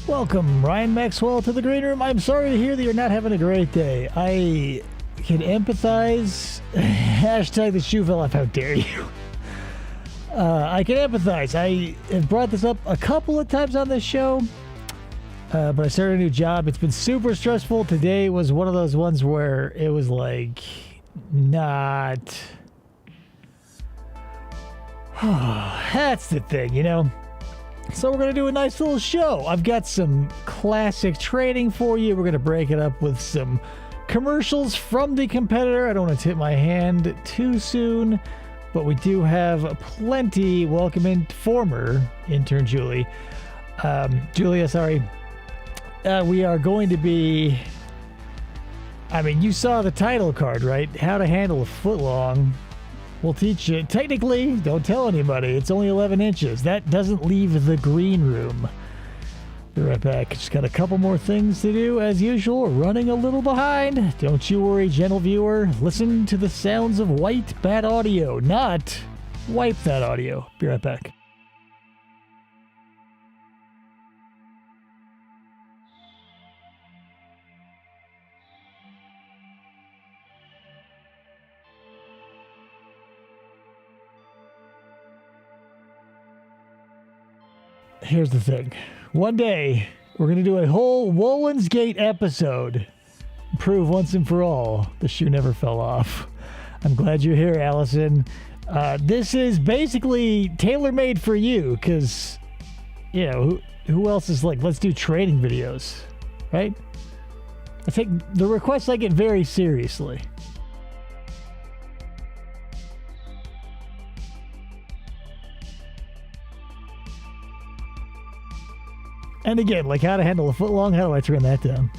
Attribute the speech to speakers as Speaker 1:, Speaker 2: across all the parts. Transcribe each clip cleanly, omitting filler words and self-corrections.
Speaker 1: Welcome, Ryan Maxwell, to the Green Room. I'm sorry to hear that you're not having a great day. I can empathize. Hashtag the shoe fell off. How dare you? I can empathize. I have brought this up a couple of times on this show, but I started a new job. It's been super stressful. Today was one of those ones where it was like not... That's the thing, you know? So we're going to do a nice little show. I've got some classic training for you. We're going to break it up with some commercials from the competitor. I don't want to tip my hand too soon, but we do have plenty. Welcome in former intern Julia, sorry. We are going to be... I mean, you saw the title card, right? How to handle a foot long. We'll teach you. Technically, don't tell anybody. It's only 11 inches. That doesn't leave the green room. Be right back. Just got a couple more things to do. As usual, running a little behind. Don't you worry, gentle viewer. Listen to the sounds of white bat audio, not wipe that audio. Be right back. Here's the thing. One day, we're going to do a whole Woolens Gate episode. Prove once and for all the shoe never fell off. I'm glad you're here, Allison. This is basically tailor-made for you because, you know, who else is like, let's do training videos, right? I take the requests I get very seriously. And again, like how to handle a foot long, how do I turn that down?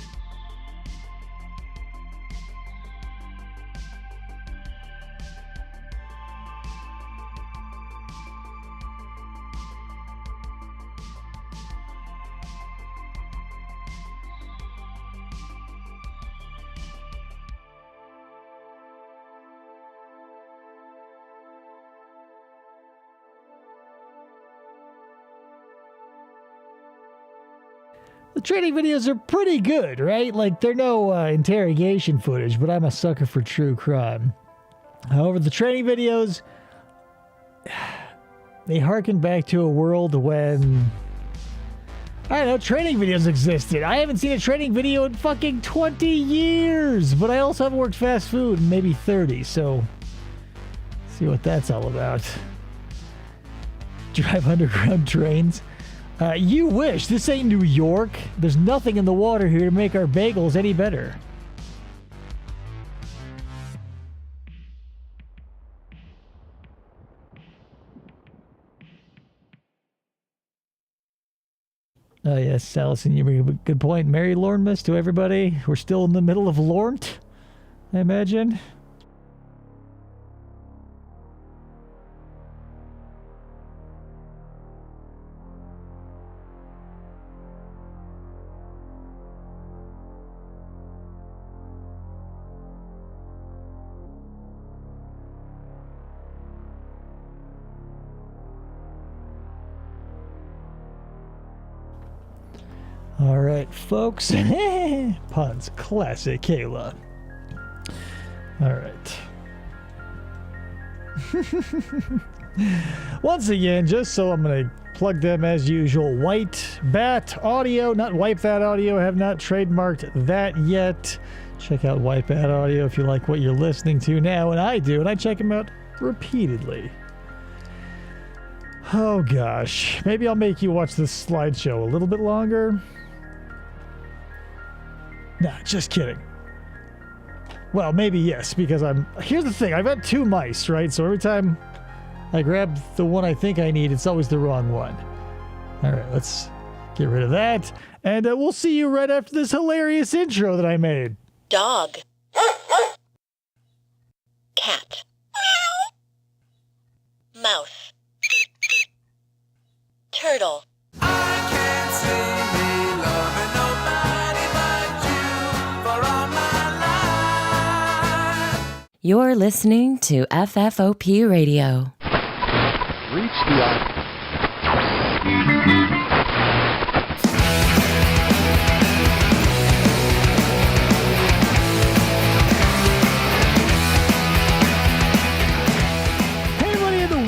Speaker 1: The training videos are pretty good, right? Like, they're no interrogation footage, but I'm a sucker for true crime. However, the training videos, they harken back to a world when, I don't know, training videos existed. I haven't seen a training video in fucking 20 years, but I also haven't worked fast food in maybe 30, so see what that's all about. Drive underground trains. You wish. This ain't New York. There's nothing in the water here to make our bagels any better. Yes, Allison, you bring a good point. Merry Lornmas to everybody. We're still in the middle of Lornt, I imagine. All right, folks. Puns. Classic Kayla. All right. Once again, just so I'm going to plug them as usual. White Bat Audio. Not Wipe That Audio. I have not trademarked that yet. Check out White Bat Audio if you like what you're listening to now. And I do. And I check them out repeatedly. Oh, gosh. Maybe I'll make you watch this slideshow a little bit longer. Nah, just kidding. Well, maybe yes, because here's the thing. I've had 2 mice, right? So every time I grab the one I think I need, it's always the wrong one. All right, let's get rid of that. And we'll see you right after this hilarious intro that I made.
Speaker 2: Dog. Cat. Mouse. Turtle.
Speaker 3: I can't see me loving nobody but you for all my life.
Speaker 4: You're listening to FFOP Radio.
Speaker 5: Reach the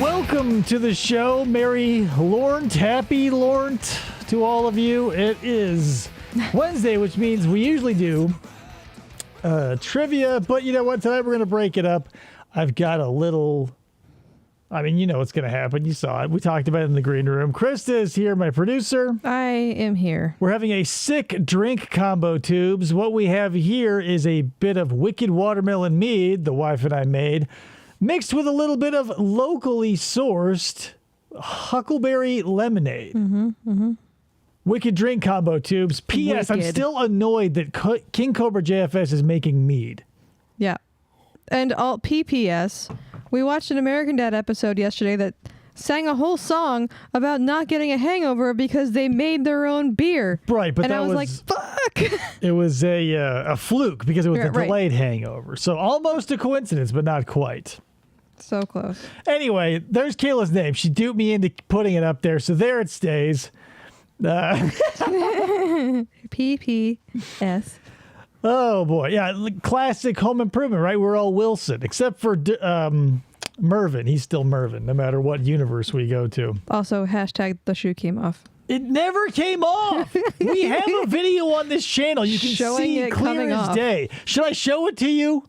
Speaker 1: Welcome to the show. Merry Lornt, happy Lornt to all of you. It is Wednesday, which means we usually do trivia, but you know what? Tonight we're going to break it up. I've got a little, you know what's going to happen. You saw it. We talked about it in the green room. Krista is here, my producer.
Speaker 6: I am here.
Speaker 1: We're having a sick drink combo tubes. What we have here is a bit of wicked watermelon mead the wife and I made, mixed with a little bit of locally sourced huckleberry lemonade. Wicked drink combo tubes. P.S. I'm
Speaker 6: Wicked.
Speaker 1: still annoyed that King Cobra JFS is making mead.
Speaker 6: Yeah. And all PPS, we watched an American Dad episode yesterday that sang a whole song about not getting a hangover because they made their own beer.
Speaker 1: Right, but
Speaker 6: and
Speaker 1: that
Speaker 6: I was like, fuck.
Speaker 1: It was a fluke because it was a
Speaker 6: Right.
Speaker 1: delayed hangover. So almost a coincidence, but not quite.
Speaker 6: So close.
Speaker 1: Anyway, there's Kayla's name. She duped me into putting it up there, so there it stays.
Speaker 6: PPS.
Speaker 1: Oh boy, yeah, classic home improvement, right? We're all Wilson, except for Mervin. He's still Mervin, no matter what universe we go to.
Speaker 6: Also, hashtag the shoe came off.
Speaker 1: It never came off. We have a video on this channel. You can
Speaker 6: Showing
Speaker 1: see
Speaker 6: it
Speaker 1: clear
Speaker 6: coming
Speaker 1: as
Speaker 6: off.
Speaker 1: day. Should I show it to you?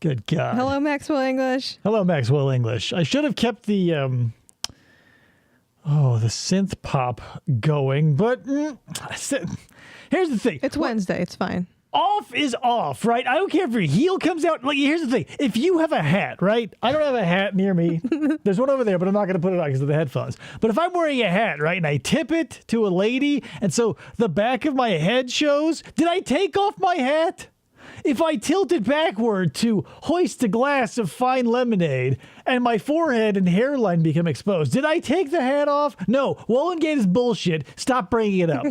Speaker 1: Good God.
Speaker 6: Hello, Maxwell English.
Speaker 1: Hello, Maxwell English. I should have kept the synth pop going, but here's the thing.
Speaker 6: It's Wednesday. It's fine.
Speaker 1: Off is off, right? I don't care if your heel comes out. Like, here's the thing. If you have a hat, right? I don't have a hat near me. There's one over there, but I'm not going to put it on because of the headphones. But if I'm wearing a hat, right, and I tip it to a lady, and so the back of my head shows, did I take off my hat? If I tilt it backward to hoist a glass of fine lemonade and my forehead and hairline become exposed, did I take the hat off? No. Wollongate is bullshit. Stop bringing it up.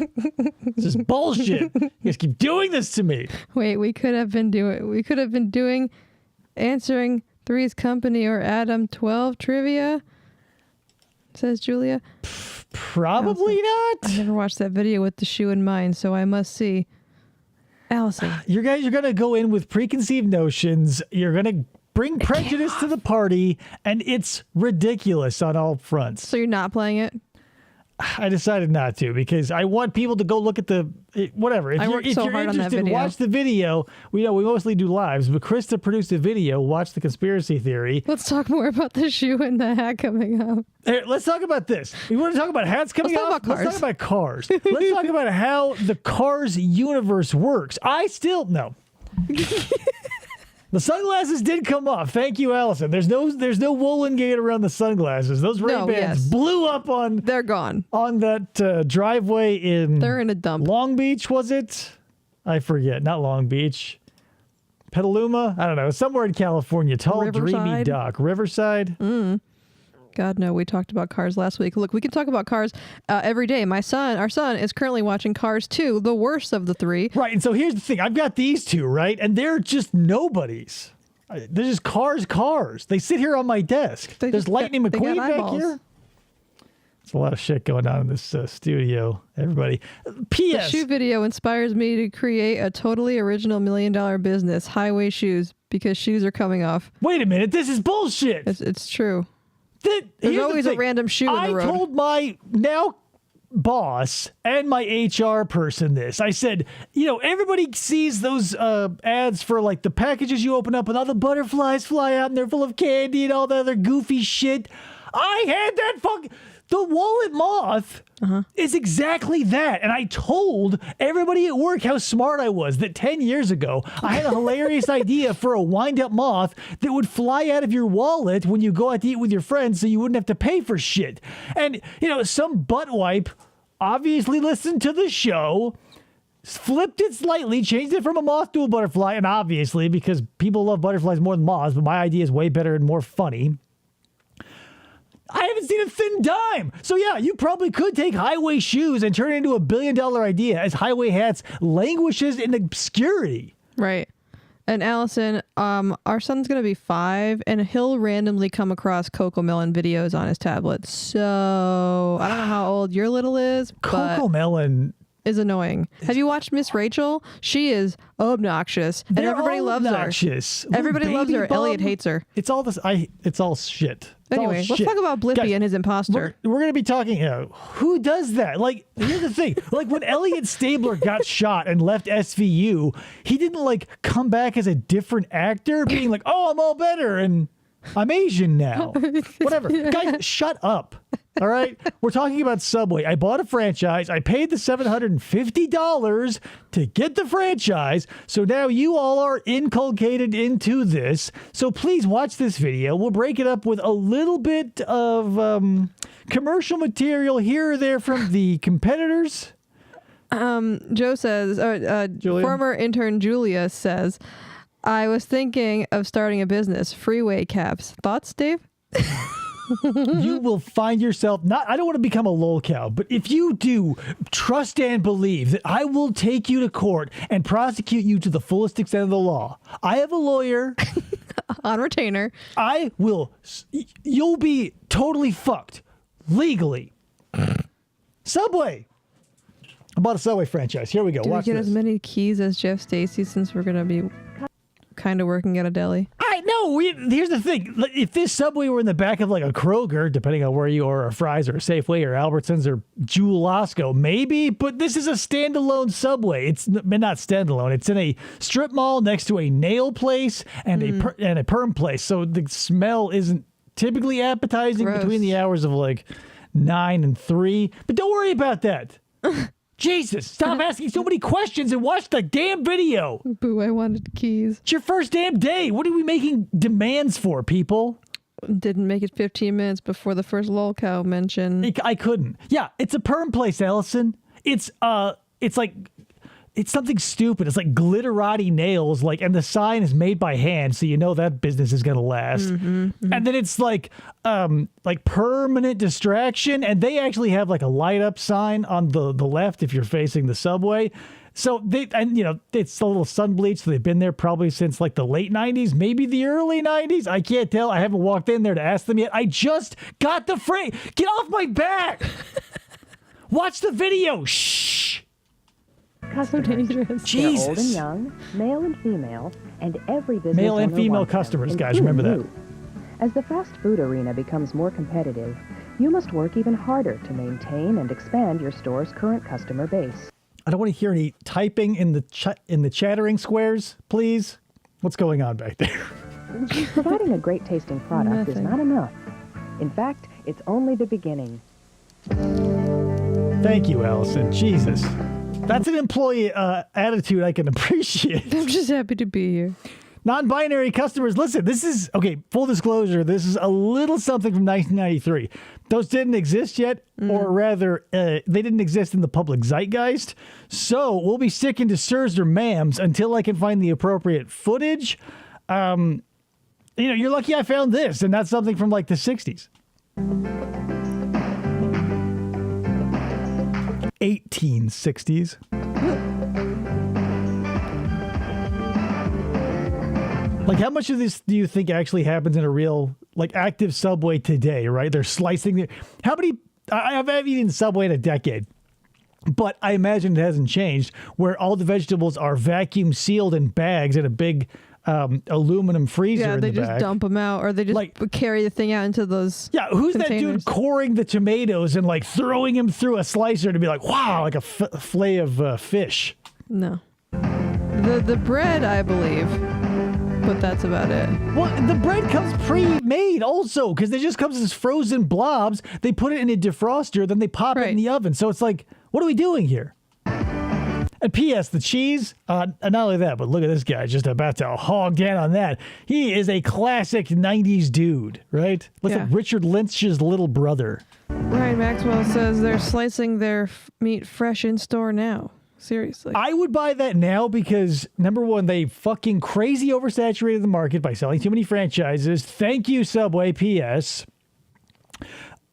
Speaker 1: This is bullshit. You guys keep doing this to me.
Speaker 6: Wait, we could have been doing answering Three's Company or Adam 12 trivia, says Julia.
Speaker 1: Probably
Speaker 6: I
Speaker 1: not.
Speaker 6: never watched that video with the shoe in mind, so I must see. Allison.
Speaker 1: You guys are going to go in with preconceived notions. You're going to bring prejudice to the party, and it's ridiculous on all fronts.
Speaker 6: So you're not playing it?
Speaker 1: I decided not to because I want people to go look at whatever. If
Speaker 6: I
Speaker 1: you're,
Speaker 6: worked
Speaker 1: if
Speaker 6: so
Speaker 1: you're
Speaker 6: hard on that
Speaker 1: interested,
Speaker 6: video.
Speaker 1: watch the video. We mostly do lives, but Krista produced a video. Watch the conspiracy theory.
Speaker 6: Let's talk more about the shoe and the hat coming up.
Speaker 1: Hey, let's talk about this. We want to talk about hats coming
Speaker 6: Let's talk
Speaker 1: up.
Speaker 6: about cars.
Speaker 1: Let's talk about cars. Let's talk about how the Cars universe works. I still no. The sunglasses did come off. Thank you, Allison. There's no Wollongate around the sunglasses. Those Ray-Bans
Speaker 6: yes.
Speaker 1: blew up on
Speaker 6: They're gone.
Speaker 1: that driveway in
Speaker 6: They're in a dump.
Speaker 1: Long Beach, was it? I forget. Not Long Beach. Petaluma? I don't know. Somewhere in California. Tall, dreamy
Speaker 6: Riverside?
Speaker 1: dock. Riverside?
Speaker 6: God, no, we talked about Cars last week. Look, we can talk about Cars every day. Our son is currently watching Cars 2, the worst of the three.
Speaker 1: Right, and so here's the thing. I've got these two, right? And they're just nobodies. They're just cars. They sit here on my desk.
Speaker 6: They
Speaker 1: There's
Speaker 6: just
Speaker 1: Lightning
Speaker 6: got- they
Speaker 1: McQueen
Speaker 6: got
Speaker 1: back
Speaker 6: eyeballs.
Speaker 1: here. There's a lot of shit going on in this studio, everybody.
Speaker 6: The
Speaker 1: P.S.
Speaker 6: shoe video inspires me to create a totally original $1 million business, Highway Shoes, because shoes are coming off.
Speaker 1: Wait a minute. This is bullshit.
Speaker 6: It's true.
Speaker 1: There's
Speaker 6: There's always a random shoe in the road.
Speaker 1: I told my now boss and my HR person this. I said, everybody sees those ads for like the packages you open up and all the butterflies fly out and they're full of candy and all the other goofy shit. I had that The wallet moth is exactly that. And I told everybody at work how smart I was, that 10 years ago, I had a hilarious idea for a wind-up moth that would fly out of your wallet when you go out to eat with your friends so you wouldn't have to pay for shit. And, some butt wipe obviously listened to the show, flipped it slightly, changed it from a moth to a butterfly, and obviously, because people love butterflies more than moths, but my idea is way better and more funny, I haven't seen a thin dime. So yeah, you probably could take highway shoes and turn it into $1 billion idea as highway hats languishes in obscurity.
Speaker 6: Right. And Allison, our son's going to be 5, and he'll randomly come across Cocomelon videos on his tablet. So I don't know how old your little is, but
Speaker 1: Cocomelon
Speaker 6: is annoying. Have you watched Miss Rachel? She is obnoxious, and everybody loves
Speaker 1: obnoxious.
Speaker 6: her. Everybody loves her. Elliot hates her.
Speaker 1: It's all this. It's all shit.
Speaker 6: Anyway, let's talk about Blippi
Speaker 1: Guys,
Speaker 6: and his imposter.
Speaker 1: We're going to be talking, who does that? Like, here's the thing. Like, when Elliot Stabler got shot and left SVU, he didn't, come back as a different actor, being like, oh, I'm all better, and I'm Asian now. Whatever. Guys, shut up. All right? We're talking about Subway. I bought a franchise. I paid the $750 to get the franchise. So now you all are inculcated into this. So please watch this video. We'll break it up with a little bit of commercial material here or there from the competitors.
Speaker 6: Joe says, former intern Julia says, I was thinking of starting a business, freeway caps. Thoughts, Dave?
Speaker 1: You will find yourself I don't want to become a lolcow, but if you do, trust and believe that I will take you to court and prosecute you to the fullest extent of the law. I have a lawyer
Speaker 6: on retainer.
Speaker 1: You'll be totally fucked legally. Subway. I bought a Subway franchise. Here we go.
Speaker 6: Do
Speaker 1: Watch
Speaker 6: we get
Speaker 1: this.
Speaker 6: as many keys as Jeff Stacy since we're going to be kind of working at a deli?
Speaker 1: Here's the thing. If this Subway were in the back of a Kroger, depending on where you are, or Fry's or a Safeway or Albertsons or Jewel Osco, maybe, but this is a standalone Subway. It's not standalone. It's in a strip mall next to a nail place and a perm place. So the smell isn't typically appetizing.
Speaker 6: Gross.
Speaker 1: Between the hours of 9 and 3. But don't worry about that. Jesus, stop asking so many questions and watch the damn video.
Speaker 6: Boo, I wanted keys.
Speaker 1: It's your first damn day. What are we making demands for, people?
Speaker 6: Didn't make it 15 minutes before the first lolcow mention.
Speaker 1: I couldn't. Yeah, it's a perm place, Allison. It's something stupid. It's like glitterati nails, and the sign is made by hand, so you know that business is gonna last. And then it's like permanent distraction, and they actually have a light up sign on the left if you're facing the Subway. So it's a little sun bleached. So they've been there probably since the late 90s, maybe the early 90s. I can't tell. I haven't walked in there to ask them yet. I just got the frame. Get off my back. Watch the video. Shh.
Speaker 6: So dangerous.
Speaker 1: Jesus.
Speaker 7: They're old and young, male and female, and every business
Speaker 1: Male and
Speaker 7: owner
Speaker 1: female
Speaker 7: wants them,
Speaker 1: customers, guys,
Speaker 7: including
Speaker 1: remember that.
Speaker 7: you. As the fast food arena becomes more competitive, you must work even harder to maintain and expand your store's current customer base.
Speaker 1: I don't want to hear any typing in the chattering squares, please. What's going on back there?
Speaker 7: Providing a great tasting product is
Speaker 6: Nothing.
Speaker 7: not enough. In fact, it's only the beginning.
Speaker 1: Thank you, Allison. Jesus. That's an employee attitude I can appreciate.
Speaker 6: I'm just happy to be here.
Speaker 1: Non-binary customers, listen, this is, okay, full disclosure, this is a little something from 1993. Those didn't exist yet, or rather, they didn't exist in the public zeitgeist. So we'll be sticking to sirs or ma'ams until I can find the appropriate footage. You're lucky I found this, and that's something from the 60s. 1860s. How much of this do you think actually happens in a real, active Subway today, right? They're slicing how many, I haven't eaten Subway in a decade, but I imagine it hasn't changed, where all the vegetables are vacuum sealed in bags in a big aluminum freezer in the back.
Speaker 6: Yeah, they just dump them out, or they just carry the thing out into those
Speaker 1: who's
Speaker 6: containers.
Speaker 1: that dude coring the tomatoes and throwing him through a slicer to be wow, like a fillet of fish?
Speaker 6: No. The bread, I believe. but that's about it.
Speaker 1: Well, the bread comes pre-made also, because it just comes as frozen blobs. They put it in a defroster, then they pop it in the oven. So it's like, what are we doing here? And P.S. the cheese, not only that, but look at this guy just about to hog down on that. He is a classic 90s dude, right? Looks like Richard Lynch's little brother.
Speaker 6: Ryan Maxwell says they're slicing their meat fresh in store now. Seriously.
Speaker 1: I would buy that now because, number one, they fucking crazy oversaturated the market by selling too many franchises. Thank you, Subway, P.S.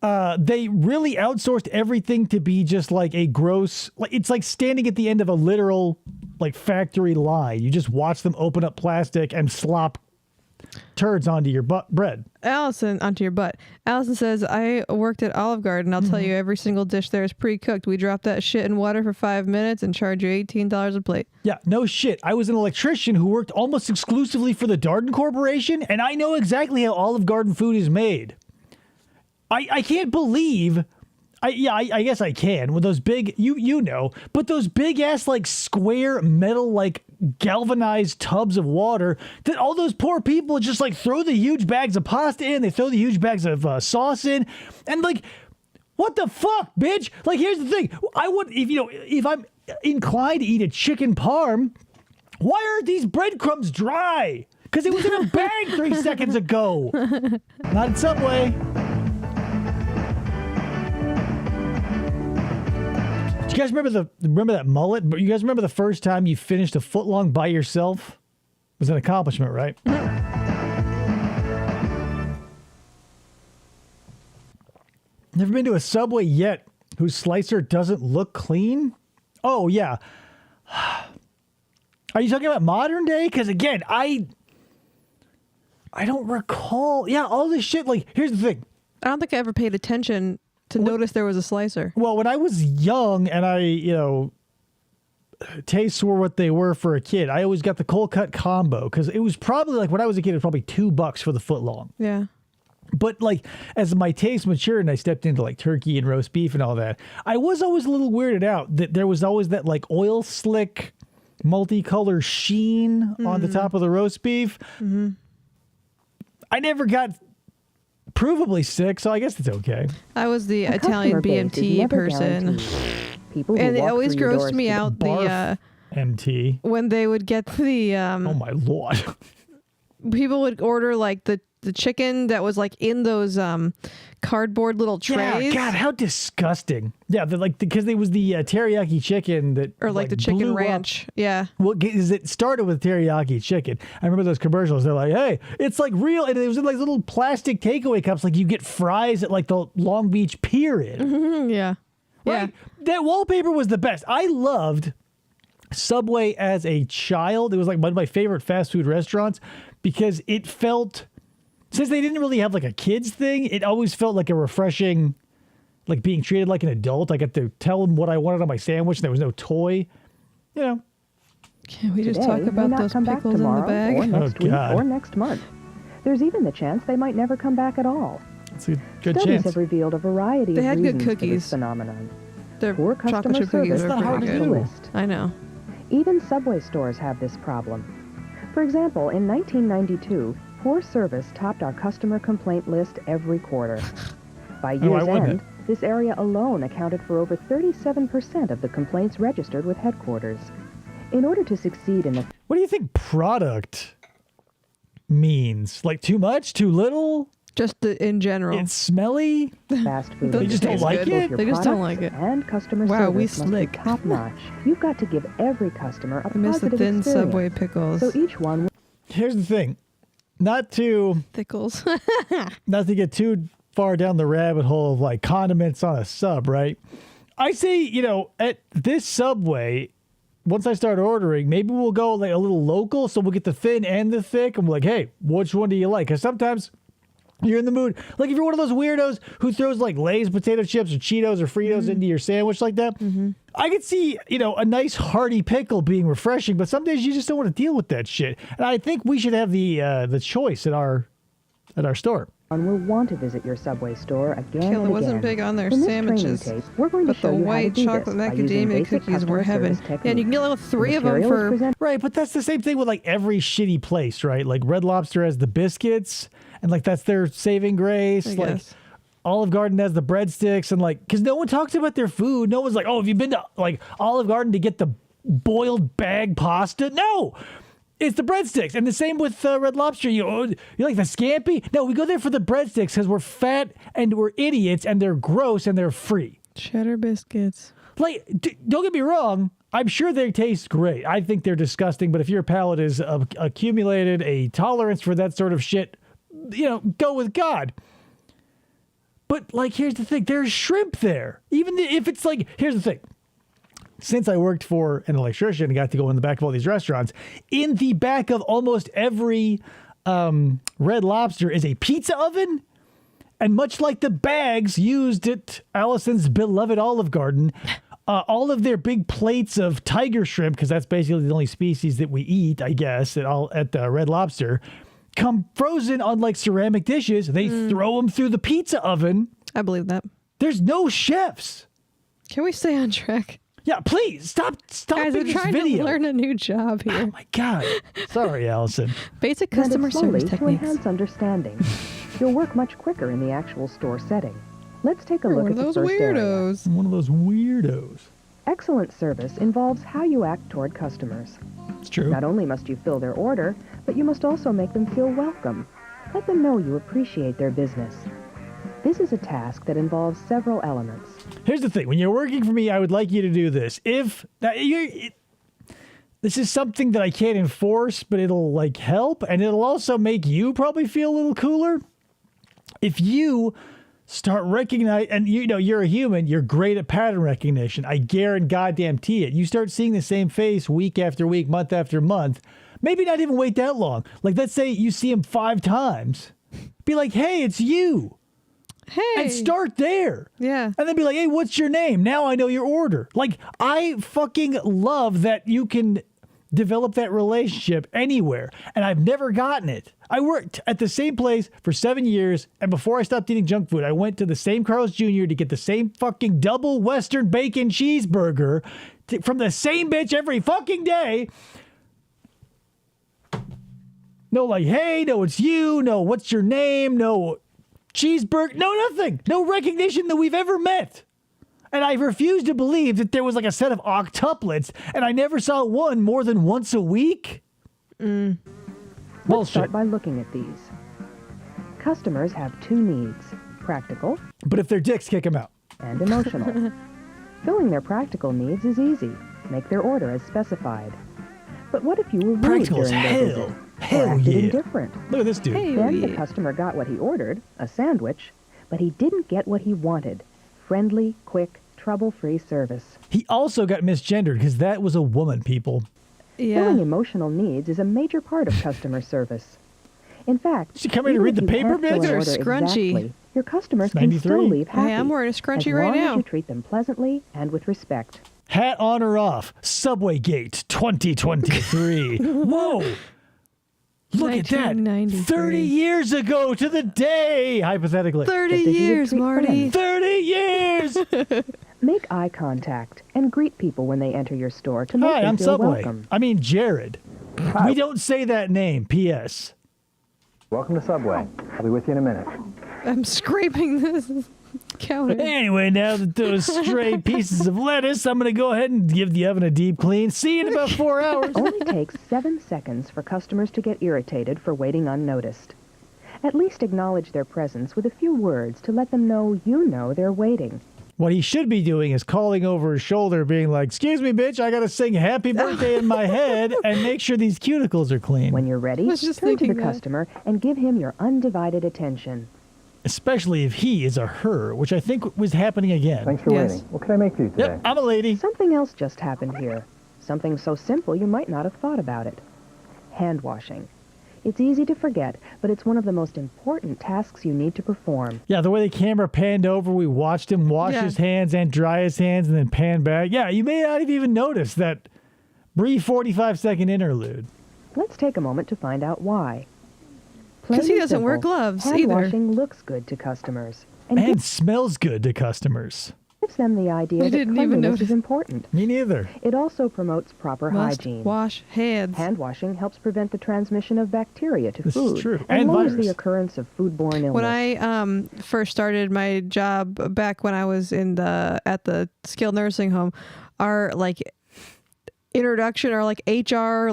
Speaker 1: They really outsourced everything to be just like a gross, like it's like standing at the end of a literal like factory line. You just watch them open up plastic and slop turds onto your bread.
Speaker 6: Allison, onto your butt. Allison says, I worked at Olive Garden. I'll tell you, every single dish there is pre-cooked. We drop that shit in water for 5 minutes and charge you $18 a plate.
Speaker 1: Yeah, no shit. I was an electrician who worked almost exclusively for the Darden Corporation, and I know exactly how Olive Garden food is made. I can't believe, I guess I can, with those big, you know, but those big ass like square metal like galvanized tubs of water that all those poor people just like throw the huge bags of pasta in, they throw the huge bags of sauce in, and like, what the fuck, bitch? Like, here's the thing. I would, if I'm inclined to eat a chicken parm, why are these breadcrumbs dry? Because it was in a bag 3 seconds ago. Not at Subway. Do you guys remember that mullet? But you guys remember the first time you finished a footlong by yourself? It was an accomplishment, right? Never been to a Subway yet whose slicer doesn't look clean? Oh, yeah. Are you talking about modern day? Because again, I don't recall. Yeah, all this shit. Like, here's the thing.
Speaker 6: I don't think I ever paid attention to notice there was a slicer.
Speaker 1: Well, when I was young and I, tastes were what they were for a kid, I always got the cold cut combo because it was probably like when I was a kid, it was probably $2 for the foot long.
Speaker 6: Yeah.
Speaker 1: But like as my taste matured and I stepped into like turkey and roast beef and all that, I was always a little weirded out that there was always that like oil slick multicolor sheen on the top of the roast beef. Mm-hmm. I never got provably sick, so I guess it's okay.
Speaker 6: I was the Italian BMT person. And it always grossed me out the
Speaker 1: MT
Speaker 6: when they would get the
Speaker 1: oh my lord.
Speaker 6: People would order like the chicken that was like in those cardboard little trays.
Speaker 1: Yeah, God, how disgusting. Yeah, because there was the teriyaki chicken that
Speaker 6: or like the chicken ranch. Up. Yeah.
Speaker 1: Well, it started with teriyaki chicken. I remember those commercials. They're like, hey, it's like real. And it was in like little plastic takeaway cups. Like you get fries at like the Long Beach Pier in.
Speaker 6: Mm-hmm, yeah.
Speaker 1: Right? Yeah. That wallpaper was the best. I loved Subway as a child. It was like one of my favorite fast food restaurants because it felt, since they didn't really have like a kids thing, it always felt like a refreshing, like being treated like an adult. I got to tell them what I wanted on my sandwich and there was no toy. You know.
Speaker 6: Can we just talk about those pickles in the bag?
Speaker 7: Or next week or next month. There's even the chance they might never come back at all.
Speaker 1: It's a good
Speaker 7: Studies
Speaker 1: chance.
Speaker 7: have revealed a variety
Speaker 6: they
Speaker 7: of
Speaker 6: had
Speaker 7: reasons
Speaker 6: good cookies.
Speaker 7: for this phenomenon.
Speaker 6: Their
Speaker 7: poor
Speaker 6: chocolate
Speaker 7: customer
Speaker 6: chip cookies
Speaker 7: service
Speaker 6: are pretty good.
Speaker 7: list.
Speaker 6: I know.
Speaker 7: Even Subway stores have this problem. For example, in 1992, poor service topped our customer complaint list every quarter. By year's end, this area alone accounted for over 37% of the complaints registered with headquarters. In order to succeed in the...
Speaker 1: What do you think product means? Like too much? Too little?
Speaker 6: Just in general.
Speaker 1: It's smelly?
Speaker 7: Fast food.
Speaker 1: They just don't like it?
Speaker 6: They just don't like it.
Speaker 7: And customer
Speaker 6: wow, we
Speaker 7: service must
Speaker 6: slick.
Speaker 7: be top-notch. You've got to give every customer a
Speaker 6: I miss
Speaker 7: positive
Speaker 6: the thin
Speaker 7: experience.
Speaker 6: Subway pickles.
Speaker 7: So each one...
Speaker 1: Here's the thing. Not to get too far down the rabbit hole of like condiments on a sub, right? I say, at this Subway, once I start ordering, maybe we'll go like a little local, so we'll get the thin and the thick. I'm like, hey, which one do you like? Because sometimes you're in the mood. Like if you're one of those weirdos who throws like Lay's potato chips or Cheetos or Fritos into your sandwich like that, I could see, a nice hearty pickle being refreshing, but some days you just don't want to deal with that shit. And I think we should have the choice at our store.
Speaker 7: will want to visit your Subway store again
Speaker 6: Kayla
Speaker 7: and
Speaker 6: wasn't
Speaker 7: again.
Speaker 6: big on their
Speaker 7: In this training
Speaker 6: sandwiches,
Speaker 7: tape, we're going to
Speaker 6: but
Speaker 7: show
Speaker 6: the
Speaker 7: you how to
Speaker 6: white
Speaker 7: do
Speaker 6: chocolate
Speaker 7: this by using
Speaker 6: macadamia
Speaker 7: basic
Speaker 6: cookies were
Speaker 7: customer
Speaker 6: heaven.
Speaker 7: service
Speaker 6: Yeah, and you can get like
Speaker 7: techniques.
Speaker 6: 3 of them
Speaker 7: Material is
Speaker 6: for
Speaker 7: presented-
Speaker 1: Right, but that's the same thing with like every shitty place, right? Like Red Lobster has the biscuits, and like that's their saving grace.
Speaker 6: I
Speaker 1: Like
Speaker 6: guess.
Speaker 1: Olive Garden has the breadsticks, and like because no one talks about their food. No one's like, oh, have you been to like Olive Garden to get the boiled bag pasta? No. It's the breadsticks. And the same with Red Lobster. You like the scampi? No, we go there for the breadsticks because we're fat and we're idiots and they're gross and they're free.
Speaker 6: cheddar biscuits.
Speaker 1: Like, don't get me wrong. I'm sure they taste great. I think they're disgusting. But if your palate has accumulated a tolerance for that sort of shit, go with God. But like, here's the thing. There's shrimp there. Even if it's like, here's the thing. Since I worked for an electrician and got to go in the back of all these restaurants, in the back of almost every Red Lobster is a pizza oven. And much like the bags used at Allison's beloved Olive Garden, all of their big plates of tiger shrimp, because that's basically the only species that we eat, I guess, at Red Lobster, come frozen on like ceramic dishes. They throw them through the pizza oven.
Speaker 6: I believe that.
Speaker 1: There's no chefs.
Speaker 6: Can we stay on track?
Speaker 1: Yeah, please stop
Speaker 6: Guys, we're
Speaker 1: this
Speaker 6: trying
Speaker 1: video.
Speaker 6: to learn a new job
Speaker 1: Oh
Speaker 6: here.
Speaker 1: my God. Sorry, Allison.
Speaker 6: Basic
Speaker 7: Blend it
Speaker 6: customer
Speaker 7: slowly
Speaker 6: service
Speaker 7: to
Speaker 6: techniques.
Speaker 7: enhance understanding. You'll work much quicker in the actual store setting. Let's take a
Speaker 6: You're
Speaker 7: look
Speaker 6: one
Speaker 7: at
Speaker 6: of
Speaker 7: the
Speaker 6: those
Speaker 7: first area.
Speaker 6: weirdos.
Speaker 1: I'm one of those weirdos.
Speaker 7: Excellent service involves how you act toward customers.
Speaker 1: It's true.
Speaker 7: Not only must you fill their order, but you must also make them feel welcome. Let them know you appreciate their business. This is a task that involves several elements.
Speaker 1: Here's the thing. When you're working for me, I would like you to do this. This is something that I can't enforce, but it'll like help, and it'll also make you probably feel a little cooler. If you start recognizing, and you're a human, you're great at pattern recognition. I guarantee it. You start seeing the same face week after week, month after month. Maybe not even wait that long. Like, let's say you see him 5 times. Be like, hey, it's you.
Speaker 6: Hey.
Speaker 1: And start there.
Speaker 6: Yeah.
Speaker 1: And then be like, hey, what's your name? Now I know your order. Like, I fucking love that you can develop that relationship anywhere. And I've never gotten it. I worked at the same place for 7 years. And before I stopped eating junk food, I went to the same Carl's Jr. to get the same fucking double Western bacon cheeseburger from the same bitch every fucking day. No, like, hey, no, it's you. No, what's your name? No, cheeseburger. No, nothing. No recognition that we've ever met. And I refuse to believe that there was like a set of octuplets and I never saw one more than once a week.
Speaker 7: Let's
Speaker 1: Bullshit.
Speaker 7: start by looking at these. Customers have 2 needs, practical
Speaker 1: But if they're dicks, kick them out.
Speaker 7: and emotional. Filling their practical needs is easy. Make their order as specified. But what if you were rude
Speaker 1: Practical as
Speaker 7: during their
Speaker 1: hell.
Speaker 7: visit?
Speaker 1: Hell
Speaker 7: or acted
Speaker 1: yeah.
Speaker 7: indifferent?
Speaker 1: Look at this dude.
Speaker 6: Hey.
Speaker 7: Then the
Speaker 6: Yeah.
Speaker 7: customer got what he ordered, a sandwich, but he didn't get what he wanted. Friendly, quick, trouble-free service.
Speaker 1: He also got misgendered because that was a woman, people.
Speaker 7: Filling
Speaker 6: Yeah.
Speaker 7: emotional needs is a major part of customer service. In fact,
Speaker 1: She come here to
Speaker 7: even
Speaker 1: read
Speaker 7: if
Speaker 1: the
Speaker 7: you
Speaker 1: paper,
Speaker 7: can't fill
Speaker 1: bitch?
Speaker 7: an
Speaker 6: Or a
Speaker 7: order
Speaker 6: scrunchie.
Speaker 7: exactly, your customers can
Speaker 1: 93.
Speaker 7: still leave happy.
Speaker 6: Hey, I'm wearing a scrunchie
Speaker 7: as
Speaker 6: right
Speaker 7: long
Speaker 6: now.
Speaker 7: as you treat them pleasantly and with respect.
Speaker 1: Hat on or off? Subway Gate 2023. Whoa. Look at that.
Speaker 6: 1993.
Speaker 1: 30 years ago to the day, hypothetically.
Speaker 6: 30
Speaker 7: Just as you would
Speaker 6: years,
Speaker 7: treat
Speaker 6: Marty.
Speaker 7: friends.
Speaker 1: 30 years.
Speaker 7: Make eye contact and greet people when they enter your store to make
Speaker 1: Hi,
Speaker 7: them
Speaker 1: I'm
Speaker 7: feel
Speaker 1: Subway.
Speaker 7: welcome.
Speaker 1: I mean, Jared. We don't say that name, P.S.
Speaker 5: Welcome to Subway. I'll be with you in a minute.
Speaker 6: I'm scraping this counter.
Speaker 1: Anyway, now that those stray pieces of lettuce, I'm going to go ahead and give the oven a deep clean. See you in about 4 hours.
Speaker 7: Only takes 7 seconds for customers to get irritated for waiting unnoticed. At least acknowledge their presence with a few words to let them know you know they're waiting.
Speaker 1: What he should be doing is calling over his shoulder, being like, excuse me, bitch, I got to sing happy birthday in my head and make sure these cuticles are clean.
Speaker 7: When you're ready,
Speaker 6: was just
Speaker 7: turn to the
Speaker 6: thinking that.
Speaker 7: customer and give him your undivided attention.
Speaker 1: Especially if he is a her, which I think was happening again.
Speaker 5: Thanks for
Speaker 6: Yes.
Speaker 5: waiting. What can I make for you today?
Speaker 1: Yep, I'm a lady.
Speaker 7: Something else just happened here. Something so simple you might not have thought about it. Hand washing. It's easy to forget, but it's one of the most important tasks you need to perform.
Speaker 1: Yeah, the way the camera panned over, we watched him wash
Speaker 6: Yeah.
Speaker 1: his hands and dry his hands and then pan back. Yeah, you may not have even noticed that brief 45-second interlude.
Speaker 7: Let's take a moment to find out why. Plain
Speaker 6: he
Speaker 7: and
Speaker 6: doesn't wear
Speaker 7: simple,
Speaker 6: gloves
Speaker 7: hand
Speaker 6: either.
Speaker 7: washing looks good to customers and
Speaker 1: And smells good to customers.
Speaker 7: gives them the idea
Speaker 6: I
Speaker 7: that
Speaker 6: didn't even
Speaker 7: cleanliness
Speaker 6: notice.
Speaker 7: is important.
Speaker 1: Me neither.
Speaker 7: It also promotes proper
Speaker 6: Must
Speaker 7: hygiene.
Speaker 6: wash hands.
Speaker 7: Hand washing helps prevent the transmission of bacteria to
Speaker 1: This is
Speaker 7: food
Speaker 1: true.
Speaker 7: and
Speaker 1: And
Speaker 7: lowers
Speaker 1: virus.
Speaker 7: the occurrence of foodborne illness.
Speaker 6: When I first started my job back when I was at the skilled nursing home, our like introduction or like HR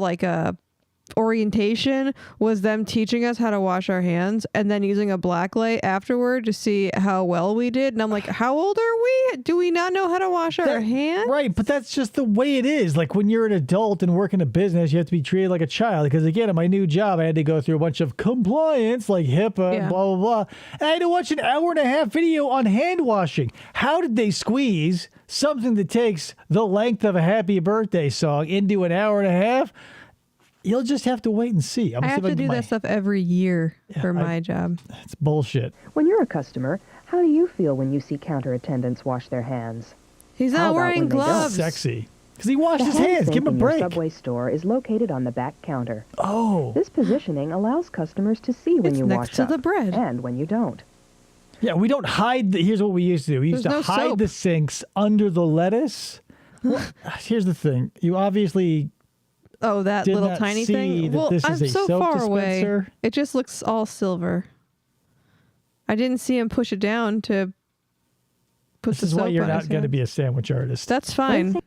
Speaker 6: orientation was them teaching us how to wash our hands and then using a black light afterward to see how well we did. And I'm like, how old are we? Do we not know how to wash our hands?
Speaker 1: Right, but that's just the way it is. Like when you're an adult and work in a business, you have to be treated like a child. Because again, at my new job, I had to go through a bunch of compliance, like HIPAA, and blah, blah, blah. And I had to watch an 1.5-hour video on hand washing. How did they squeeze something that takes the length of a happy birthday song into an 1.5 hours? You'll just have to wait and see.
Speaker 6: I have to do that stuff every year for my job.
Speaker 1: It's bullshit.
Speaker 7: When you're a customer, how do you feel when you see counter attendants wash their hands?
Speaker 6: He's
Speaker 7: How
Speaker 6: not
Speaker 7: about
Speaker 6: wearing
Speaker 7: when they don't?
Speaker 6: gloves.
Speaker 1: Sexy. Because he washed
Speaker 7: The
Speaker 1: his
Speaker 7: hand
Speaker 1: hands.
Speaker 7: sink
Speaker 1: Give him a
Speaker 7: in your
Speaker 1: break.
Speaker 7: Subway store is located on the back counter.
Speaker 1: Oh.
Speaker 7: This positioning allows customers to see when
Speaker 6: It's
Speaker 7: you
Speaker 6: next
Speaker 7: wash
Speaker 6: to
Speaker 7: up
Speaker 6: the bread.
Speaker 7: and when you don't.
Speaker 1: Yeah, we don't hide. Here's what we used to do. We used
Speaker 6: There's
Speaker 1: to
Speaker 6: no
Speaker 1: hide
Speaker 6: soap.
Speaker 1: the sinks under the lettuce. Well, here's the thing. You obviously
Speaker 6: Oh, that
Speaker 1: did
Speaker 6: little
Speaker 1: not
Speaker 6: tiny
Speaker 1: see
Speaker 6: thing.
Speaker 1: that
Speaker 6: Well,
Speaker 1: this
Speaker 6: I'm
Speaker 1: is a
Speaker 6: so
Speaker 1: soap
Speaker 6: far
Speaker 1: dispenser.
Speaker 6: away. It just looks all silver. I didn't see him push it down to put
Speaker 1: This
Speaker 6: the
Speaker 1: is
Speaker 6: soap
Speaker 1: why you're
Speaker 6: on
Speaker 1: not
Speaker 6: his
Speaker 1: going to
Speaker 6: hand.
Speaker 1: be a sandwich artist.
Speaker 6: That's fine.
Speaker 7: Rinsing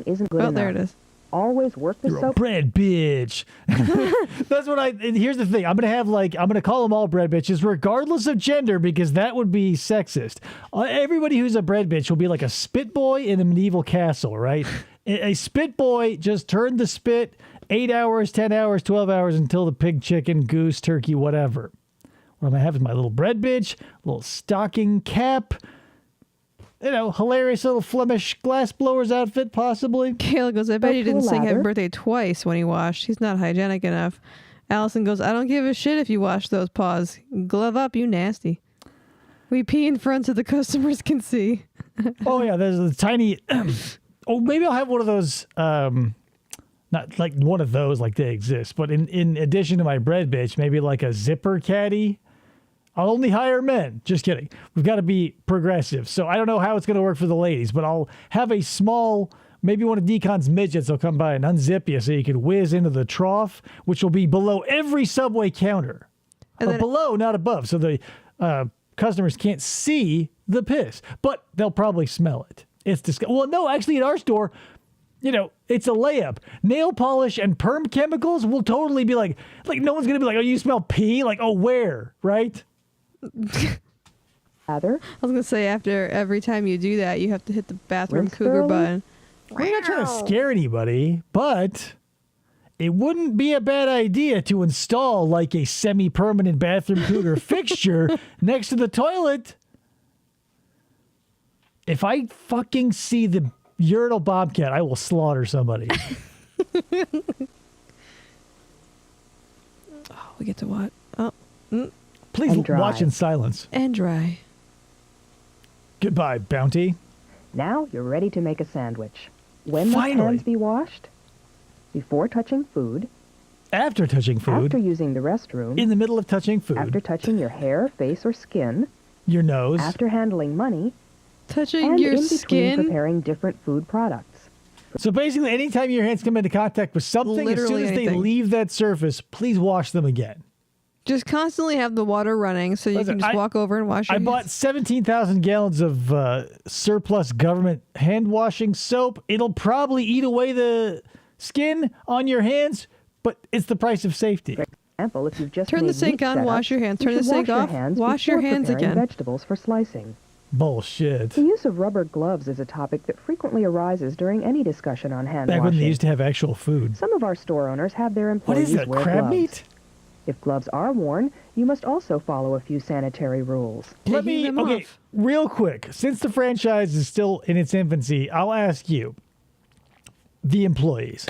Speaker 7: isn't good
Speaker 6: Oh,
Speaker 7: enough.
Speaker 6: there it is.
Speaker 7: Always work the
Speaker 1: You're a
Speaker 7: soap.
Speaker 1: bread bitch. That's what and here's the thing. I'm gonna call them all bread bitches, regardless of gender, because that would be sexist. Everybody who's a bread bitch will be like a spit boy in a medieval castle, right? A spit boy just turned the spit 8 hours, 10 hours, 12 hours until the pig, chicken, goose, turkey, whatever. What am I having? My little bread bitch, little stocking cap. Hilarious little Flemish glass blowers outfit, possibly.
Speaker 6: Kayla goes, I bet he
Speaker 7: Go to
Speaker 6: didn't
Speaker 7: a
Speaker 6: sing Happy
Speaker 7: lather.
Speaker 6: Birthday twice when he washed. He's not hygienic enough. Allison goes, I don't give a shit if you wash those paws. Glove up, you nasty. We pee in front so the customers can see.
Speaker 1: Oh yeah, there's a tiny. Oh, maybe I'll have one of those. Not like one of those, like they exist, but in addition to my bread bitch, maybe like a zipper caddy. I'll only hire men. Just kidding. We've got to be progressive. So I don't know how it's going to work for the ladies, but I'll have a small, maybe one of Deacon's midgets will come by and unzip you so you can whiz into the trough, which will be below every Subway counter.
Speaker 6: And then-
Speaker 1: Below, not above. So the customers can't see the piss, but they'll probably smell it. It's disgusting. Well, no, actually, at our store, it's a layup. Nail polish and perm chemicals will totally be like no one's gonna be like, oh, you smell pee? Like, oh, where? Right?
Speaker 7: Lather.
Speaker 6: I was going to say, after every time you do that, you have to hit the bathroom
Speaker 7: Rinse
Speaker 6: cougar
Speaker 7: thoroughly.
Speaker 6: button.
Speaker 1: We're not trying to scare anybody, but it wouldn't be a bad idea to install like a semi-permanent bathroom cougar fixture next to the toilet. If I fucking see the urinal bobcat, I will slaughter somebody.
Speaker 6: Oh, we get to what? Oh,
Speaker 1: Please
Speaker 7: And dry.
Speaker 1: watch in silence.
Speaker 6: and dry.
Speaker 1: Goodbye, Bounty.
Speaker 7: Now you're ready to make a sandwich. When must
Speaker 1: Finally.
Speaker 7: hands be washed? Before touching food,
Speaker 1: After touching food,
Speaker 7: after using the restroom,
Speaker 1: in the middle of touching food,
Speaker 7: after touching your hair, face, or skin,
Speaker 1: your nose,
Speaker 7: after handling money,
Speaker 6: Touching
Speaker 7: and
Speaker 6: your
Speaker 7: in between
Speaker 6: skin.
Speaker 7: preparing different food products.
Speaker 1: So basically, anytime your hands come into contact with something, as soon
Speaker 6: Literally
Speaker 1: as they
Speaker 6: anything.
Speaker 1: leave that surface, please wash them again.
Speaker 6: Just constantly have the water running so you
Speaker 1: Listen,
Speaker 6: can just walk over and wash your
Speaker 1: I bought
Speaker 6: hands.
Speaker 1: 17,000 gallons of surplus government hand washing soap. It'll probably eat away the skin on your hands, but it's the price of safety.
Speaker 7: For example, if you've just
Speaker 6: Turn the
Speaker 7: made
Speaker 6: sink
Speaker 7: meat
Speaker 6: on,
Speaker 7: setups,
Speaker 6: wash your hands.
Speaker 7: you
Speaker 6: Turn the
Speaker 7: should
Speaker 6: sink
Speaker 7: wash your
Speaker 6: off,
Speaker 7: hands
Speaker 6: wash your
Speaker 7: before
Speaker 6: hands
Speaker 7: preparing
Speaker 6: again.
Speaker 7: vegetables for slicing.
Speaker 1: Bullshit.
Speaker 7: The use of rubber gloves is a topic that frequently arises during any discussion on hand
Speaker 1: Back
Speaker 7: washing.
Speaker 1: when they used to have actual food.
Speaker 7: Some of our store owners have their
Speaker 1: What
Speaker 7: employees
Speaker 1: is that,
Speaker 7: wear
Speaker 1: crab
Speaker 7: gloves.
Speaker 1: meat?
Speaker 7: If gloves are worn, you must also follow a few sanitary rules.
Speaker 1: Let
Speaker 6: Taking
Speaker 1: me,
Speaker 6: them
Speaker 1: okay,
Speaker 6: off.
Speaker 1: real quick. Since the franchise is still in its infancy, I'll ask you, the employees.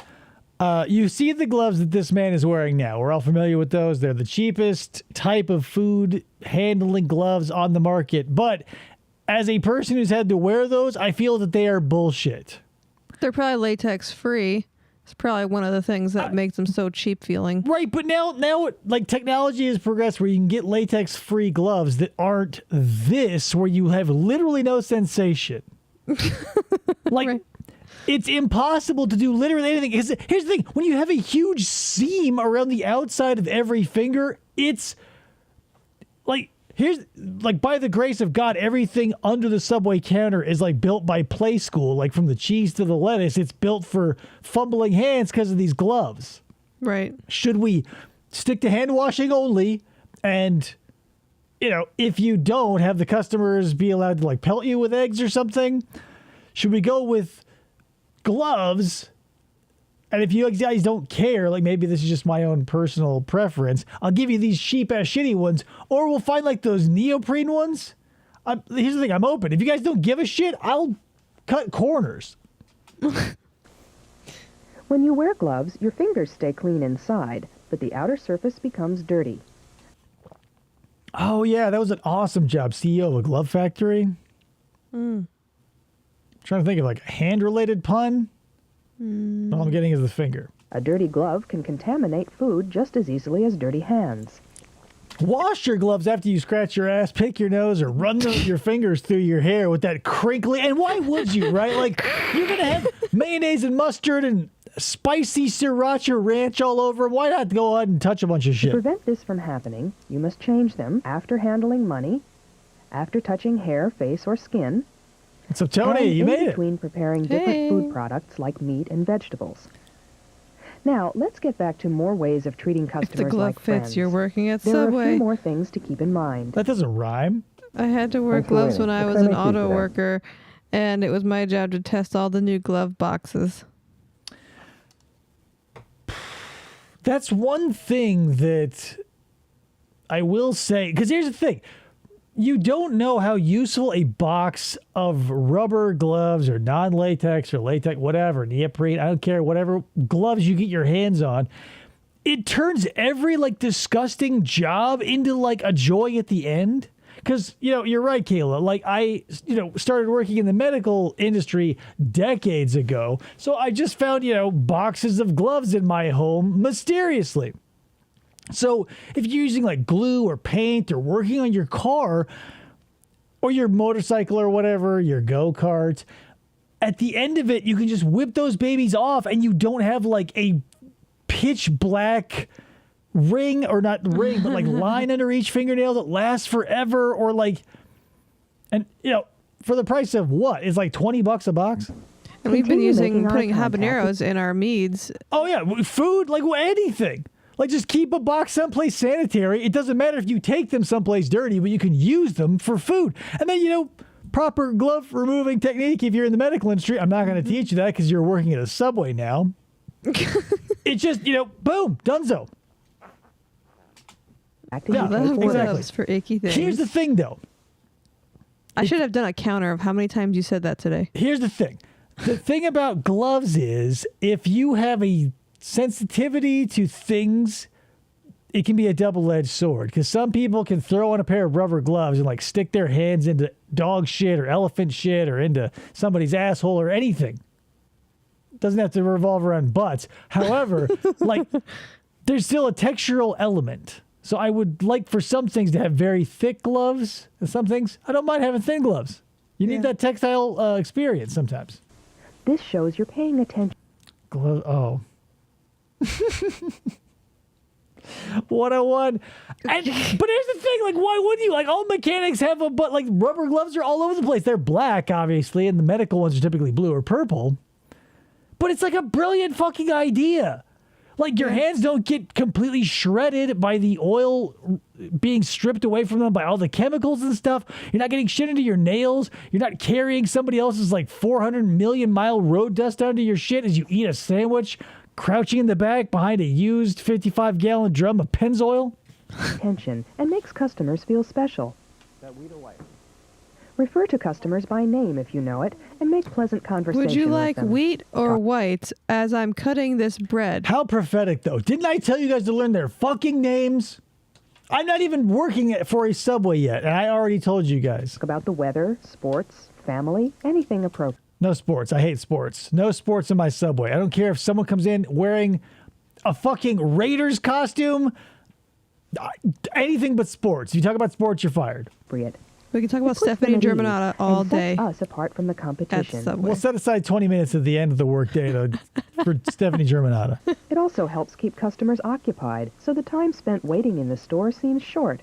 Speaker 1: You see the gloves that this man is wearing now. We're all familiar with those. They're the cheapest type of food handling gloves on the market. But as a person who's had to wear those, I feel that they are bullshit.
Speaker 6: They're probably latex free, It's probably one of the things that makes them so cheap feeling.
Speaker 1: Right, but now, like technology has progressed where you can get latex-free gloves that aren't this, where you have literally no sensation. Like,
Speaker 6: Right.
Speaker 1: it's impossible to do literally anything. Here's the thing: when you have a huge seam around the outside of every finger, it's like by the grace of God, everything under the Subway counter is like built by Play School, like from the cheese to the lettuce. It's built for fumbling hands because of these gloves.
Speaker 6: Right.
Speaker 1: Should we stick to hand washing only? And, if you don't, have the customers be allowed to like pelt you with eggs or something? Should we go with gloves? And if you guys don't care, like maybe this is just my own personal preference, I'll give you these cheap ass shitty ones, or we'll find like those neoprene ones. Here's the thing: I'm open. If you guys don't give a shit, I'll cut corners.
Speaker 7: When you wear gloves, your fingers stay clean inside, but the outer surface becomes dirty.
Speaker 1: Oh yeah, that was an awesome job, CEO of a glove factory. Trying to think of like a hand-related pun. All I'm getting is the finger.
Speaker 7: A dirty glove can contaminate food just as easily as dirty hands.
Speaker 1: Wash your gloves after you scratch your ass, pick your nose, or run your fingers through your hair with that crinkly. And why would you, right? Like, you're going to have mayonnaise and mustard and spicy sriracha ranch all over 'em. Why not go ahead and touch a bunch of
Speaker 7: To
Speaker 1: shit?
Speaker 7: prevent this from happening, you must change them after handling money, after touching hair, face, or skin,
Speaker 1: So, Tony,
Speaker 7: and
Speaker 1: you
Speaker 7: in
Speaker 1: made it.
Speaker 7: between preparing different
Speaker 6: Hey.
Speaker 7: food products like meat and vegetables. Now, let's get back to more ways of treating
Speaker 6: If
Speaker 7: customers
Speaker 6: the glove
Speaker 7: like
Speaker 6: fits,
Speaker 7: friends.
Speaker 6: you're working at
Speaker 7: There are a
Speaker 6: Subway.
Speaker 7: few more things to keep in mind.
Speaker 1: That doesn't rhyme.
Speaker 6: I had to wear
Speaker 5: Thanks for
Speaker 6: gloves
Speaker 5: waiting.
Speaker 6: when I
Speaker 5: What
Speaker 6: was
Speaker 5: can I
Speaker 6: an
Speaker 5: make for you
Speaker 6: auto
Speaker 5: today?
Speaker 6: worker, and it was my job to test all the new glove boxes.
Speaker 1: That's one thing that I will say, because here's the thing. You don't know how useful a box of rubber gloves or non-latex or latex, whatever, neoprene, I don't care, whatever gloves you get your hands on. It turns every like disgusting job into like a joy at the end. Because, you're right, Kayla. Like I, started working in the medical industry decades ago. So I just found, boxes of gloves in my home mysteriously. So if you're using like glue or paint or working on your car or your motorcycle or whatever, your go-kart, at the end of it, you can just whip those babies off and you don't have like a pitch black ring, or not ring, but like line under each fingernail that lasts forever, or like, and for the price of what? It's like $20 a box.
Speaker 6: And we've been
Speaker 7: Continue making eye
Speaker 6: putting
Speaker 7: contact.
Speaker 6: habaneros in our meads.
Speaker 1: Oh yeah, food, like anything. Like just keep a box someplace sanitary. It doesn't matter if you take them someplace dirty, but you can use them for food. And then, proper glove removing technique if you're in the medical industry. I'm not going to teach you that because you're working at a Subway now. It's just, boom, donezo.
Speaker 7: Acting
Speaker 1: Yeah,
Speaker 7: before
Speaker 6: Love
Speaker 1: exactly.
Speaker 6: gloves for icky things.
Speaker 1: Here's the thing, though.
Speaker 6: I should have done a counter of how many times you said that today.
Speaker 1: Here's the thing. The thing about gloves is if you have a sensitivity to things, it can be a double-edged sword, because some people can throw on a pair of rubber gloves and like stick their hands into dog shit or elephant shit or into somebody's asshole or anything. Doesn't have to revolve around butts. However, like there's still a textural element. So I would like for some things to have very thick gloves, and some things I don't mind having thin gloves. You need that tactile experience sometimes.
Speaker 7: This shows you're paying attention.
Speaker 1: Oh. 101. But here's the thing, like, why wouldn't you? Like, all mechanics have but like rubber gloves are all over the place. They're black, obviously, and the medical ones are typically blue or purple. But it's like a brilliant fucking idea. Like, your hands don't get completely shredded by the oil being stripped away from them by all the chemicals and stuff. You're not getting shit into your nails. You're not carrying somebody else's, like, 400 million mile road dust onto your shit as you eat a sandwich, crouching in the back behind a used 55-gallon drum of Pennzoil.
Speaker 7: Attention and makes customers feel special. Refer to customers by name if you know it, and make pleasant conversation
Speaker 6: Would you
Speaker 7: with
Speaker 6: like
Speaker 7: them.
Speaker 6: wheat or white as I'm cutting this bread?
Speaker 1: How prophetic, though. Didn't I tell you guys to learn their fucking names? I'm not even working for a Subway yet, and I already told you guys.
Speaker 7: Talk about the weather, sports, family, anything appropriate.
Speaker 1: No sports. I hate sports. No sports in my Subway. I don't care if someone comes in wearing a fucking Raiders costume. Anything but sports. If you talk about sports, you're fired.
Speaker 7: appropriate.
Speaker 6: We can talk about
Speaker 7: It puts them
Speaker 6: Stephanie
Speaker 7: at ease
Speaker 6: Germanata all
Speaker 7: and
Speaker 6: day.
Speaker 7: sets us apart from the competition.
Speaker 6: At Subway.
Speaker 1: We'll set aside 20 minutes at the end of the workday for Stephanie Germanata.
Speaker 7: It also helps keep customers occupied, so the time spent waiting in the store seems short.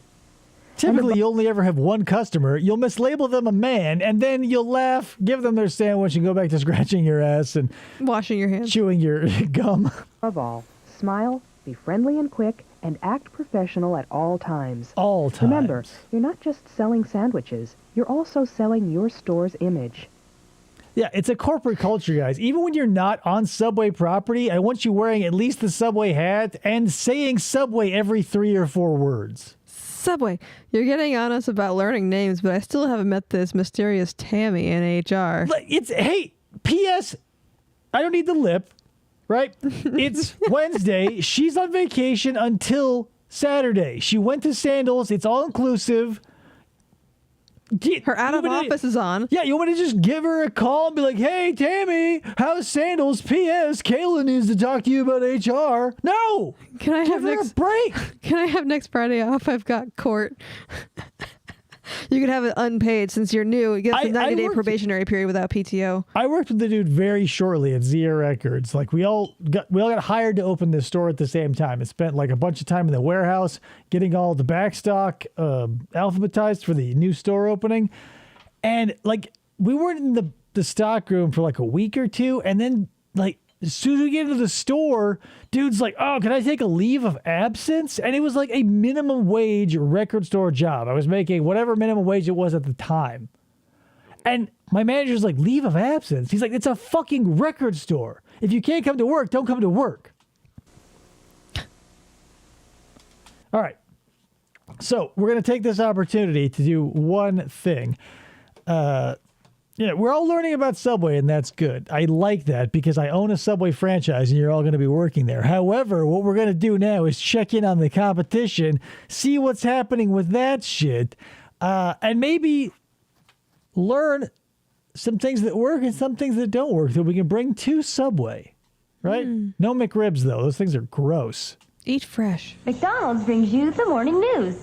Speaker 1: Typically, you only ever have one customer. You'll mislabel them a man, and then you'll laugh, give them their sandwich, and go back to scratching your ass and
Speaker 6: Washing your hands.
Speaker 1: chewing your gum.
Speaker 7: Above all, smile, be friendly and quick, and act professional at all times.
Speaker 1: All times.
Speaker 7: Remember, you're not just selling sandwiches, you're also selling your store's image.
Speaker 1: Yeah, it's a corporate culture, guys. Even when you're not on Subway property, I want you wearing at least the Subway hat and saying Subway every 3 or 4 words.
Speaker 6: Subway. You're getting on us about learning names, but I still haven't met this mysterious Tammy in HR.
Speaker 1: Hey, P.S. I don't need the lip, right? It's Wednesday. She's on vacation until Saturday. She went to Sandals. It's all inclusive.
Speaker 6: Her out of office is on.
Speaker 1: Yeah, you want to just give her a call and be like, hey, Tammy, how's Sandals? P.S. Kayla needs to talk to you about HR. No!
Speaker 6: Can I
Speaker 1: Give
Speaker 6: have
Speaker 1: her
Speaker 6: next
Speaker 1: a break.
Speaker 6: Can I have next Friday off? I've got court. You can have it unpaid since you're new. You get the 90-day probationary period without PTO.
Speaker 1: I worked with the dude very shortly at Zia Records. Like we all got hired to open this store at the same time and spent like a bunch of time in the warehouse getting all the backstock alphabetized for the new store opening. And like we weren't in the stock room for like a week or two, and then like as soon as we get into the store, dude's like, oh, can I take a leave of absence? And it was like a minimum wage record store job. I was making whatever minimum wage it was at the time. And my manager's like, leave of absence? He's like, it's a fucking record store. If you can't come to work, don't come to work. All right. So we're going to take this opportunity to do one thing. We're all learning about Subway, and that's good. I like that because I own a Subway franchise, and you're all going to be working there. However, what we're going to do now is check in on the competition, see what's happening with that shit, and maybe learn some things that work and some things that don't work that we can bring to Subway, right? No McRibs, though. Those things are gross.
Speaker 6: Eat fresh.
Speaker 8: McDonald's brings you the morning news.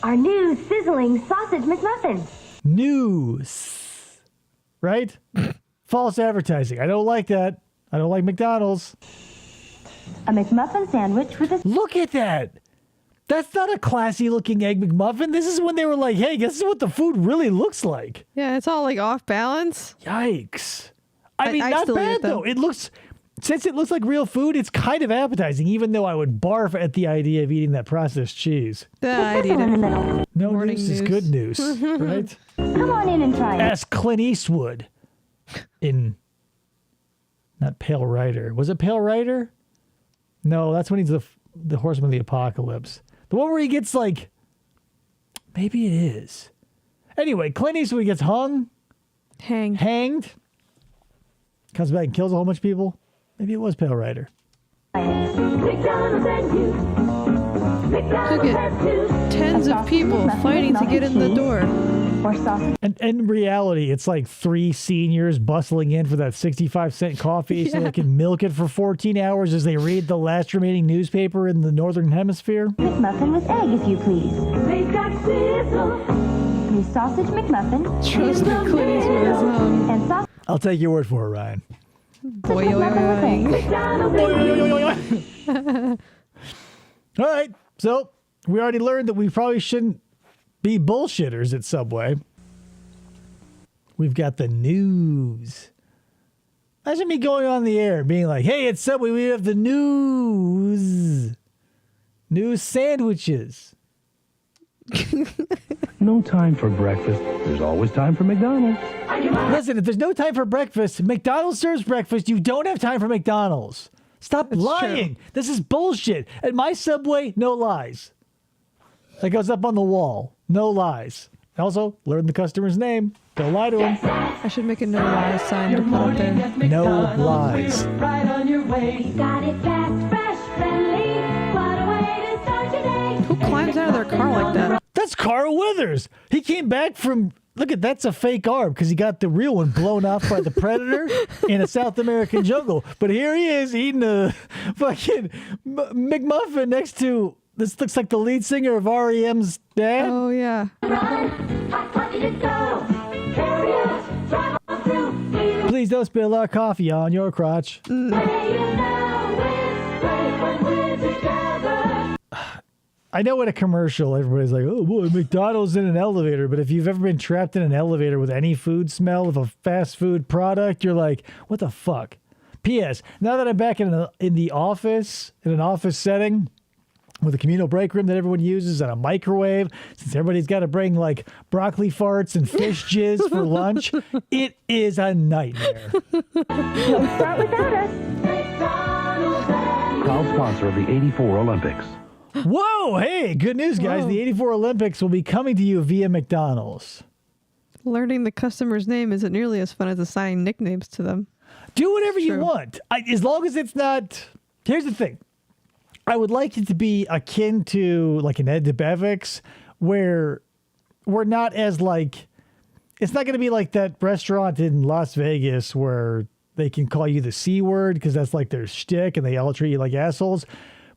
Speaker 8: Our new sizzling sausage McMuffin.
Speaker 1: News, right? False advertising. I don't like that. I don't like McDonald's.
Speaker 8: A McMuffin sandwich with a...
Speaker 1: Look at that. That's not a classy looking Egg McMuffin. This is when they were like, hey, this is what the food really looks like.
Speaker 6: Yeah, it's all like off balance.
Speaker 1: Yikes. I mean,
Speaker 6: I
Speaker 1: not
Speaker 6: still eat
Speaker 1: bad
Speaker 6: it, though.
Speaker 1: though. Since it looks like real food, it's kind of appetizing, even though I would barf at the idea of eating that processed cheese.
Speaker 6: I'd eat
Speaker 8: in the
Speaker 6: it.
Speaker 8: middle.
Speaker 1: No
Speaker 6: Morning
Speaker 1: news is
Speaker 6: news.
Speaker 1: good news, right?
Speaker 8: Come on in and try it.
Speaker 1: Ask Clint Eastwood in, not Pale Rider. Was it Pale Rider? No, that's when he's the Horseman of the Apocalypse. The one where he gets like, maybe it is. Anyway, Clint Eastwood gets hanged, comes back and kills a whole bunch of people. Maybe it was Pale Rider.
Speaker 6: Look at tens of people fighting to get in the door.
Speaker 8: Or sausage.
Speaker 1: And in reality, it's like 3 seniors bustling in for that 65-cent coffee so they can milk it for 14 hours as they read the last remaining newspaper in the Northern Hemisphere.
Speaker 8: McMuffin with egg, if you please. New sausage McMuffin.
Speaker 6: Trust me, Clint Eastwood is
Speaker 8: And sausage
Speaker 1: I'll take your word for it, Ryan.
Speaker 6: boy.
Speaker 1: All right, so we already learned that we probably shouldn't be bullshitters at Subway. We've got the news. Imagine me going on the air being like, hey, at Subway, we have the news. New sandwiches.
Speaker 9: No time for breakfast. There's always time for McDonald's.
Speaker 1: Listen, if there's no time for breakfast, McDonald's serves breakfast. You don't have time for McDonald's. Stop lying.
Speaker 6: True.
Speaker 1: This is bullshit. At my Subway, no lies. That goes up on the wall. No lies. Also, learn the customer's name. Don't lie to him.
Speaker 6: I should make a no lies sign to put up there.
Speaker 1: No lies.
Speaker 8: right on your way. Got it fast, fresh, friendly. What a way to start your day.
Speaker 6: Who climbs out of their car like that?
Speaker 1: That's Carl Withers. He came back from look at that's a fake arm because he got the real one blown off by the predator in a South American jungle. But here he is eating a fucking McMuffin next to this. Looks like the lead singer of REM's dad.
Speaker 6: Oh yeah.
Speaker 1: Please don't spill our coffee on your crotch. I know in a commercial, everybody's like, oh boy, McDonald's in an elevator. But if you've ever been trapped in an elevator with any food smell of a fast food product, you're like, what the fuck? P.S. Now that I'm back in the office, in an office setting, with a communal break room that everyone uses and a microwave, since everybody's got to bring like broccoli farts and fish jizz for lunch, it is a nightmare.
Speaker 8: Don't start without us.
Speaker 9: Proud sponsor of the 84 Olympics.
Speaker 1: Whoa, hey, good news, guys.
Speaker 6: Whoa.
Speaker 1: The 84 Olympics will be coming to you via McDonald's.
Speaker 6: Learning the customer's name isn't nearly as fun as assigning nicknames to them.
Speaker 1: Do whatever you
Speaker 6: True.
Speaker 1: want. As long as it's not... Here's the thing. I would like it to be akin to like an Ed DeBevick's, where we're not as like... It's not going to be like that restaurant in Las Vegas where they can call you the C word because that's like their shtick and they all treat you like assholes.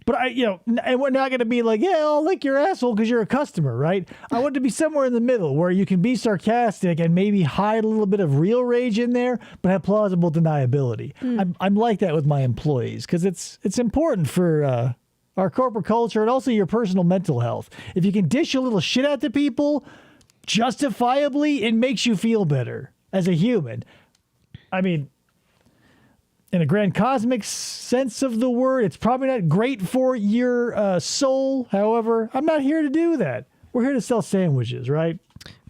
Speaker 1: But and we're not going to be like, yeah, I'll lick your asshole because you're a customer, right? I want it to be somewhere in the middle where you can be sarcastic and maybe hide a little bit of real rage in there, but have plausible deniability. I'm like that with my employees because it's important for our corporate culture and also your personal mental health. If you can dish a little shit out to people justifiably, it makes you feel better as a human. I mean, in a grand cosmic sense of the word, it's probably not great for your soul. However, I'm not here to do that. We're here to sell sandwiches, right?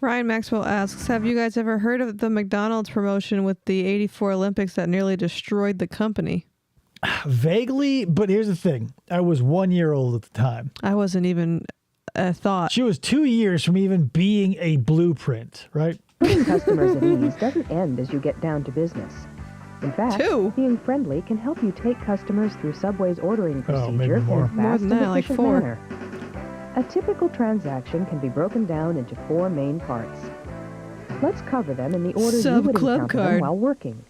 Speaker 6: Ryan Maxwell asks, have you guys ever heard of the McDonald's promotion with the 84 Olympics that nearly destroyed the company?
Speaker 1: Vaguely, but here's the thing. I was 1 year old at the time.
Speaker 6: I wasn't even a thought.
Speaker 1: She was 2 years from even being a blueprint, right?
Speaker 7: Putting customers at ease doesn't end as you get down to business. In fact, being friendly can help you take customers through Subway's ordering procedure in a fast and efficient manner. A typical transaction can be broken down into 4 main parts. Let's cover them in the order you would encounter them while working.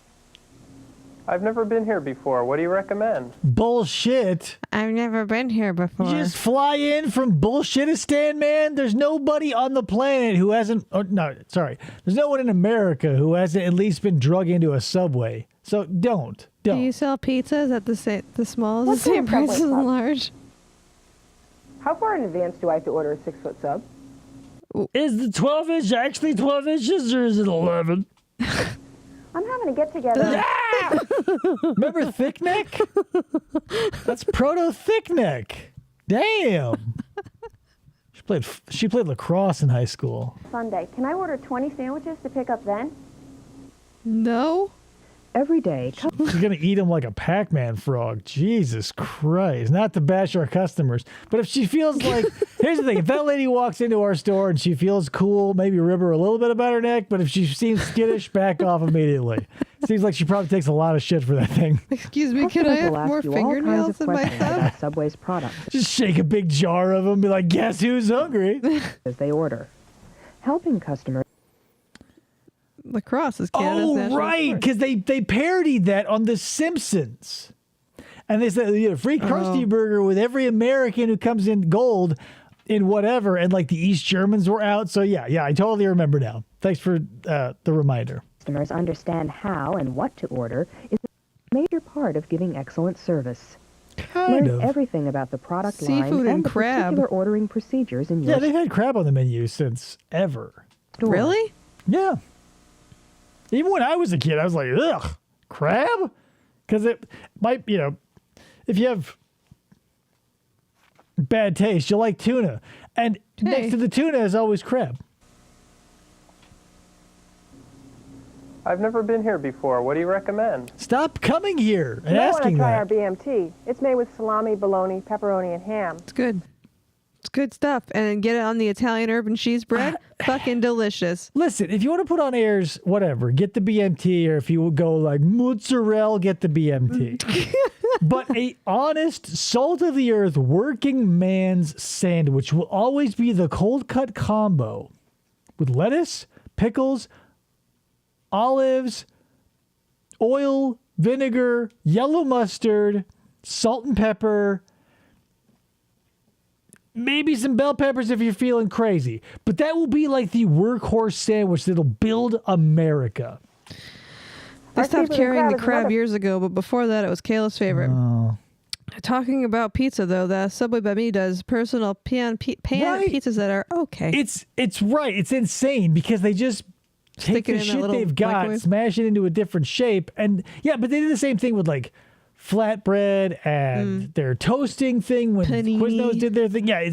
Speaker 10: I've never been here before. What do you recommend?
Speaker 1: Bullshit.
Speaker 6: I've never been here before.
Speaker 1: You just fly in from Bullshitistan, man. There's nobody on the planet who hasn't... Oh, no, sorry. There's no one in America who hasn't at least been drug into a Subway. So don't.
Speaker 6: Do you sell pizzas at the small, the same price as the large?
Speaker 11: How far in advance do I have to order a 6-foot sub?
Speaker 1: Is the 12-inch actually 12 inches or is it 11?
Speaker 8: I'm having a get-together.
Speaker 1: Remember Thick Neck? That's Proto Thick Neck. Damn. She played lacrosse in high school.
Speaker 8: Sunday. Can I order 20 sandwiches to pick up then?
Speaker 6: No.
Speaker 7: Every day.
Speaker 1: She's going to eat them like a Pac-Man frog. Jesus Christ. Not to bash our customers. But if she feels like... Here's the thing. If that lady walks into our store and she feels cool, maybe rib her a little bit about her neck. But if she seems skittish, back off immediately. Seems like she probably takes a lot of shit for that thing.
Speaker 6: Excuse me, can I have more fingernails in my sub?
Speaker 7: Subway's products.
Speaker 1: Just shake a big jar of them. Be like, guess who's hungry?
Speaker 7: As they order. Helping customers.
Speaker 6: Lacrosse is Canada's national
Speaker 1: right,
Speaker 6: sport.
Speaker 1: because they parodied that on The Simpsons. And they said, you know, free Krusty Burger with every American who comes in gold in whatever. And like the East Germans were out. So yeah, I totally remember now. Thanks for the reminder.
Speaker 7: Customers understand how and what to order is a major part of giving excellent service. Learn everything about the product line
Speaker 6: Seafood and
Speaker 7: the
Speaker 6: crab.
Speaker 7: particular ordering procedures in your
Speaker 1: Yeah, they've had crab on the menu since ever.
Speaker 7: store.
Speaker 6: Really?
Speaker 1: Yeah. Even when I was a kid, I was like, ugh, crab? Because it might, you know, if you have bad taste, you like tuna. And next to the tuna is always crab.
Speaker 10: I've never been here before. What do you recommend?
Speaker 1: Stop coming here and
Speaker 11: You might
Speaker 1: asking
Speaker 11: want to try
Speaker 1: that.
Speaker 11: our BMT. It's made with salami, bologna, pepperoni, and ham.
Speaker 6: It's good. It's good stuff. And get it on the Italian urban cheese bread. Fucking delicious.
Speaker 1: Listen, if you want to put on airs, whatever, get the BMT, or if you would go like mozzarella, get the BMT. But a honest, salt of the earth, working man's sandwich will always be the cold cut combo with lettuce, pickles, olives, oil, vinegar, yellow mustard, salt and pepper, maybe some bell peppers if you're feeling crazy. But that will be like the workhorse sandwich that'll build America.
Speaker 6: They stopped carrying the crab years ago, but before that, it was Kayla's favorite.
Speaker 1: Oh.
Speaker 6: Talking about pizza, though, the Subway by me does personal pan pizzas that are okay.
Speaker 1: It's right. It's insane because they just take the shit they've got,
Speaker 6: microwave.
Speaker 1: smash it into a different shape. And yeah, but they did the same thing with like flatbread and their toasting thing when
Speaker 6: Panini.
Speaker 1: Quiznos did their thing. Yeah,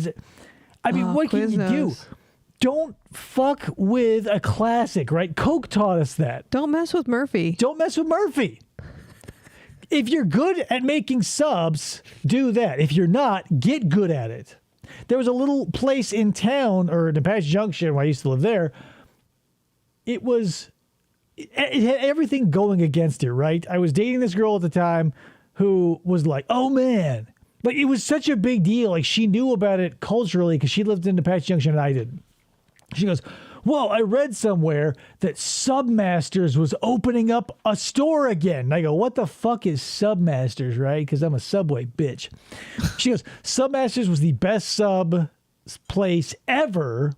Speaker 1: what can you do?
Speaker 6: Quiznos.
Speaker 1: Don't fuck with a classic, right? Coke taught us that.
Speaker 6: Don't mess with Murphy.
Speaker 1: Don't mess with Murphy. If you're good at making subs, do that. If you're not, get good at it. There was a little place in town, or in Apache Junction, where I used to live there. It had everything going against it, right? I was dating this girl at the time who was like, oh man. Like, it was such a big deal. Like, she knew about it culturally because she lived in Apache Junction and I didn't. She goes, well, I read somewhere that Submasters was opening up a store again. And I go, what the fuck is Submasters, right? Because I'm a Subway bitch. She goes, Submasters was the best sub place ever.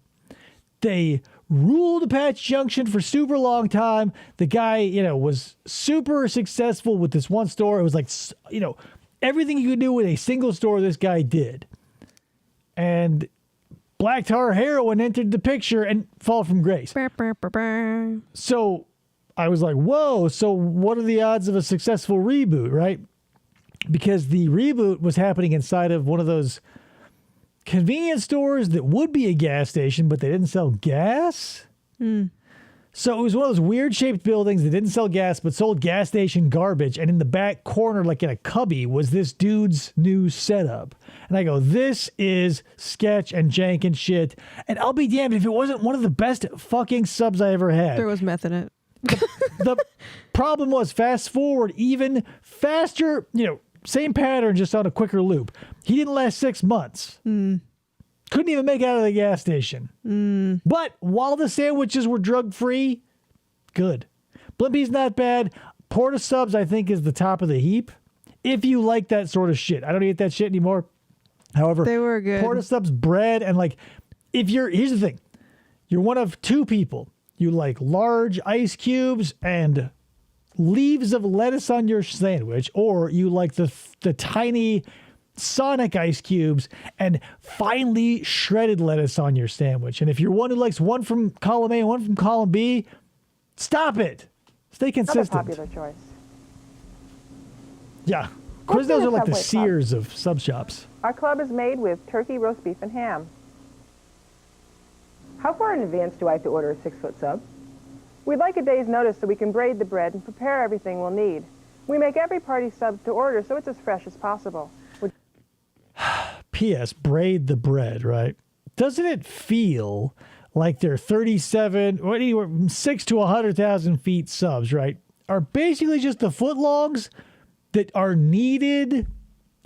Speaker 1: They ruled Apache Junction for super long time. The guy, was super successful with this one store. It was like, everything you could do with a single store, this guy did. And black tar heroin entered the picture and fall from grace. So I was like, whoa, so what are the odds of a successful reboot, right? Because the reboot was happening inside of one of those convenience stores that would be a gas station, but they didn't sell gas. So it was one of those weird shaped buildings that didn't sell gas, but sold gas station garbage. And in the back corner, like in a cubby, was this dude's new setup. And I go, this is sketch and jank and shit. And I'll be damned if it wasn't one of the best fucking subs I ever had.
Speaker 6: There was meth in it.
Speaker 1: The problem was, fast forward even faster, same pattern, just on a quicker loop. He didn't last 6 months. Couldn't even make it out of the gas station. But while the sandwiches were drug-free, good. Blimpie's not bad. Porta Subs, I think, is the top of the heap. If you like that sort of shit. I don't eat that shit anymore. However,
Speaker 6: they were good.
Speaker 1: Porta Subs, bread, and here's the thing. You're one of two people. You like large ice cubes and leaves of lettuce on your sandwich, or you like the tiny Sonic ice cubes and finely shredded lettuce on your sandwich. And if you're one who likes one from column A and one from column B, stop it. Stay consistent.
Speaker 11: Another popular choice.
Speaker 1: Yeah.
Speaker 11: What's in
Speaker 1: Quiznos
Speaker 11: a
Speaker 1: are like the
Speaker 11: Subway
Speaker 1: Sears of sub shops.
Speaker 11: Our club is made with turkey, roast beef, and ham. How far in advance do I have to order a 6-foot sub? We'd like a day's notice so we can braid the bread and prepare everything we'll need. We make every party sub to order so it's as fresh as possible.
Speaker 1: P.S. Braid the bread, right? Doesn't it feel like they're 37, or anywhere from 6 to 100,000 feet subs, right? Are basically just the footlongs that are needed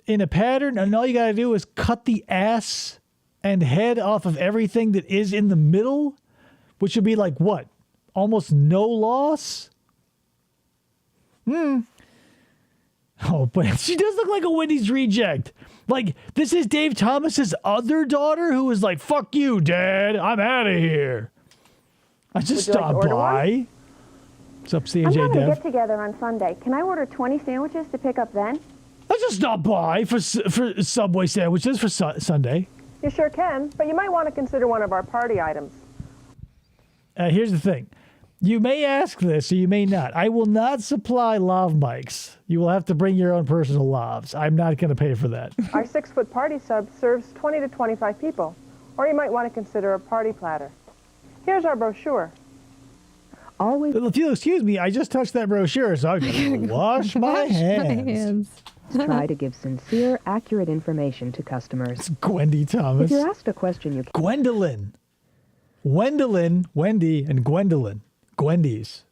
Speaker 1: in a pattern, and all you got to do is cut the ass and head off of everything that is in the middle, which would be like what? Almost no loss? Oh, but she does look like a Wendy's reject. Like, this is Dave Thomas's other daughter who is like, fuck you, Dad. I'm out of here. I just stopped by. What's up, CJ
Speaker 8: I'm having a
Speaker 1: Dev?
Speaker 8: get-together on Sunday. Can I order 20 sandwiches to pick up then?
Speaker 1: I just stopped by for Subway sandwiches for Sunday.
Speaker 11: You sure can, but you might want to consider one of our party items.
Speaker 1: Here's the thing. You may ask this or you may not. I will not supply lav mics. You will have to bring your own personal lavs. I'm not going to pay for that.
Speaker 11: Our 6-foot party sub serves 20 to 25 people, or you might want to consider a party platter. Here's our brochure.
Speaker 7: Always.
Speaker 1: If you'll excuse me, I just touched that brochure, so I'm going to wash my hands.
Speaker 7: Try to give sincere, accurate information to customers.
Speaker 1: It's Gwendy Thomas.
Speaker 7: If you're asked a question, you
Speaker 1: Gwendolyn. Wendy, and Gwendolyn. Gwendy's.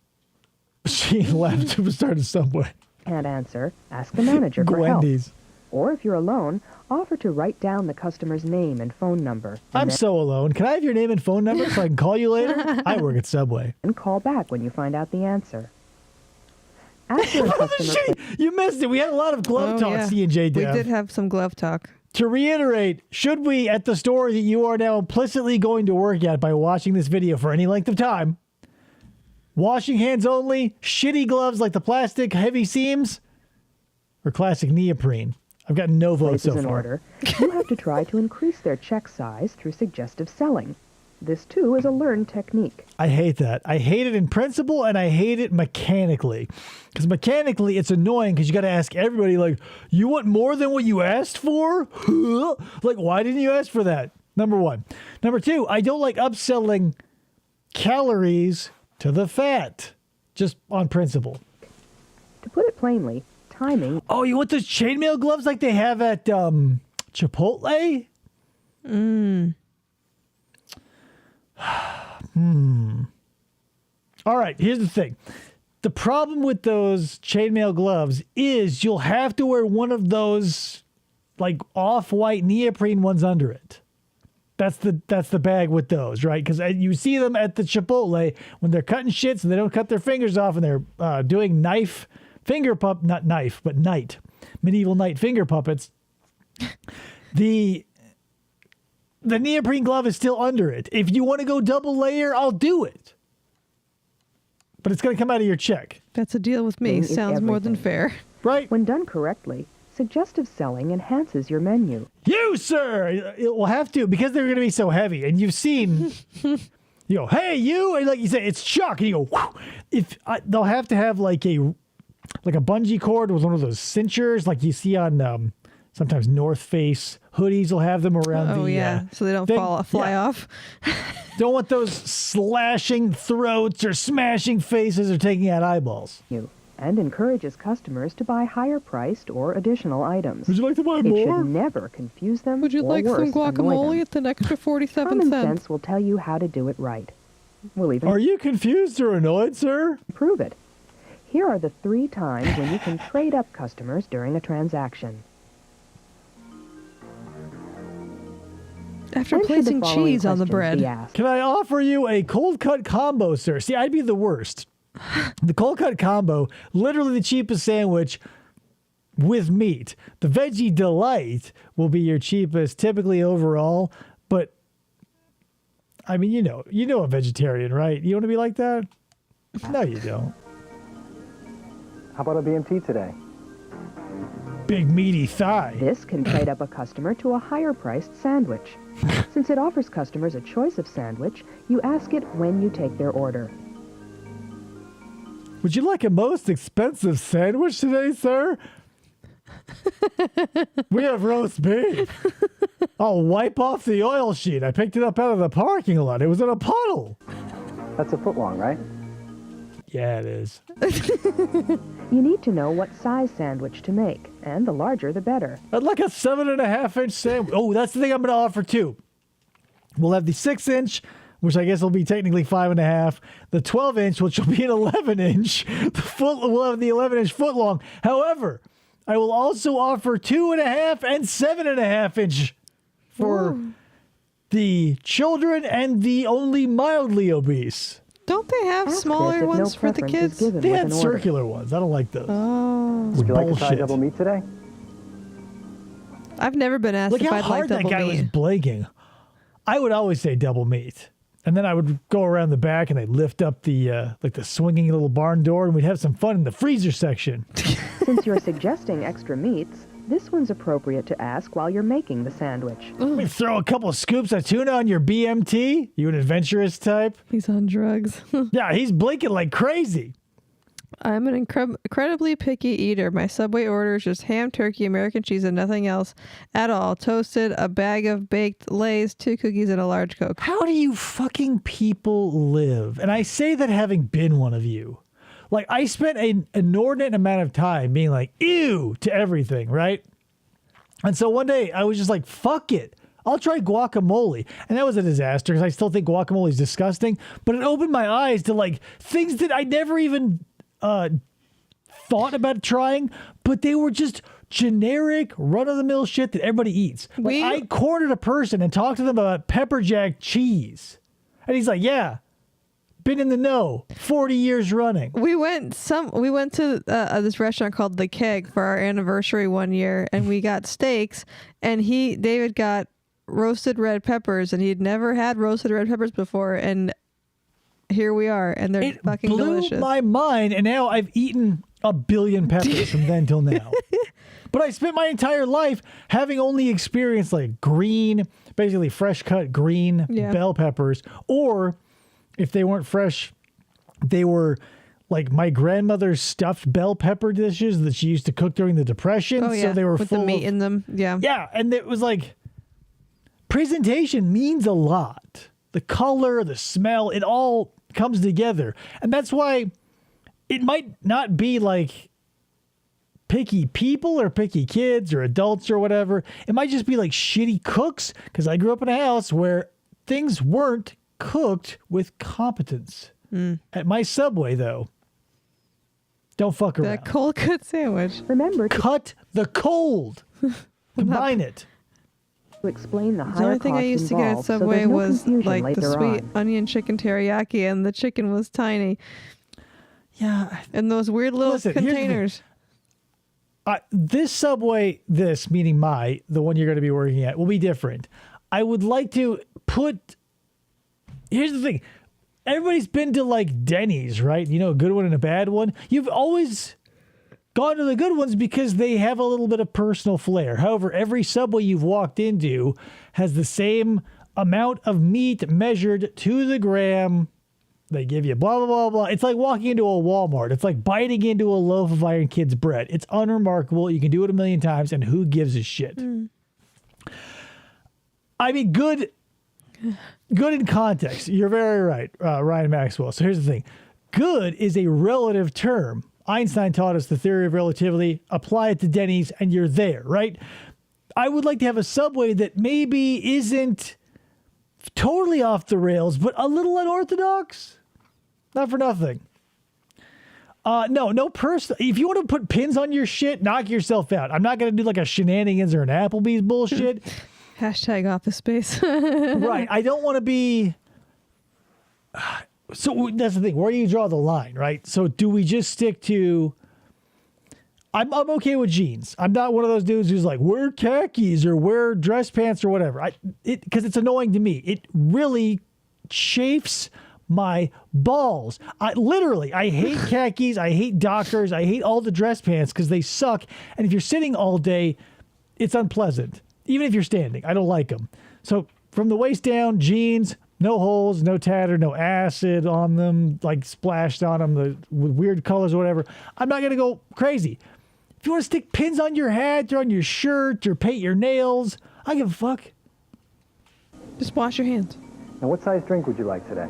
Speaker 1: She left to start a Subway.
Speaker 7: can't answer, ask the manager for help.
Speaker 1: Gwendy's.
Speaker 7: Or if you're alone, offer to write down the customer's name and phone number.
Speaker 1: I'm so alone. Can I have your name and phone number so I can call you later? I work at Subway.
Speaker 7: And call back when you find out the answer. After a customer...
Speaker 1: You missed it. We had a lot of glove talk, C&J Dev.
Speaker 6: We did have some glove talk.
Speaker 1: To reiterate, should we, at the store that you are now implicitly going to work at by watching this video for any length of time, washing hands only, shitty gloves like the plastic heavy seams, or classic neoprene? I've got no votes so
Speaker 7: in
Speaker 1: far.
Speaker 7: Order, you have to try to increase their check size through suggestive selling. This, too, is a learned technique.
Speaker 1: I hate that. I hate it in principle, and I hate it mechanically. Because mechanically, it's annoying because you got to ask everybody, like, you want more than what you asked for? Like, why didn't you ask for that? Number one. Number two, I don't like upselling calories to the fat, just on principle.
Speaker 7: To put it plainly, timing...
Speaker 1: Oh, you want those chainmail gloves like they have at Chipotle? All right, here's the thing. The problem with those chainmail gloves is you'll have to wear one of those like off-white neoprene ones under it. That's the bag with those, right? Because you see them at the Chipotle when they're cutting shit so they don't cut their fingers off and they're doing medieval knight finger puppets. The neoprene glove is still under it. If you want to go double layer, I'll do it. But it's going to come out of your check.
Speaker 6: That's a deal with me. Sounds more than fair.
Speaker 1: Right?
Speaker 7: When done correctly, suggestive selling enhances your menu.
Speaker 1: You, sir! It will have to, because they're going to be so heavy. And you've seen, you go, hey, you! And like you say, it's Chuck. And you go, whew. They'll have to have like a bungee cord with one of those cinchers like you see on sometimes North Face hoodies will have them around
Speaker 6: so they don't fly off.
Speaker 1: Don't want those slashing throats or smashing faces or taking out eyeballs.
Speaker 7: And encourages customers to buy higher priced or additional items.
Speaker 1: Would you like to buy
Speaker 7: it
Speaker 1: more?
Speaker 7: It should never confuse them.
Speaker 6: Would you
Speaker 7: or
Speaker 6: like
Speaker 7: worse,
Speaker 6: some guacamole at an extra 47
Speaker 7: Common
Speaker 6: cents?
Speaker 7: sense will tell you how to do it right. We'll even
Speaker 1: Are you confused or annoyed, sir?
Speaker 7: Prove it. Here are the 3 times when you can trade up customers during a transaction.
Speaker 6: After placing cheese on the bread.
Speaker 1: Can I offer you a cold cut combo, sir? See, I'd be the worst. The cold cut combo, literally the cheapest sandwich with meat. The veggie delight will be your cheapest, typically overall. But I mean, you know a vegetarian, right? You want to be like that? No, you don't.
Speaker 5: How about a BMT today?
Speaker 1: Big meaty thigh.
Speaker 7: This can trade up a customer to a higher priced sandwich. Since it offers customers a choice of sandwich, you ask it when you take their order.
Speaker 1: Would you like a most expensive sandwich today, sir? We have roast beef. I'll wipe off the oil sheet. I picked it up out of the parking lot. It was in a puddle.
Speaker 5: That's a foot long, right?
Speaker 1: Yeah, it is.
Speaker 7: You need to know what size sandwich to make, and the larger the better.
Speaker 1: I'd like a 7.5-inch sandwich. Oh, that's the thing I'm going to offer too. We'll have the 6-inch, which I guess will be technically 5.5. The 12-inch, which will be an 11-inch. We'll have the 11-inch foot long. However, I will also offer 2.5 and 7.5-inch for the children and the only mildly obese.
Speaker 6: Don't they have smaller ones for the kids?
Speaker 1: They had circular ones. I don't like those.
Speaker 6: Oh.
Speaker 5: Would you like to try double meat today?
Speaker 6: I've never been asked
Speaker 1: Look
Speaker 6: if
Speaker 1: how
Speaker 6: I'd
Speaker 1: hard
Speaker 6: like double
Speaker 1: that guy
Speaker 6: meat.
Speaker 1: was blanking. I would always say double meat. And then I would go around the back and I'd lift up the the swinging little barn door and we'd have some fun in the freezer section.
Speaker 7: Since you're suggesting extra meats, this one's appropriate to ask while you're making the sandwich.
Speaker 1: Let me throw a couple of scoops of tuna on your BMT. You an adventurous type?
Speaker 6: He's on drugs.
Speaker 1: Yeah, he's blinking like crazy.
Speaker 6: I'm an incredibly picky eater. My Subway order is just ham, turkey, American cheese, and nothing else at all. Toasted, a bag of baked Lay's, 2 cookies, and a large Coke.
Speaker 1: How do you fucking people live? And I say that having been one of you. Like, I spent an inordinate amount of time being like, ew, to everything, right? And so one day I was just like, fuck it. I'll try guacamole. And that was a disaster because I still think guacamole is disgusting. But it opened my eyes to like things that I never even thought about trying, but they were just generic, run-of-the-mill shit that everybody eats. Like, I cornered a person and talked to them about pepper jack cheese. And he's like, yeah, been in the know 40 years running.
Speaker 6: We went to this restaurant called The Keg for our anniversary one year, and we got steaks, and David got roasted red peppers, and he'd never had roasted red peppers before, and here we are, and they're fucking delicious. It blew my
Speaker 1: mind, and now I've eaten 1 billion peppers from then till now. But I spent my entire life having only experienced like green, basically fresh cut green bell peppers, or if they weren't fresh, they were like my grandmother's stuffed bell pepper dishes that she used to cook during the Depression.
Speaker 6: Oh, yeah.
Speaker 1: So they were
Speaker 6: with
Speaker 1: full
Speaker 6: the meat in them. Yeah.
Speaker 1: Yeah, and it was like presentation means a lot. The color, the smell, it all comes together. And that's why it might not be like picky people or picky kids or adults or whatever. It might just be like shitty cooks, because I grew up in a house where things weren't cooked with competence. At my Subway, though, don't fuck around.
Speaker 6: That cold cut sandwich.
Speaker 7: Remember,
Speaker 1: cut the cold. Combine it.
Speaker 7: To explain the
Speaker 6: The
Speaker 7: higher
Speaker 6: only thing I
Speaker 7: costs
Speaker 6: used to get at
Speaker 7: involved, so
Speaker 6: Subway
Speaker 7: there's no
Speaker 6: was
Speaker 7: confusion
Speaker 6: like the
Speaker 7: later
Speaker 6: sweet
Speaker 7: on.
Speaker 6: onion chicken teriyaki, and the chicken was tiny.
Speaker 1: Yeah.
Speaker 6: And those weird little
Speaker 1: Listen, here's the thing.
Speaker 6: containers.
Speaker 1: This Subway, meaning the one you're going to be working at, will be different. I would like to put. Here's the thing. Everybody's been to like Denny's, right? You know, a good one and a bad one. You've always gone to the good ones because they have a little bit of personal flair. However, every Subway you've walked into has the same amount of meat measured to the gram. They give you blah, blah, blah, blah. It's like walking into a Walmart. It's like biting into a loaf of Iron Kids bread. It's unremarkable. You can do it 1,000,000 times, and who gives a shit? I mean, good in context. You're very right, Ryan Maxwell. So here's the thing. Good is a relative term. Einstein taught us the theory of relativity. Apply it to Denny's, and you're there, right? I would like to have a Subway that maybe isn't totally off the rails, but a little unorthodox. Not for nothing. No person. If you want to put pins on your shit, knock yourself out. I'm not going to do like a shenanigans or an Applebee's bullshit.
Speaker 6: Hashtag Office Space.
Speaker 1: Right. I don't want to be. So that's the thing. Where do you draw the line, right? So do we just stick to. I'm okay with jeans. I'm not one of those dudes who's like, wear khakis or wear dress pants or whatever. Because it's annoying to me. It really chafes my balls. I hate khakis. I hate Dockers. I hate all the dress pants because they suck. And if you're sitting all day, it's unpleasant. Even if you're standing, I don't like them. So from the waist down, jeans, no holes, no tatter, no acid on them, like splashed on them, with weird colors or whatever. I'm not going to go crazy. If you want to stick pins on your hat or on your shirt or paint your nails, I give a fuck.
Speaker 6: Just wash your hands.
Speaker 5: Now, what size drink would you like today?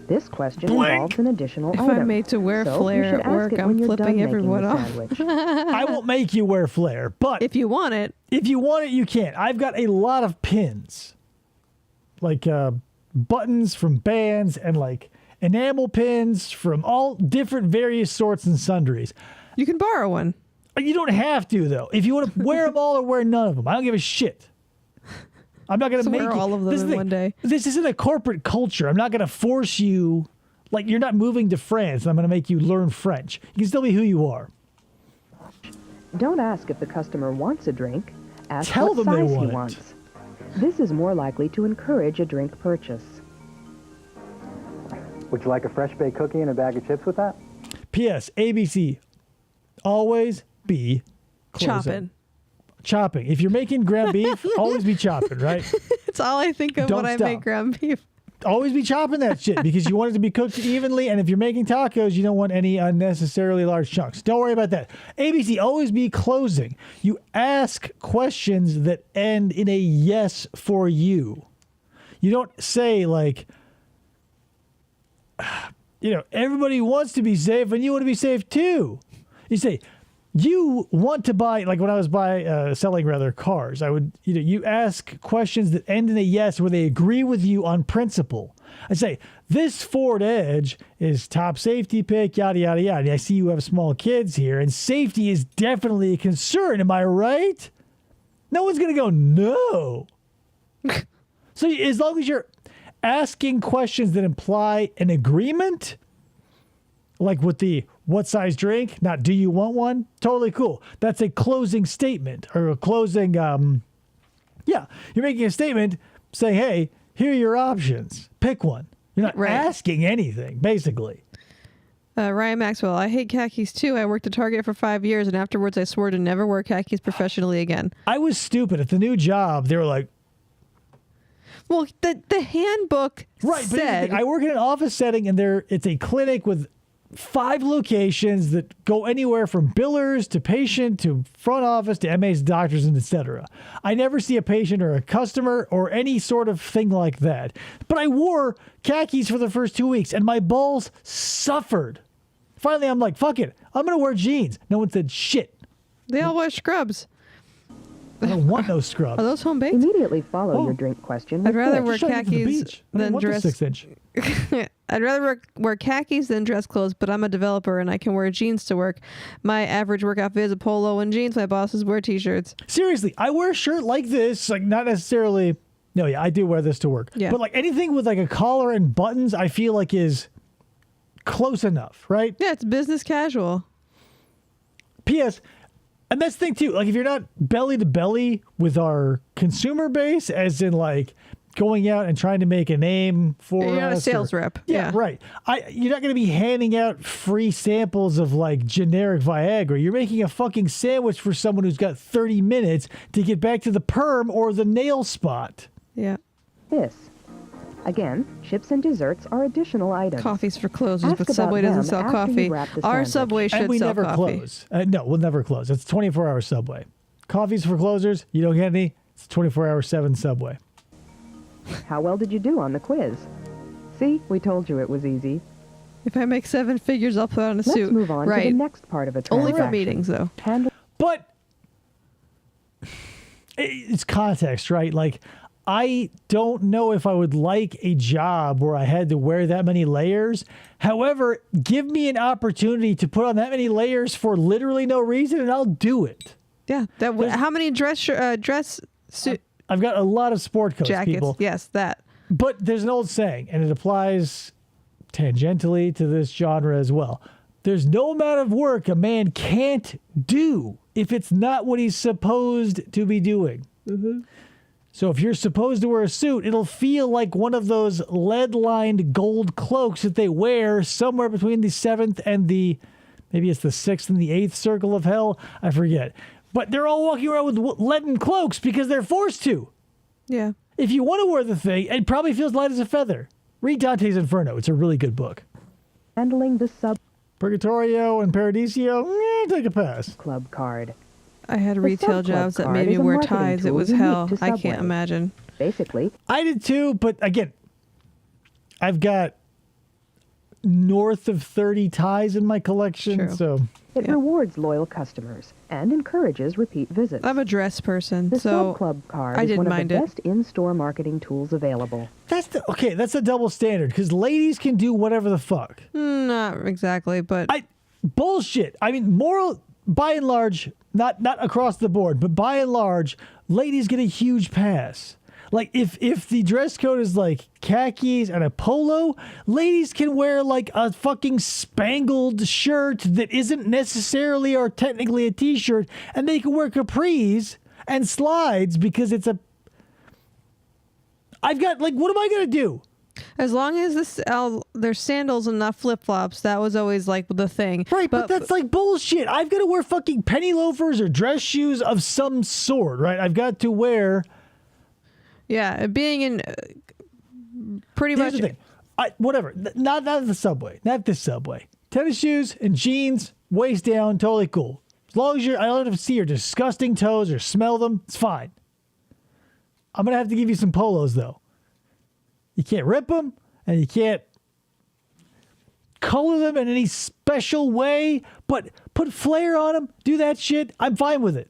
Speaker 7: This question involves an additional
Speaker 6: If
Speaker 7: item.
Speaker 6: I'm made to wear
Speaker 7: so
Speaker 6: Flair
Speaker 7: you should
Speaker 6: at
Speaker 7: ask
Speaker 6: work,
Speaker 7: it
Speaker 6: I'm
Speaker 7: when you're
Speaker 6: flipping
Speaker 7: done making
Speaker 6: everyone
Speaker 7: the
Speaker 6: off.
Speaker 7: sandwich.
Speaker 1: I won't make you wear Flair, but
Speaker 6: if you want it,
Speaker 1: you can. I've got a lot of pins, like buttons from bands and like enamel pins from all different various sorts and sundries.
Speaker 6: You can borrow one.
Speaker 1: You don't have to, though. If you want to wear them all or wear none of them, I don't give a shit. I'm not going to make
Speaker 6: wear
Speaker 1: you.
Speaker 6: all of them in one day.
Speaker 1: This isn't a corporate culture. I'm not going to force you. Like, you're not moving to France, and I'm going to make you learn French. You can still be who you are.
Speaker 7: Don't ask if the customer wants a drink. Ask
Speaker 1: Tell
Speaker 7: what
Speaker 1: them they
Speaker 7: size he
Speaker 1: want it.
Speaker 7: wants. This is more likely to encourage a drink purchase.
Speaker 5: Would you like a fresh baked cookie and a bag of chips with that?
Speaker 1: P.S. ABC. Always be closing. Chopping. If you're making ground beef, always be chopping, right?
Speaker 6: It's all I think of
Speaker 1: Don't
Speaker 6: when I
Speaker 1: stop.
Speaker 6: make ground beef.
Speaker 1: Always be chopping that shit because you want it to be cooked evenly. And if you're making tacos, you don't want any unnecessarily large chunks. Don't worry about that. ABC, always be closing. You ask questions that end in a yes for you. You don't say like, everybody wants to be safe and you want to be safe too. You say, you want to buy, like when I was selling rather cars, I would, you ask questions that end in a yes where they agree with you on principle. I say, this Ford Edge is top safety pick, yada, yada, yada. I see you have small kids here, and safety is definitely a concern. Am I right? No one's going to go, no. So as long as you're asking questions that imply an agreement, like with the what size drink, not do you want one? Totally cool. That's a closing statement or a closing, you're making a statement saying, hey, here are your options. Pick one. You're not asking anything, basically.
Speaker 6: Ryan Maxwell, I hate khakis too. I worked at Target for 5 years, and afterwards I swore to never wear khakis professionally again.
Speaker 1: I was stupid. At the new job, they were like,
Speaker 6: well, the handbook said...
Speaker 1: But I work in an office setting, and it's a clinic with 5 locations that go anywhere from billers to patient to front office to MAs, doctors, and etc. I never see a patient or a customer or any sort of thing like that. But I wore khakis for the first 2 weeks, and my balls suffered. Finally, I'm like, fuck it. I'm going to wear jeans. No one said shit.
Speaker 6: They all wear scrubs.
Speaker 1: I don't want no scrubs.
Speaker 6: Are those home baked?
Speaker 7: Immediately follow your drink question.
Speaker 6: I'd rather wear
Speaker 1: Show you to the
Speaker 6: khakis
Speaker 1: beach.
Speaker 6: than
Speaker 1: I
Speaker 6: dress.
Speaker 1: want the 6-inch.
Speaker 6: I'd rather wear khakis than dress clothes, but I'm a developer and I can wear jeans to work. My average work outfit is a polo and jeans. My bosses wear t-shirts.
Speaker 1: Seriously, I wear a shirt like this, like not necessarily. No, yeah, I do wear this to work.
Speaker 6: Yeah.
Speaker 1: But like anything with like a collar and buttons, I feel like is close enough, right?
Speaker 6: Yeah, it's business casual.
Speaker 1: P.S. And that's the thing too. Like if you're not belly to belly with our consumer base, as in like going out and trying to make a name for
Speaker 6: You're not a
Speaker 1: us
Speaker 6: sales rep.
Speaker 1: Yeah, right. You're not going to be handing out free samples of like generic Viagra. You're making a fucking sandwich for someone who's got 30 minutes to get back to the perm or the nail spot.
Speaker 6: Yeah.
Speaker 7: This. Again, chips and desserts are additional items.
Speaker 6: Coffee's for closers,
Speaker 7: Ask
Speaker 6: but
Speaker 7: about
Speaker 6: Subway doesn't
Speaker 7: them
Speaker 6: sell
Speaker 7: after you
Speaker 6: coffee.
Speaker 7: wrap the
Speaker 6: Our
Speaker 7: sandwich.
Speaker 6: Subway should
Speaker 1: And we
Speaker 6: sell
Speaker 1: never
Speaker 6: coffee.
Speaker 1: close. No, we'll never close. It's 24-hour Subway. Coffee's for closers. You don't get any. It's 24-hour 7 Subway.
Speaker 7: How well did you do on the quiz? See, we told you it was easy.
Speaker 6: If I make 7 figures, I'll put on a
Speaker 7: Let's
Speaker 6: suit.
Speaker 7: move on to the next part of a transaction.
Speaker 6: Only for meetings, though.
Speaker 1: But it's context, right? Like, I don't know if I would like a job where I had to wear that many layers. However, give me an opportunity to put on that many layers for literally no reason, and I'll do it.
Speaker 6: Yeah. How many dress suit
Speaker 1: I've got a lot of sport coats,
Speaker 6: jackets?
Speaker 1: people.
Speaker 6: Yes, that.
Speaker 1: But there's an old saying, and it applies tangentially to this genre as well. There's no amount of work a man can't do if it's not what he's supposed to be doing. Mm-hmm. So if you're supposed to wear a suit, it'll feel like one of those lead-lined gold cloaks that they wear somewhere between the 7th and maybe it's the 6th and the 8th circle of hell. I forget. But they're all walking around with leaden cloaks because they're forced to.
Speaker 6: Yeah.
Speaker 1: If you want to wear the thing, it probably feels light as a feather. Read Dante's Inferno. It's a really good book.
Speaker 7: Handling the
Speaker 1: Purgatorio and Paradiso, take a pass.
Speaker 7: Club card.
Speaker 6: I had retail jobs that made me wear ties. It was hell. I can't imagine.
Speaker 7: Basically.
Speaker 1: I did too, but again, I've got north of 30 ties in my collection.
Speaker 6: True.
Speaker 1: So
Speaker 7: It rewards loyal customers and encourages repeat visits.
Speaker 6: I'm a dress person,
Speaker 7: The
Speaker 6: so
Speaker 7: Sub Club card
Speaker 6: I
Speaker 7: is
Speaker 6: didn't
Speaker 7: one of
Speaker 6: mind
Speaker 7: the
Speaker 6: it.
Speaker 7: best in-store marketing tools available.
Speaker 1: that's a double standard because ladies can do whatever the fuck.
Speaker 6: Not exactly, but
Speaker 1: Bullshit. I mean, by and large, not across the board, but by and large, ladies get a huge pass. Like if the dress code is like khakis and a polo, ladies can wear like a fucking spangled shirt that isn't necessarily or technically a t-shirt, and they can wear capris and slides because it's a. I've got like, what am I gonna do?
Speaker 6: as long as there's sandals and not flip-flops, that was always like the thing.
Speaker 1: Right, but that's like bullshit. I've got to wear fucking penny loafers or dress shoes of some sort, right? I've got to wear.
Speaker 6: Yeah, being in pretty
Speaker 1: Here's
Speaker 6: much.
Speaker 1: the thing. Whatever. Not the subway. Not this subway. Tennis shoes and jeans, waist down, totally cool. As long as I don't have to see your disgusting toes or smell them, it's fine. I'm going to have to give you some polos, though. You can't rip them, and you can't color them in any special way, but put flair on them, do that shit. I'm fine with it.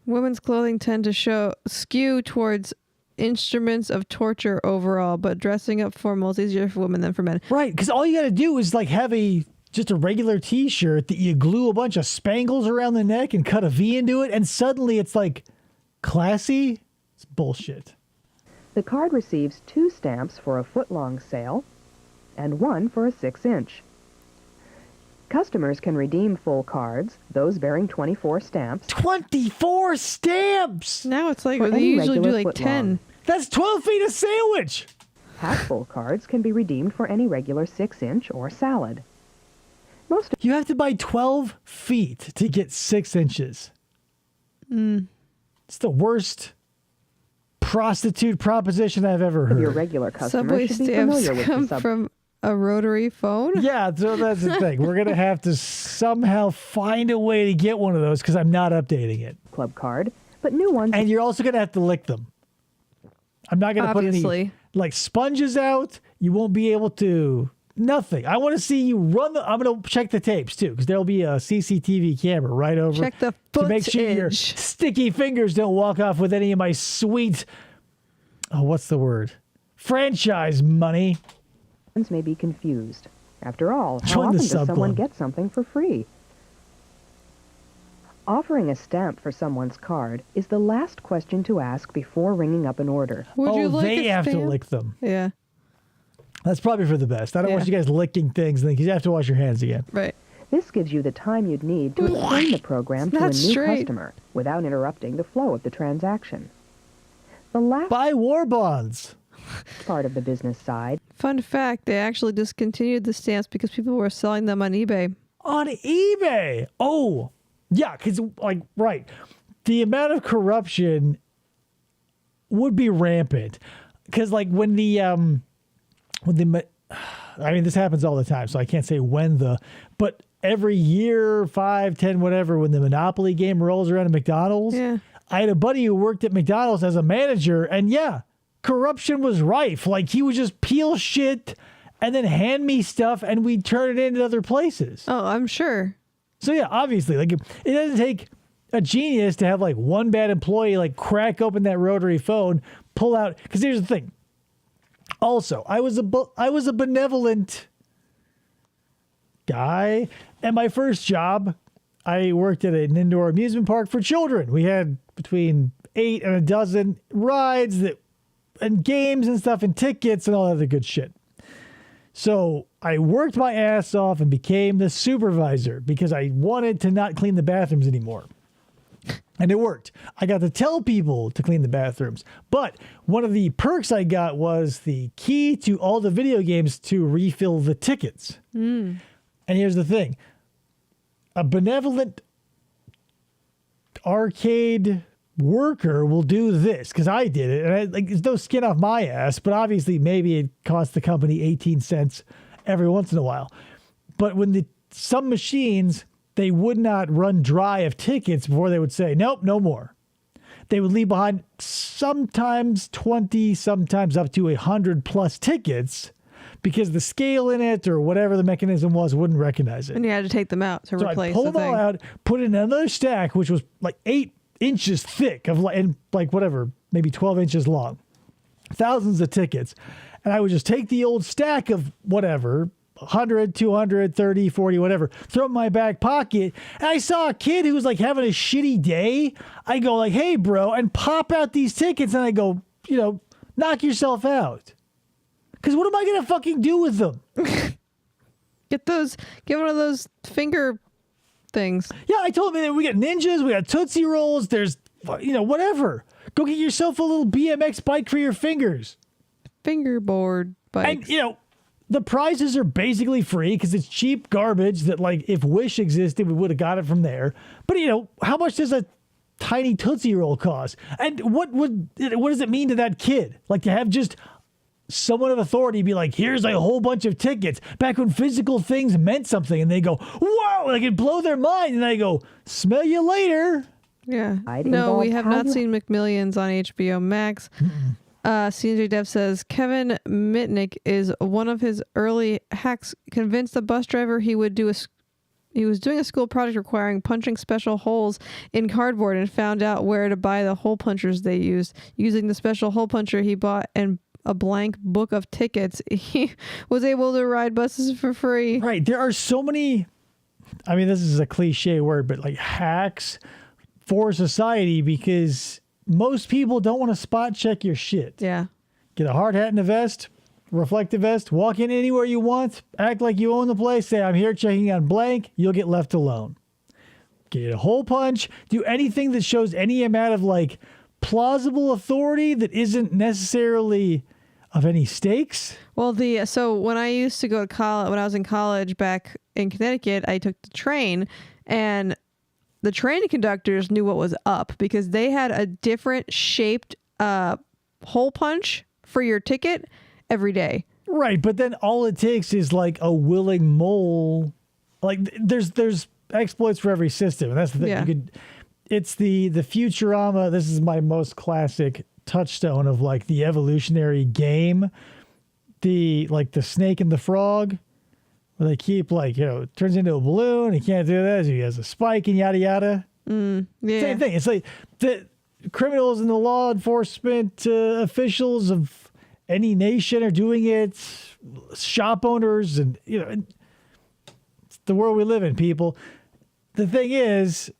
Speaker 6: Women's clothing tend to skew towards instruments of torture overall, but dressing up formal is easier for women than for men.
Speaker 1: Right, because all you got to do is like have just a regular t-shirt that you glue a bunch of spangles around the neck and cut a V into it, and suddenly it's like classy. It's bullshit.
Speaker 7: The card receives 2 stamps for a foot-long sale and 1 for a 6-inch. Customers can redeem full cards, those bearing 24 stamps.
Speaker 1: 24 stamps!
Speaker 6: Now it's like,
Speaker 7: For
Speaker 6: they
Speaker 7: any
Speaker 6: usually do
Speaker 7: regular
Speaker 6: like
Speaker 7: foot
Speaker 6: 10.
Speaker 7: long.
Speaker 1: That's 12 feet of sandwich!
Speaker 7: Half-full cards can be redeemed for any regular 6-inch or salad.
Speaker 1: You have to buy 12 feet to get 6 inches. It's the worst prostitute proposition I've ever heard.
Speaker 7: Your regular customers
Speaker 6: Subway
Speaker 7: should be
Speaker 6: stamps
Speaker 7: familiar with
Speaker 6: come
Speaker 7: the
Speaker 6: from a rotary phone?
Speaker 1: Yeah, so that's the thing. We're going to have to somehow find a way to get one of those because I'm not updating it.
Speaker 7: Club card, but new ones.
Speaker 1: And you're also going to have to lick them. I'm not going to put any like sponges out. You won't be able to. Nothing. I want to see you run the. I'm going to check the tapes too because there'll be a CCTV camera right over.
Speaker 6: Check the
Speaker 1: to make sure your sticky fingers don't walk off with any of my sweet. Oh, what's the word? Franchise money.
Speaker 7: May be confused. After all, how
Speaker 1: Join
Speaker 7: often
Speaker 1: the
Speaker 7: does
Speaker 1: sub
Speaker 7: someone
Speaker 1: club.
Speaker 7: get something for free? Offering a stamp for someone's card is the last question to ask before ringing up an order.
Speaker 6: Would you like
Speaker 1: they
Speaker 6: a
Speaker 1: have to
Speaker 6: stamp?
Speaker 1: lick them.
Speaker 6: Yeah.
Speaker 1: That's probably for the best. I don't want you guys licking things because you have to wash your hands again.
Speaker 6: Right.
Speaker 7: This gives you the time you'd need to explain the program to a
Speaker 6: Not
Speaker 7: new
Speaker 6: straight.
Speaker 7: customer without interrupting the flow of the transaction. The last
Speaker 1: Buy war bonds.
Speaker 7: part of the business side.
Speaker 6: Fun fact, they actually discontinued the stamps because people were selling them on eBay.
Speaker 1: On eBay. Oh, yeah, because like right, the amount of corruption would be rampant. Because like when the I mean this happens all the time, so I can't say but every year, 5, 10, whatever, when the Monopoly game rolls around at McDonald's, I had a buddy who worked at McDonald's as a manager, and yeah, corruption was rife. Like he would just peel shit and then hand me stuff, and we'd turn it into other places.
Speaker 6: Oh, I'm sure.
Speaker 1: So yeah, obviously, like it doesn't take a genius to have like one bad employee like crack open that rotary phone, pull out. Because here's the thing. Also, I was a benevolent guy. At my first job, I worked at an indoor amusement park for children. We had between 8 and a dozen rides and games and stuff and tickets and all that other good shit. So I worked my ass off and became the supervisor because I wanted to not clean the bathrooms anymore. And it worked. I got to tell people to clean the bathrooms. But one of the perks I got was the key to all the video games to refill the tickets. And here's the thing. A benevolent arcade worker will do this because I did it. And there's no skin off my ass, but obviously maybe it cost the company 18 cents every once in a while. But when some machines, they would not run dry of tickets before they would say, nope, no more. They would leave behind sometimes 20, sometimes up to 100 plus tickets because the scale in it or whatever the mechanism was wouldn't recognize it.
Speaker 6: And you had to take them out to
Speaker 1: So
Speaker 6: replace
Speaker 1: I pulled
Speaker 6: the
Speaker 1: them all
Speaker 6: thing.
Speaker 1: out, put it in another stack, which was like 8 inches thick and like whatever, maybe 12 inches long. Thousands of tickets. And I would just take the old stack of whatever, 100, 200, 30, 40, whatever, throw it in my back pocket. And I saw a kid who was like having a shitty day. I go like, hey, bro, and pop out these tickets. And I go, knock yourself out. Because what am I going to fucking do with them?
Speaker 6: Get one of those finger things.
Speaker 1: Yeah, I told him that we got ninjas, we got Tootsie Rolls, there's, whatever. Go get yourself a little BMX bike for your fingers.
Speaker 6: Fingerboard bikes.
Speaker 1: And, the prizes are basically free because it's cheap garbage that, like, if Wish existed, we would have got it from there. But, how much does a tiny Tootsie Roll cost? And what does it mean to that kid? Like, to have just someone of authority be like, here's a whole bunch of tickets, back when physical things meant something, and they go, whoa, like it blow their mind, and I go, smell you later.
Speaker 6: Yeah.
Speaker 7: I'd
Speaker 6: No, we
Speaker 7: involve
Speaker 6: have
Speaker 7: how
Speaker 6: not
Speaker 7: you-
Speaker 6: seen McMillions on HBO Max. CNJ Dev says Kevin Mitnick is one of his early hacks. Convinced the bus driver he was doing a school project requiring punching special holes in cardboard and found out where to buy the hole punchers they used. Using the special hole puncher he bought and a blank book of tickets, he was able to ride buses for free.
Speaker 1: Right. There are so many, I mean, this is a cliche word, but like hacks for society because most people don't want to spot check your shit.
Speaker 6: Yeah.
Speaker 1: Get a hard hat and a vest, reflective vest, walk in anywhere you want, act like you own the place, say, I'm here checking on blank, you'll get left alone. Get a hole punch, do anything that shows any amount of like plausible authority that isn't necessarily of any stakes.
Speaker 6: Well, so when I used to go to college, when I was in college back in Connecticut, I took the train, and the train conductors knew what was up because they had a different shaped hole punch for your ticket every day.
Speaker 1: Right, but then all it takes is like a willing mole. Like there's exploits for every system, and that's the thing.
Speaker 6: Yeah.
Speaker 1: It's the Futurama. This is my most classic touchstone of like the evolutionary game. The snake and the frog, where they keep like, turns into a balloon. He can't do that. He has a spike and yada yada.
Speaker 6: Yeah.
Speaker 1: Same thing. It's like the criminals and the law enforcement officials of any nation are doing it. Shop owners and it's the world we live in, people. The thing is,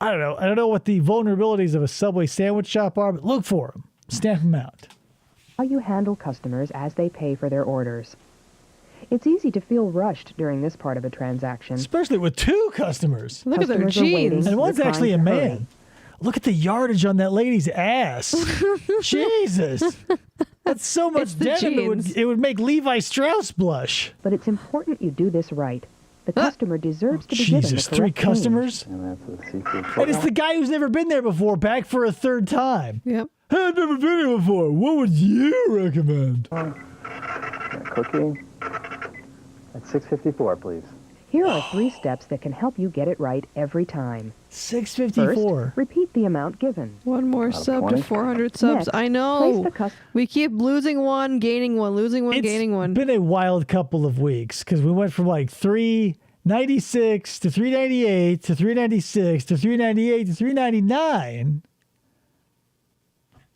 Speaker 1: I don't know what the vulnerabilities of a Subway sandwich shop are, but look for them. Stamp them out.
Speaker 7: How you handle customers as they pay for their orders. It's easy to feel rushed during this part of a transaction.
Speaker 1: Especially with two customers.
Speaker 6: Look at their
Speaker 7: Customers are waiting.
Speaker 6: jeans.
Speaker 1: And one's
Speaker 7: They're
Speaker 1: actually a
Speaker 7: trying to
Speaker 1: man.
Speaker 7: hurry.
Speaker 1: Look at the yardage on that lady's ass. Jesus. That's so much
Speaker 6: It's the
Speaker 1: denim.
Speaker 6: jeans.
Speaker 1: It would make Levi Strauss blush.
Speaker 7: But it's important you do this right. The customer deserves to be given the
Speaker 1: Jesus,
Speaker 7: correct
Speaker 1: three
Speaker 7: change.
Speaker 1: customers?
Speaker 5: And that's the seafood.
Speaker 1: And it's the guy who's never been there before, back for a third time.
Speaker 6: Yep.
Speaker 1: Hey, I've never been here before. What would you recommend?
Speaker 5: Cookie. At $6.54, please.
Speaker 7: Here are 3 steps that can help you get it right every time.
Speaker 1: $6.54.
Speaker 7: First, repeat the amount given.
Speaker 6: One more
Speaker 5: Out of
Speaker 6: sub to
Speaker 5: 20.
Speaker 6: 400 subs.
Speaker 7: Next,
Speaker 6: I
Speaker 7: place
Speaker 6: know.
Speaker 7: the
Speaker 6: We keep losing one, gaining one, losing one, gaining one.
Speaker 1: It's been a wild couple of weeks because we went from like 396 to 398 to 396 to 398 to 399.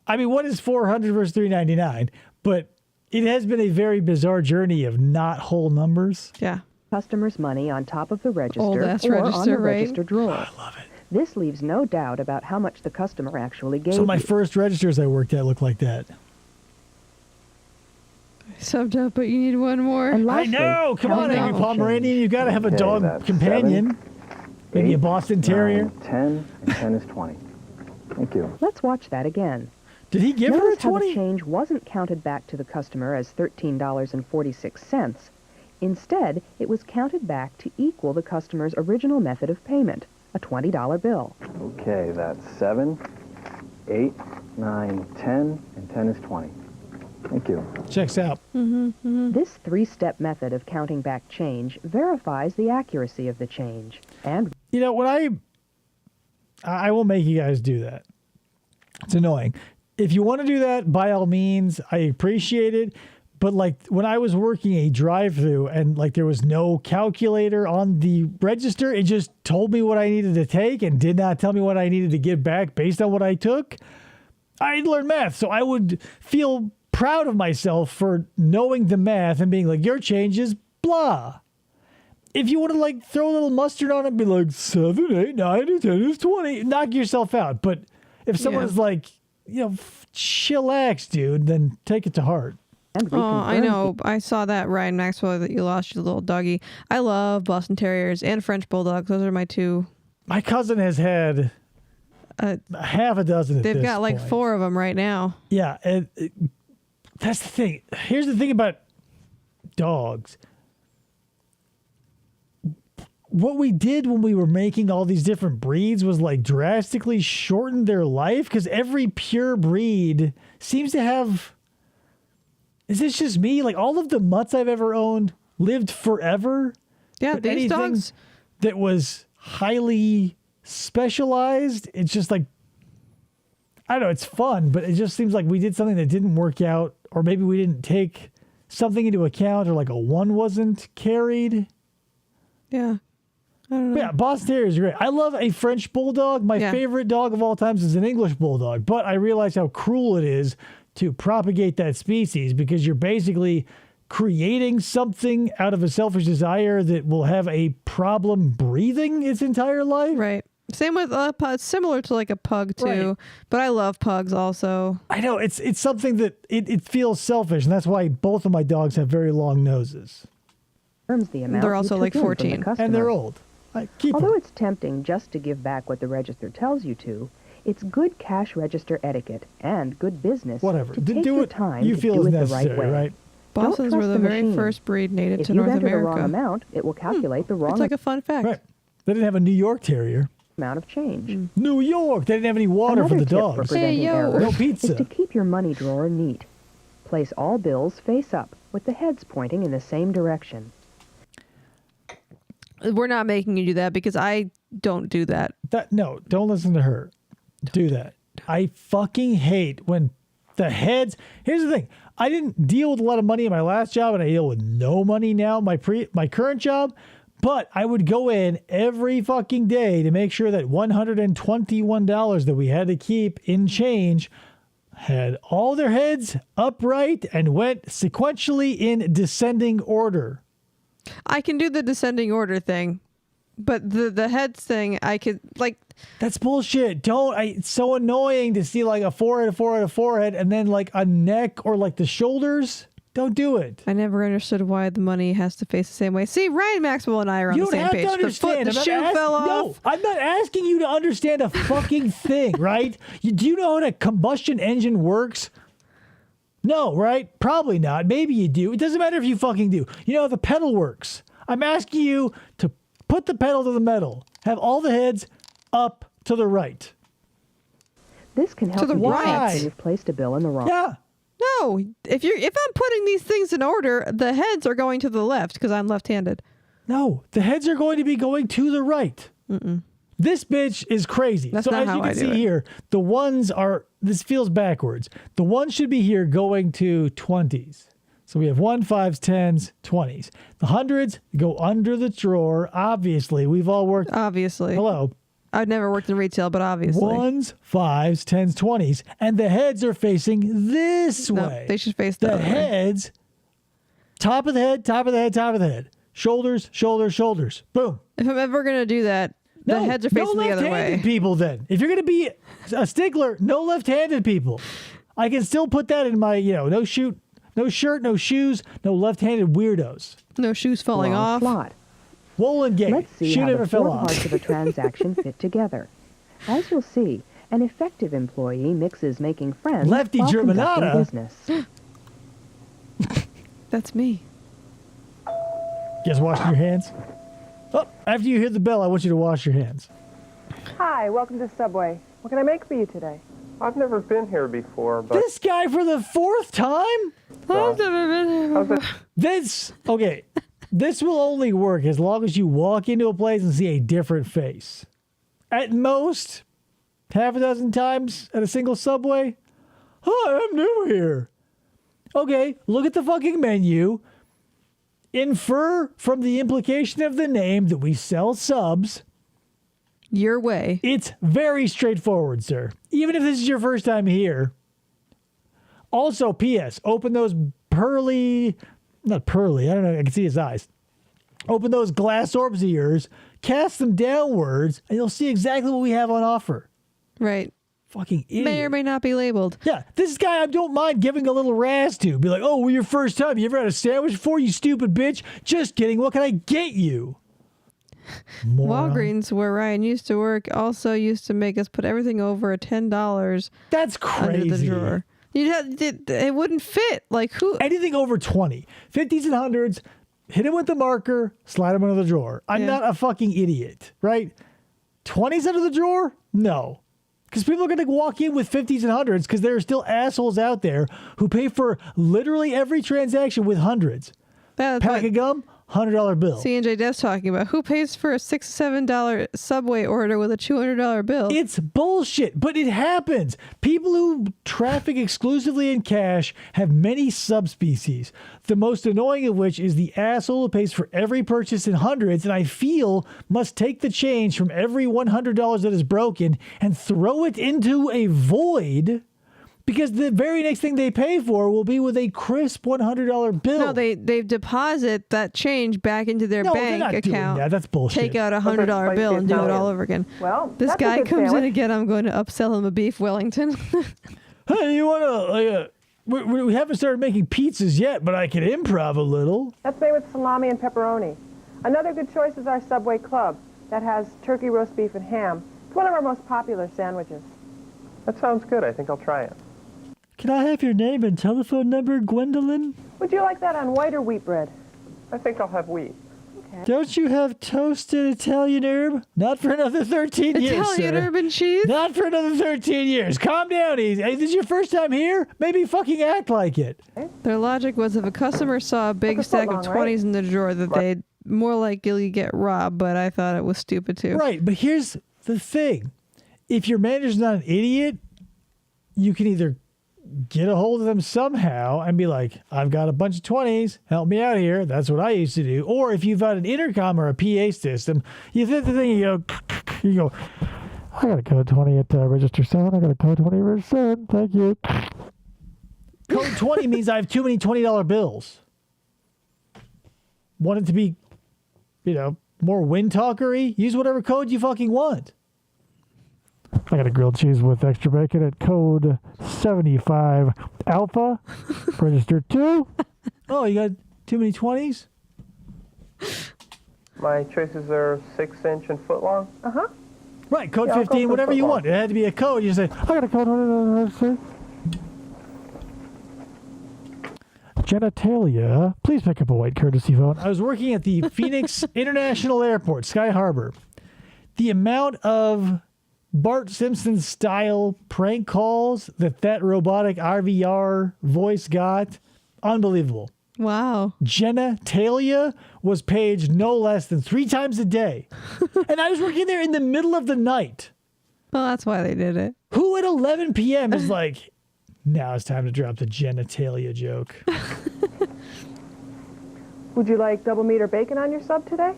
Speaker 1: I mean, what is 400 versus 399? But it has been a very bizarre journey of not whole numbers.
Speaker 6: Yeah.
Speaker 7: Customers' money on top of the register
Speaker 6: Old-ass
Speaker 7: or on
Speaker 6: register,
Speaker 7: the
Speaker 6: right?
Speaker 7: register drawer.
Speaker 1: I love it.
Speaker 7: This leaves no doubt about how much the customer actually gave
Speaker 1: So my
Speaker 7: you.
Speaker 1: first registers I worked at looked like that.
Speaker 6: Subbed up, but you need one more.
Speaker 7: And
Speaker 1: I
Speaker 7: lastly,
Speaker 1: know. Come on,
Speaker 7: count
Speaker 1: Angry
Speaker 7: down
Speaker 1: Pomeranian.
Speaker 7: change.
Speaker 1: You got to have a
Speaker 5: Okay,
Speaker 1: dog
Speaker 5: that's
Speaker 1: companion.
Speaker 5: 7,
Speaker 1: Maybe a
Speaker 5: 8,
Speaker 1: Boston Terrier.
Speaker 5: 9, 10, and 10 is 20. Thank you.
Speaker 7: Let's watch that again.
Speaker 1: Did he give her a
Speaker 7: Notice how the
Speaker 1: 20?
Speaker 7: change wasn't counted back to the customer as $13.46. Instead, it was counted back to equal the customer's original method of payment, a $20 bill.
Speaker 5: Okay, that's 7, 8, 9, 10, and 10 is 20. Thank you.
Speaker 1: Checks out.
Speaker 7: This 3-step method of counting back change verifies the accuracy of the change and
Speaker 1: You know, when I will make you guys do that. It's annoying. If you want to do that, by all means, I appreciate it. But like when I was working a drive-through and like there was no calculator on the register, it just told me what I needed to take and did not tell me what I needed to give back based on what I took. I learned math, so I would feel proud of myself for knowing the math and being like, your change is blah. If you want to like throw a little mustard on it and be like 7, 8, 9, and 10 is 20, knock yourself out. But if someone's like, chillax, dude, then take it to heart.
Speaker 6: Oh, I know. I saw that, Ryan Maxwell, that you lost your little doggy. I love Boston Terriers and French Bulldogs. Those are my two.
Speaker 1: My cousin has had half a dozen at
Speaker 6: They've
Speaker 1: this
Speaker 6: got like
Speaker 1: point.
Speaker 6: 4 of them right now.
Speaker 1: Yeah, and that's the thing. Here's the thing about dogs. What we did when we were making all these different breeds was like drastically shorten their life because every pure breed seems to have. Is this just me? Like all of the mutts I've ever owned lived forever.
Speaker 6: Yeah,
Speaker 1: But
Speaker 6: these
Speaker 1: anything
Speaker 6: dogs.
Speaker 1: that was highly specialized, it's just like I don't know, it's fun, but it just seems like we did something that didn't work out, or maybe we didn't take something into account, or like a one wasn't carried.
Speaker 6: Yeah. I don't know.
Speaker 1: Yeah, Boston Terriers are great. I love a French Bulldog. My favorite dog of all times is an English Bulldog, but I realize how cruel it is to propagate that species because you're basically creating something out of a selfish desire that will have a problem breathing its entire life.
Speaker 6: Right. Same with similar to like a pug too,
Speaker 1: Right.
Speaker 6: but I love pugs also.
Speaker 1: I know it's something that it feels selfish, and that's why both of my dogs have very long noses.
Speaker 7: The amount
Speaker 6: They're
Speaker 7: you
Speaker 6: also
Speaker 7: took
Speaker 6: like
Speaker 7: in from
Speaker 6: 14.
Speaker 7: the customer.
Speaker 1: And they're old. I keep
Speaker 7: Although
Speaker 1: them.
Speaker 7: it's tempting just to give back what the register tells you to, it's good cash register etiquette and good business
Speaker 1: Whatever.
Speaker 7: to
Speaker 1: Do
Speaker 7: take your
Speaker 1: what
Speaker 7: time
Speaker 1: you
Speaker 7: to
Speaker 1: feel
Speaker 7: do
Speaker 1: is
Speaker 7: it the
Speaker 1: necessary,
Speaker 7: right way.
Speaker 1: right?
Speaker 7: Don't
Speaker 6: Boston's
Speaker 7: trust
Speaker 6: were the
Speaker 7: the
Speaker 6: very
Speaker 7: machine.
Speaker 6: first breed native
Speaker 7: If
Speaker 6: to
Speaker 7: you
Speaker 6: North
Speaker 7: enter the
Speaker 6: America.
Speaker 7: wrong amount, it will calculate the wrong
Speaker 6: It's like a fun fact.
Speaker 1: Right. They didn't have a New York Terrier.
Speaker 7: amount of change.
Speaker 1: New York. They didn't have any water
Speaker 7: Another
Speaker 1: for the
Speaker 7: tip
Speaker 1: dogs.
Speaker 7: for preventing
Speaker 6: yo.
Speaker 7: errors
Speaker 1: No
Speaker 7: is
Speaker 1: pizza.
Speaker 7: to keep your money drawer neat. Place all bills face up, with the heads pointing in the same direction.
Speaker 6: We're not making you do that because I don't do that.
Speaker 1: No, don't listen to her. Do that. I fucking hate when the heads. Here's the thing. I didn't deal with a lot of money in my last job, and I deal with no money now. My current job, but I would go in every fucking day to make sure that $121 that we had to keep in change had all their heads upright and went sequentially in descending order.
Speaker 6: I can do the descending order thing, but the heads thing, I could like.
Speaker 1: That's bullshit. It's so annoying to see like a forehead, and then like a neck or like the shoulders. Don't do it.
Speaker 6: I never understood why the money has to face the same way. See, Ryan Maxwell and I are on
Speaker 1: You
Speaker 6: the
Speaker 1: don't
Speaker 6: same
Speaker 1: have
Speaker 6: page.
Speaker 1: to understand.
Speaker 6: The shoe fell off.
Speaker 1: No, I'm not asking you to understand a fucking thing, right? Do you know how a combustion engine works? No, right? Probably not. Maybe you do. It doesn't matter if you fucking do. You know how the pedal works. I'm asking you to put the pedal to the metal. Have all the heads up to the right.
Speaker 7: This can help
Speaker 6: the
Speaker 7: you
Speaker 6: right.
Speaker 7: detect when you've placed a bill in the wrong.
Speaker 1: Yeah.
Speaker 6: No, if I'm putting these things in order, the heads are going to the left because I'm left-handed.
Speaker 1: No, the heads are going to be going to the right. This bitch is crazy.
Speaker 6: That's
Speaker 1: so
Speaker 6: not
Speaker 1: as
Speaker 6: how
Speaker 1: you can
Speaker 6: I do
Speaker 1: see
Speaker 6: it.
Speaker 1: here, the ones are, this feels backwards. The ones should be here going to 20s. So we have 1, 5s, 10s, 20s. The hundreds go under the drawer. Obviously, we've all worked.
Speaker 6: Obviously.
Speaker 1: Hello.
Speaker 6: I've never worked in retail, but obviously.
Speaker 1: 1s, 5s, 10s, 20s. And the heads are facing this
Speaker 6: No,
Speaker 1: way.
Speaker 6: they should face the
Speaker 1: The
Speaker 6: other way.
Speaker 1: heads, top of the head, top of the head, top of the head. Shoulders, shoulders, shoulders. Boom.
Speaker 6: If I'm ever going to do that, the heads are facing
Speaker 1: no
Speaker 6: the other
Speaker 1: left-handed
Speaker 6: way.
Speaker 1: people then. If you're going to be a stickler, no left-handed people. I can still put that in my, no shirt, no shoes, no left-handed weirdos.
Speaker 6: No shoes falling
Speaker 7: wrong
Speaker 6: off.
Speaker 7: slot.
Speaker 1: Wollongate.
Speaker 7: Let's see
Speaker 1: Shoe
Speaker 7: how
Speaker 1: never
Speaker 7: the
Speaker 1: fell
Speaker 7: four
Speaker 1: off.
Speaker 7: parts of a transaction fit together. As you'll see, an effective employee mixes making friends
Speaker 1: Lefty
Speaker 7: while conducting
Speaker 1: Germanata.
Speaker 7: business.
Speaker 6: That's me.
Speaker 1: You guys washing your hands? Oh, after you hear the bell, I want you to wash your hands.
Speaker 11: Hi, welcome to Subway. What can I make for you today?
Speaker 10: I've never been here before, but
Speaker 1: This guy for the 4th time?
Speaker 6: I've never been here before.
Speaker 1: Okay. This will only work as long as you walk into a place and see a different face. At most, half a dozen times at a single Subway. Hi, I'm new here. Okay, look at the fucking menu. Infer from the implication of the name that we sell subs.
Speaker 6: Your way.
Speaker 1: It's very straightforward, sir. Even if this is your first time here. Also, P.S. Open those not pearly, I don't know, I can see his eyes. Open those glass orbs of yours, cast them downwards, and you'll see exactly what we have on offer.
Speaker 6: Right.
Speaker 1: Fucking idiot.
Speaker 6: May or may not be labeled.
Speaker 1: Yeah, this guy I don't mind giving a little razz to. Be like, oh, well, your first time. You ever had a sandwich before, you stupid bitch? Just kidding. What can I get you? Moron.
Speaker 6: Walgreens, where Ryan used to work, also used to make us put everything over $10
Speaker 1: That's crazy.
Speaker 6: under the drawer. It wouldn't fit. Like who?
Speaker 1: Anything over 20. 50s and 100s, hit him with the marker, slide him under the drawer. I'm not a fucking idiot, right? 20s under the drawer? No. Because people are going to walk in with 50s and 100s because there are still assholes out there who pay for literally every transaction with hundreds. Pack of gum, $100 bill.
Speaker 6: C&J Dev's talking about who pays for a $6 $7 Subway order with a $200 bill.
Speaker 1: It's bullshit, but it happens. People who traffic exclusively in cash have many subspecies. The most annoying of which is the asshole who pays for every purchase in hundreds, and I feel must take the change from every $100 that is broken and throw it into a void. Because the very next thing they pay for will be with a crisp $100 bill.
Speaker 6: No, they deposit that change back into their bank account.
Speaker 1: Doing that. That's bullshit.
Speaker 6: Take out a $100 bill and do it all over again.
Speaker 11: Well,
Speaker 6: this
Speaker 11: that's a
Speaker 6: guy
Speaker 11: good
Speaker 6: comes in
Speaker 11: sandwich.
Speaker 6: again. I'm going to upsell him a beef Wellington.
Speaker 1: Hey, you want to? We haven't started making pizzas yet, but I can improv a little.
Speaker 11: That's made with salami and pepperoni. Another good choice is our Subway Club. That has turkey, roast beef, and ham. It's one of our most popular sandwiches.
Speaker 10: That sounds good. I think I'll try it.
Speaker 1: Can I have your name and telephone number, Gwendolyn?
Speaker 11: Would you like that on white or wheat bread?
Speaker 10: I think I'll have wheat.
Speaker 11: Okay.
Speaker 1: Don't you have toasted Italian herb? Not for another 13 years,
Speaker 6: Italian
Speaker 1: sir.
Speaker 6: herb and cheese?
Speaker 1: Not for another 13 years. Calm down, easy. Hey, this is your first time here? Maybe fucking act like it.
Speaker 6: Their logic was if a customer saw a big
Speaker 11: Like a
Speaker 6: stack of
Speaker 11: footlong,
Speaker 6: 20s
Speaker 11: right?
Speaker 6: in the drawer that they'd more likely get robbed, but I thought it was stupid too.
Speaker 1: Right, but here's the thing. If your manager's not an idiot, you can either get a hold of them somehow and be like, I've got a bunch of 20s, help me out here. That's what I used to do. Or if you've got an intercom or a PA system, you hit the thing, you go, I got a code 20 at register 7. I got a code 20 at register 7. Thank you. Code 20 means I have too many $20 bills. Want it to be, more wind talkery? Use whatever code you fucking want. I got a grilled cheese with extra bacon at code 75 alpha. Register 2. Oh, you got too many 20s?
Speaker 10: My choices are 6-inch and foot long.
Speaker 11: Uh-huh.
Speaker 1: Right, code
Speaker 10: Yeah, I'll go
Speaker 1: 15,
Speaker 10: for
Speaker 1: whatever you
Speaker 10: foot
Speaker 1: want. It had to be a code. You say, I got a code. Genitalia. Please pick up a white courtesy phone. I was working at the Phoenix International Airport, Sky Harbor. The amount of Bart Simpson style prank calls that robotic RVR voice got, unbelievable.
Speaker 6: Wow.
Speaker 1: Genitalia was paged no less than 3 times a day. And I was working there in the middle of the night.
Speaker 6: Well, that's why they did it.
Speaker 1: Who at 11 p.m. is like, now it's time to drop the genitalia joke.
Speaker 11: Would you like double meat or bacon on your sub today?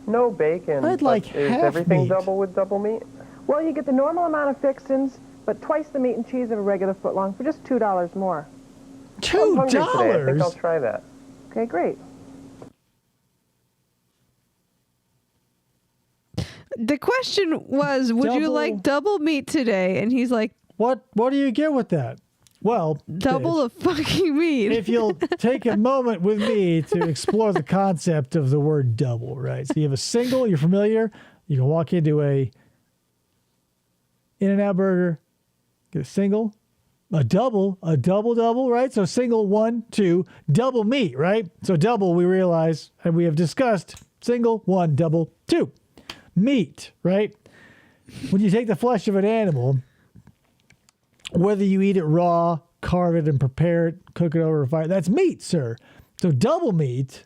Speaker 10: No bacon.
Speaker 1: I'd
Speaker 10: but
Speaker 1: like
Speaker 10: is
Speaker 1: half
Speaker 10: everything
Speaker 1: meat.
Speaker 10: double with double meat?
Speaker 11: Well, you get the normal amount of fixins, but twice the meat and cheese of a regular footlong for just $2 more.
Speaker 10: I'm hungry today. I think I'll
Speaker 1: $2?
Speaker 10: try that.
Speaker 11: Okay, great.
Speaker 6: The question was, would you
Speaker 1: Double-
Speaker 6: like double meat today? And he's like,
Speaker 1: What do you get with that? Well,
Speaker 6: double
Speaker 1: bitch,
Speaker 6: the fucking meat.
Speaker 1: if you'll take a moment with me to explore the concept of the word double, right? So you have a single, you're familiar. You can walk into a In-N-Out burger, get a single, a double, right? So single, 1, 2, double meat, right? So double, we realize, and we have discussed, single, 1, double, 2. Meat, right? When you take the flesh of an animal, whether you eat it raw, carve it and prepare it, cook it over a fire, that's meat, sir. So double meat,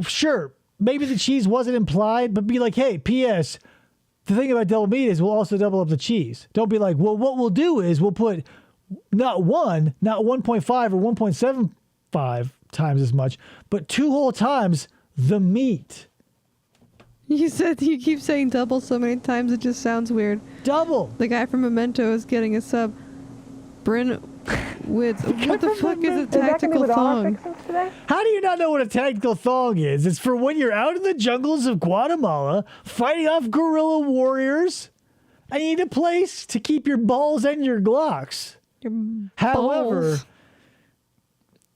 Speaker 1: sure, maybe the cheese wasn't implied, but be like, hey, P.S., the thing about double meat is we'll also double up the cheese. Don't be like, well, what we'll do is we'll put not 1.5 or 1.75 times as much, but 2 whole times the meat.
Speaker 6: You said you keep saying double so many times it just sounds weird.
Speaker 1: Double.
Speaker 6: The guy from Memento is getting a sub. Bryn Woods. What the fuck is a
Speaker 11: Is that gonna be
Speaker 6: tactical
Speaker 11: with all our
Speaker 6: thong?
Speaker 11: fixins today?
Speaker 1: How do you not know what a tactical thong is? It's for when you're out in the jungles of Guatemala fighting off guerrilla warriors and you need a place to keep your balls and your Glocks.
Speaker 6: Your
Speaker 1: However,
Speaker 6: balls.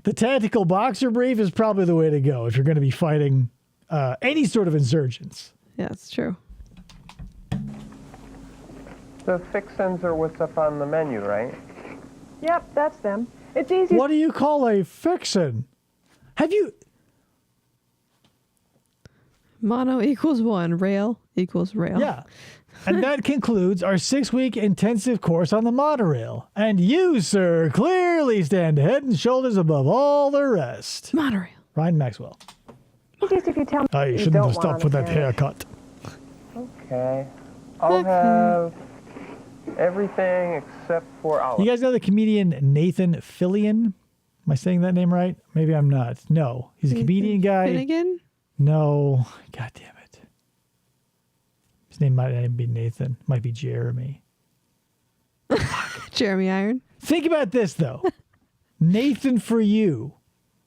Speaker 1: the tactical boxer brief is probably the way to go if you're going to be fighting any sort of insurgents.
Speaker 6: Yeah, it's true.
Speaker 10: The fixins are what's up on the menu, right?
Speaker 11: Yep, that's them. It's easy.
Speaker 1: What do you call a fixin? Have you...
Speaker 6: Mono equals 1. Rail equals rail.
Speaker 1: Yeah. And that concludes our 6-week intensive course on the monorail. And you, sir, clearly stand head and shoulders above all the rest.
Speaker 6: Monorail.
Speaker 1: Ryan Maxwell.
Speaker 11: Just if you tell me
Speaker 1: I
Speaker 11: you
Speaker 1: shouldn't
Speaker 11: don't
Speaker 1: have stopped
Speaker 11: want
Speaker 1: with
Speaker 11: a
Speaker 1: that
Speaker 11: sandwich.
Speaker 1: haircut.
Speaker 10: Okay. I'll have everything except for olive.
Speaker 1: You guys know the comedian Nathan Fillion? Am I saying that name right? Maybe I'm not. No. He's a comedian guy.
Speaker 6: Finnegan?
Speaker 1: No. God damn it. His name might not even be Nathan. Might be Jeremy.
Speaker 6: Jeremy Iron.
Speaker 1: Think about this, though. Nathan for you.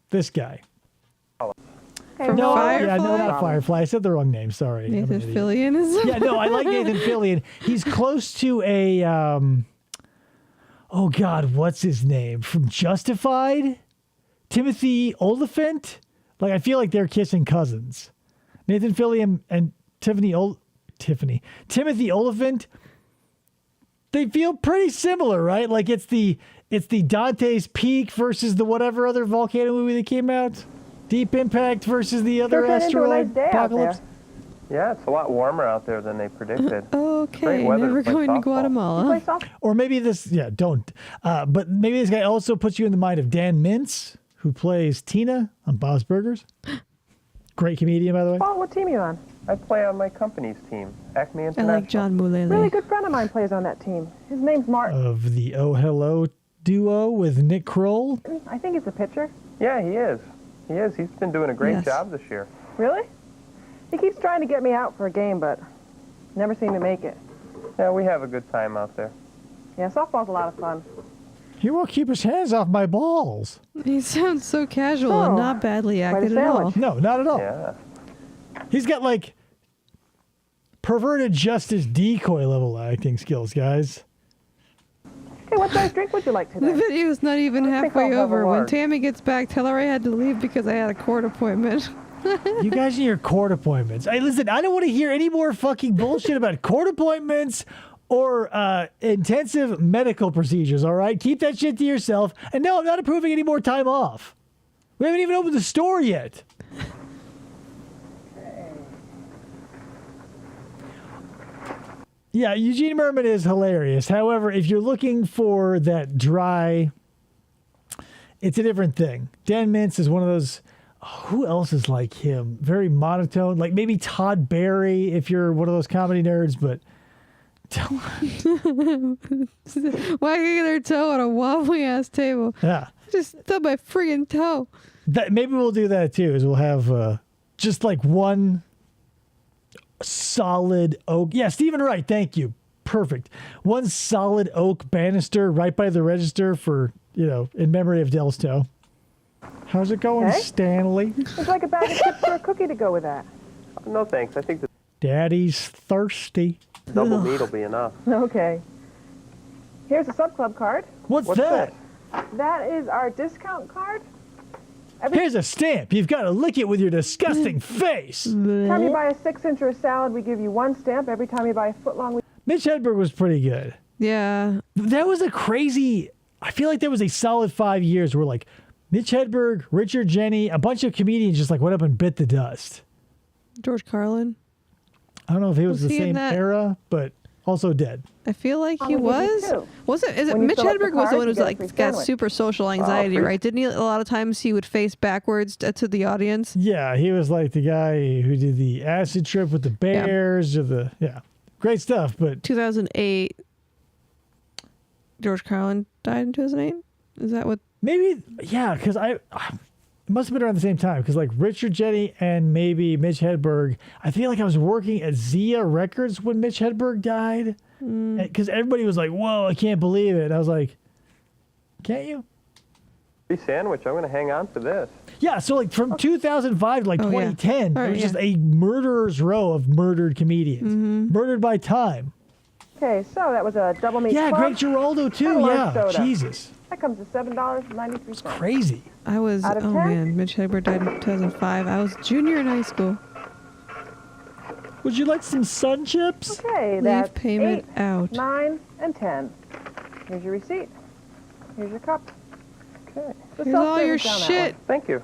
Speaker 1: This guy.
Speaker 6: From
Speaker 1: No,
Speaker 6: Firefly?
Speaker 1: yeah, no, not Firefly. I said the wrong name. Sorry. I'm an
Speaker 6: Nathan
Speaker 1: idiot.
Speaker 6: Fillion is.
Speaker 1: Yeah, no, I like Nathan Fillion. He's close to a, oh God, what's his name? From Justified? Timothy Oliphant? Like, I feel like they're kissing cousins. Nathan Fillion and Timothy Oliphant, they feel pretty similar, right? Like it's the Dante's Peak versus the whatever other volcano movie that came out. Deep Impact versus the other
Speaker 11: Sure turned into a nice
Speaker 1: asteroid
Speaker 11: day out
Speaker 1: apocalypse.
Speaker 10: Yeah, it's a lot warmer out there than they predicted.
Speaker 6: Okay,
Speaker 10: Great weather
Speaker 6: never
Speaker 10: to play
Speaker 6: going to
Speaker 10: softball.
Speaker 6: Guatemala.
Speaker 11: Play softball.
Speaker 1: Or maybe this, yeah, don't. But maybe this guy also puts you in the mind of Dan Mintz, who plays Tina on Bob's Burgers. Great comedian, by the way.
Speaker 11: Paul, what team are you on?
Speaker 10: I play on my company's team, Acme
Speaker 6: I
Speaker 10: International.
Speaker 6: like John Mulaney.
Speaker 11: Really good friend of mine plays on that team. His name's Martin.
Speaker 1: Of the Oh Hello duo with Nick Kroll.
Speaker 11: I think he's a pitcher.
Speaker 10: Yeah, he is. He is. He's been doing a great
Speaker 6: Yes.
Speaker 10: job this year.
Speaker 11: Really? He keeps trying to get me out for a game, but never seem to make it.
Speaker 10: Yeah, we have a good time out there.
Speaker 11: Yeah, softball's a lot of fun.
Speaker 1: He won't keep his hands off my balls.
Speaker 6: He sounds so casual
Speaker 11: Oh,
Speaker 6: and not badly
Speaker 11: quite a
Speaker 6: acted at all.
Speaker 11: sandwich.
Speaker 1: No, not at all.
Speaker 10: Yeah.
Speaker 1: He's got like perverted justice decoy level acting skills, guys.
Speaker 11: Okay, what size drink would you like
Speaker 6: The
Speaker 11: today?
Speaker 6: video's not even
Speaker 11: I think
Speaker 6: halfway
Speaker 11: I'll have a
Speaker 6: over. When
Speaker 11: large.
Speaker 6: Tammy gets back, tell her I had to leave because I had a court appointment.
Speaker 1: You guys and your court appointments. Hey, listen, I don't want to hear any more fucking bullshit about court appointments or intensive medical procedures, all right? Keep that shit to yourself. And no, I'm not approving any more time off. We haven't even opened the store yet. Yeah, Eugene Merman is hilarious. However, if you're looking for that dry, it's a different thing. Dan Mintz is one of those. Oh, who else is like him? Very monotone. Like maybe Todd Barry if you're one of those comedy nerds, but
Speaker 6: Wagging their toe on a wobbly ass table.
Speaker 1: yeah.
Speaker 6: Just stub my friggin' toe.
Speaker 1: That maybe we'll do that too. Is we'll have just like one solid oak. Yeah, Stephen Wright. Thank you. Perfect. One solid oak banister right by the register for in memory of Del's toe. How's it going,
Speaker 11: Okay.
Speaker 1: Stanley?
Speaker 11: Would you like a bag of chips or a cookie to go with that?
Speaker 10: No thanks. I think the
Speaker 1: Daddy's thirsty.
Speaker 10: double meat will be enough.
Speaker 11: Okay. Here's a sub club card.
Speaker 1: What's
Speaker 10: What's
Speaker 1: that?
Speaker 11: That is our discount card.
Speaker 1: Here's a stamp. You've got to lick it with your disgusting face.
Speaker 11: Every time you buy a 6-inch or a salad, we give you one stamp. Every time you buy a foot-long, we...
Speaker 1: Mitch Hedberg was pretty good.
Speaker 6: Yeah.
Speaker 1: That was a crazy. I feel like there was a solid 5 years where like Mitch Hedberg, Richard Jenny, a bunch of comedians just like went up and bit the dust.
Speaker 6: George Carlin.
Speaker 1: I don't know if he was
Speaker 6: Was
Speaker 1: the
Speaker 6: he in
Speaker 1: same
Speaker 6: that?
Speaker 1: era, but also dead.
Speaker 6: I feel like he
Speaker 11: I'll give you
Speaker 6: was.
Speaker 11: two.
Speaker 6: Was it? Is it
Speaker 11: When you
Speaker 6: Mitch
Speaker 11: fill up the
Speaker 6: Hedberg was the
Speaker 11: card,
Speaker 6: one
Speaker 11: you
Speaker 6: who's
Speaker 11: get a
Speaker 6: like
Speaker 11: free
Speaker 6: got
Speaker 11: sandwich.
Speaker 6: super social anxiety,
Speaker 10: free-
Speaker 6: right? Didn't he? A lot of times he would face backwards to the audience.
Speaker 1: Yeah, he was like the guy who did the acid trip with the bears or the great stuff. But
Speaker 6: 2008. George Carlin died in 2008. Is that what?
Speaker 1: maybe because it must have been around the same time because like Richard Jenny and maybe Mitch Hedberg. I feel like I was working at Zia Records when Mitch Hedberg died because everybody was like, "Whoa, I can't believe it." And I was like, "Can't you?"
Speaker 10: Free sandwich. I'm going to hang on to this.
Speaker 1: Yeah, so like from 2005 to like
Speaker 6: Oh, yeah.
Speaker 1: 2010,
Speaker 6: All
Speaker 1: it
Speaker 6: right,
Speaker 1: was just
Speaker 6: yeah.
Speaker 1: a murderer's row of murdered comedians, murdered by time.
Speaker 11: Okay, so that was a double meat
Speaker 1: Yeah,
Speaker 11: club.
Speaker 1: Greg Giraldo too.
Speaker 11: And a large
Speaker 1: Yeah,
Speaker 11: soda.
Speaker 1: Jesus,
Speaker 11: That comes to $7.93.
Speaker 1: crazy.
Speaker 6: I was.
Speaker 11: Out of
Speaker 6: Oh
Speaker 11: 10?
Speaker 6: man, Mitch Hedberg died in 2005. I was junior in high school.
Speaker 1: Would you like some sun chips?
Speaker 11: Okay,
Speaker 6: Leave
Speaker 11: that's
Speaker 6: payment
Speaker 11: 8,
Speaker 6: out.
Speaker 11: 9, and 10. Here's your receipt. Here's your cup.
Speaker 10: Okay.
Speaker 11: The
Speaker 6: Here's all your
Speaker 11: self-service down that
Speaker 6: shit.
Speaker 11: way.
Speaker 10: Thank you.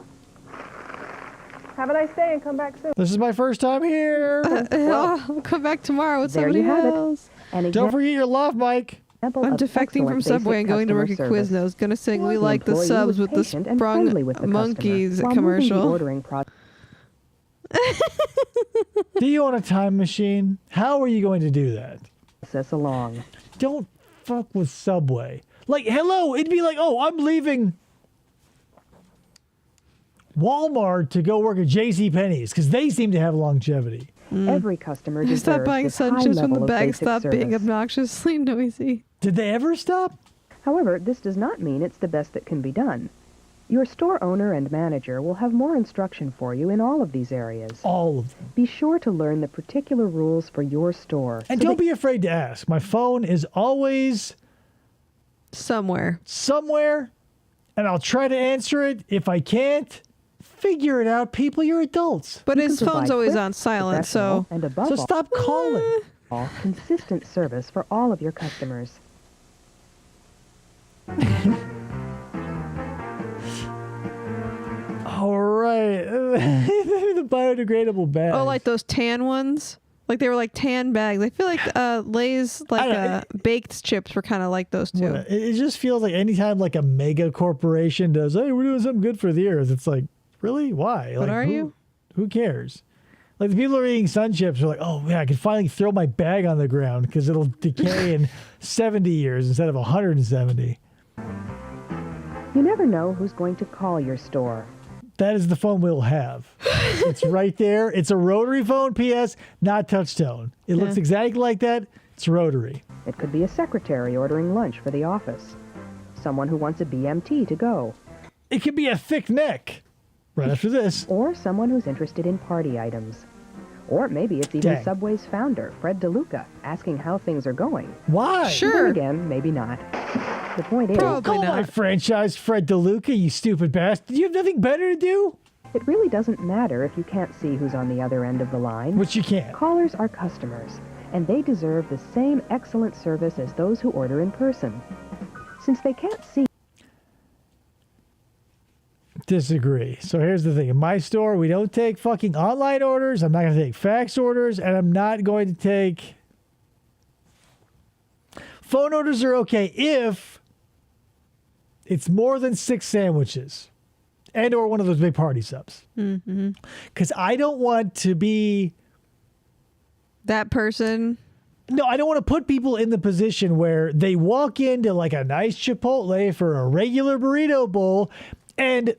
Speaker 11: Have a nice day and come back soon.
Speaker 1: This is my first time here.
Speaker 6: I'll come back tomorrow with
Speaker 7: There
Speaker 6: somebody
Speaker 7: you have it.
Speaker 6: else.
Speaker 1: Don't forget your love, Mike.
Speaker 6: I'm defecting from Subway and going to work at Quiznos. Gonna sing "We Like the Subs" with the sprung monkeys commercial.
Speaker 1: Do you own a time machine? How are you going to do that?
Speaker 7: Along.
Speaker 1: Don't fuck with Subway. Like, hello, it'd be like, oh, I'm leaving Walmart to go work at JCPenney's because they seem to have longevity.
Speaker 7: Every customer deserves
Speaker 6: Stop buying
Speaker 7: this high
Speaker 6: Sunchips when
Speaker 7: level
Speaker 6: the
Speaker 7: of
Speaker 6: bag
Speaker 7: basic
Speaker 6: stopped being
Speaker 7: service.
Speaker 6: obnoxiously noisy.
Speaker 1: Did they ever stop?
Speaker 7: However, this does not mean it's the best that can be done. Your store owner and manager will have more instruction for you in all of these areas.
Speaker 1: All of them.
Speaker 7: Be sure to learn the particular rules for your store.
Speaker 1: And don't be afraid to ask. My phone is always
Speaker 6: somewhere,
Speaker 1: and I'll try to answer it. If I can't, figure it out. People, you're adults.
Speaker 6: But his phone's always on silent, so
Speaker 7: and above
Speaker 1: so stop calling.
Speaker 7: all, consistent service for all of your customers.
Speaker 1: All right. The biodegradable bags.
Speaker 6: Oh, like those tan ones? Like they were like tan bags. I feel like Lay's baked chips were kind of like those too.
Speaker 1: It just feels like anytime like a mega corporation does, hey, we're doing something good for the earth. It's like, really? Why?
Speaker 6: What are you?
Speaker 1: Who cares? Like the people who are eating Sun Chips are like, oh, yeah, I can finally throw my bag on the ground because it'll decay in 70 years instead of 170.
Speaker 7: You never know who's going to call your store.
Speaker 1: That is the phone we'll have. It's right there. It's a rotary phone, P.S., not touch tone. It looks exactly like that. It's rotary.
Speaker 7: It could be a secretary ordering lunch for the office. Someone who wants a BMT to go.
Speaker 1: It could be a thick neck. Right after this.
Speaker 7: Or someone who's interested in party items. Or maybe it's even
Speaker 1: Dang.
Speaker 7: Subway's founder, Fred DeLuca, asking how things are going.
Speaker 1: Why?
Speaker 7: Then again, maybe not. The point is...
Speaker 1: Don't call my franchise Fred DeLuca, you stupid bastard. You have nothing better to do?
Speaker 7: It really doesn't matter if you can't see who's on the other end of the line.
Speaker 1: Which you can't.
Speaker 7: Callers are customers, and they deserve the same excellent service as those who order in person. Since they can't see...
Speaker 1: Disagree. So here's the thing. In my store, we don't take fucking online orders. I'm not going to take fax orders, and I'm not going to take... Phone orders are okay if it's more than 6 sandwiches and or one of those big party subs. Because I don't want to be...
Speaker 6: That person...
Speaker 1: No, I don't want to put people in the position where they walk into like a nice Chipotle for a regular burrito bowl and,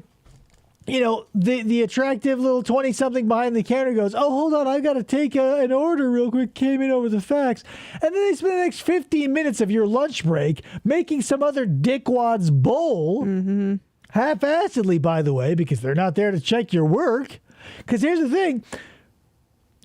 Speaker 1: you know, the attractive little 20-something behind the counter goes, oh, hold on, I've got to take an order real quick, came in over the fax. And then they spend the next 15 minutes of your lunch break making some other dickwad's bowl, half-assedly, by the way, because they're not there to check your work. Because here's the thing.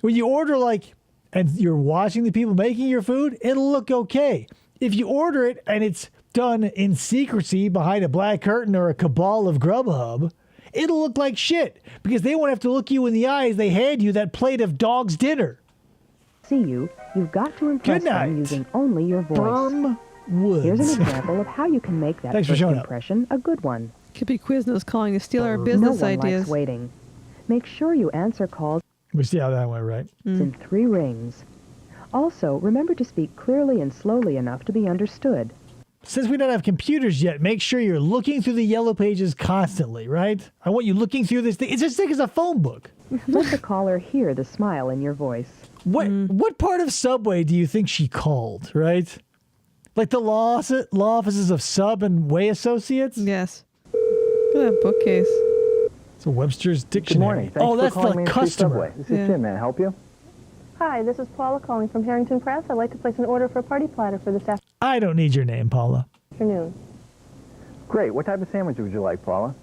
Speaker 1: When you order like... and you're watching the people making your food, it'll look okay. If you order it and it's done in secrecy behind a black curtain or a cabal of Grubhub, it'll look like shit because they won't have to look you in the eye as they hand you that plate of dog's dinner.
Speaker 7: See you, you've got to impress them using only your voice.
Speaker 1: Firm Woods.
Speaker 7: Here's an example of how you can make that
Speaker 1: Thanks for
Speaker 7: first
Speaker 1: showing up.
Speaker 7: impression a good one.
Speaker 6: Could be Quiznos calling to steal our business
Speaker 7: No one
Speaker 6: ideas.
Speaker 7: likes waiting. Make sure you answer calls
Speaker 1: We see how that went, right?
Speaker 7: in 3 rings. Also, remember to speak clearly and slowly enough to be understood.
Speaker 1: Since we don't have computers yet, make sure you're looking through the yellow pages constantly, right? I want you looking through this thing. It's as thick as a phone book.
Speaker 7: Let the caller hear the smile in your voice.
Speaker 1: What part of Subway do you think she called, right? Like the law offices of Sub and Way Associates?
Speaker 6: Yes. Look at that bookcase.
Speaker 1: It's a Webster's Dictionary.
Speaker 5: Good morning. Thanks
Speaker 1: Oh,
Speaker 5: for
Speaker 1: that's
Speaker 5: calling
Speaker 1: the
Speaker 5: Main Street
Speaker 1: customer.
Speaker 5: Subway. This is Jim. May I help you?
Speaker 11: Hi, this is Paula calling from Harrington Press. I'd like to place an order for a party platter for this
Speaker 1: I don't need your name, Paula.
Speaker 11: afternoon.
Speaker 5: Great. What type of sandwich would you like, Paula?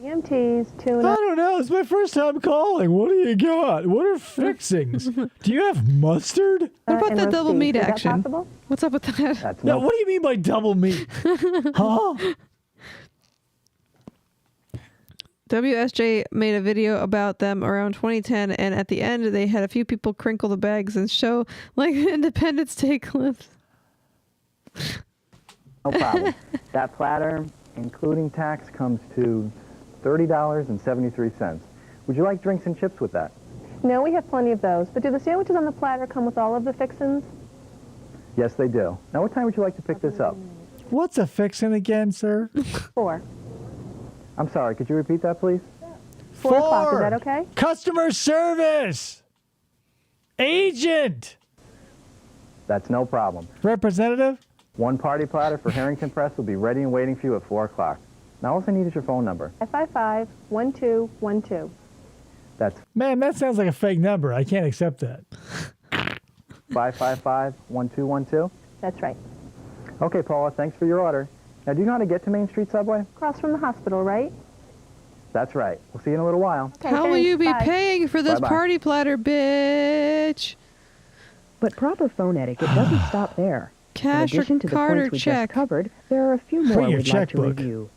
Speaker 11: BMTs,
Speaker 1: I
Speaker 11: tuna.
Speaker 1: don't know. It's my first time calling. What do you got? What are fixings? Do you have mustard?
Speaker 6: What about
Speaker 11: and
Speaker 6: that
Speaker 11: roast
Speaker 6: double
Speaker 11: beef.
Speaker 6: meat
Speaker 11: Is that
Speaker 6: action?
Speaker 11: possible?
Speaker 6: What's up with that?
Speaker 5: That's
Speaker 1: No, what do you mean by double meat? Huh?
Speaker 6: WSJ made a video about them around 2010, and at the end they had a few people crinkle the bags and show like Independence Day clips.
Speaker 5: No problem. That platter, including tax, comes to $30.73. Would you like drinks and chips with that?
Speaker 11: No, we have plenty of those. But do the sandwiches on the platter come with all of the fixins?
Speaker 5: Yes, they do. Now, what time would you like to pick this up?
Speaker 1: What's a fixin' again, sir?
Speaker 11: 4.
Speaker 5: I'm sorry, could you repeat that, please?
Speaker 11: 4 o'clock, is that okay?
Speaker 1: Customer service! Agent!
Speaker 5: That's no problem.
Speaker 1: Representative?
Speaker 5: 1 party platter for Harrington Press will be ready and waiting for you at 4 o'clock. Now, all I need is your phone number.
Speaker 11: 555-1212.
Speaker 5: That's
Speaker 1: Man, that sounds like a fake number. I can't accept that.
Speaker 5: 555-1212?
Speaker 11: That's right.
Speaker 5: Okay, Paula, thanks for your order. Now, do you know how to get to Main Street Subway?
Speaker 11: Across from the hospital, right?
Speaker 5: That's right. We'll see you in a little while.
Speaker 11: Okay,
Speaker 6: How will
Speaker 11: thanks.
Speaker 6: you be
Speaker 11: Bye.
Speaker 6: paying for this
Speaker 5: Bye-bye.
Speaker 6: party platter, bitch?
Speaker 7: But proper phone etiquette doesn't stop there.
Speaker 6: Cash
Speaker 7: In addition to
Speaker 6: or
Speaker 7: the
Speaker 6: card or
Speaker 7: points we
Speaker 6: check?
Speaker 7: just covered, there are a few more
Speaker 1: Bring your
Speaker 7: we'd like to
Speaker 1: checkbook.
Speaker 7: review.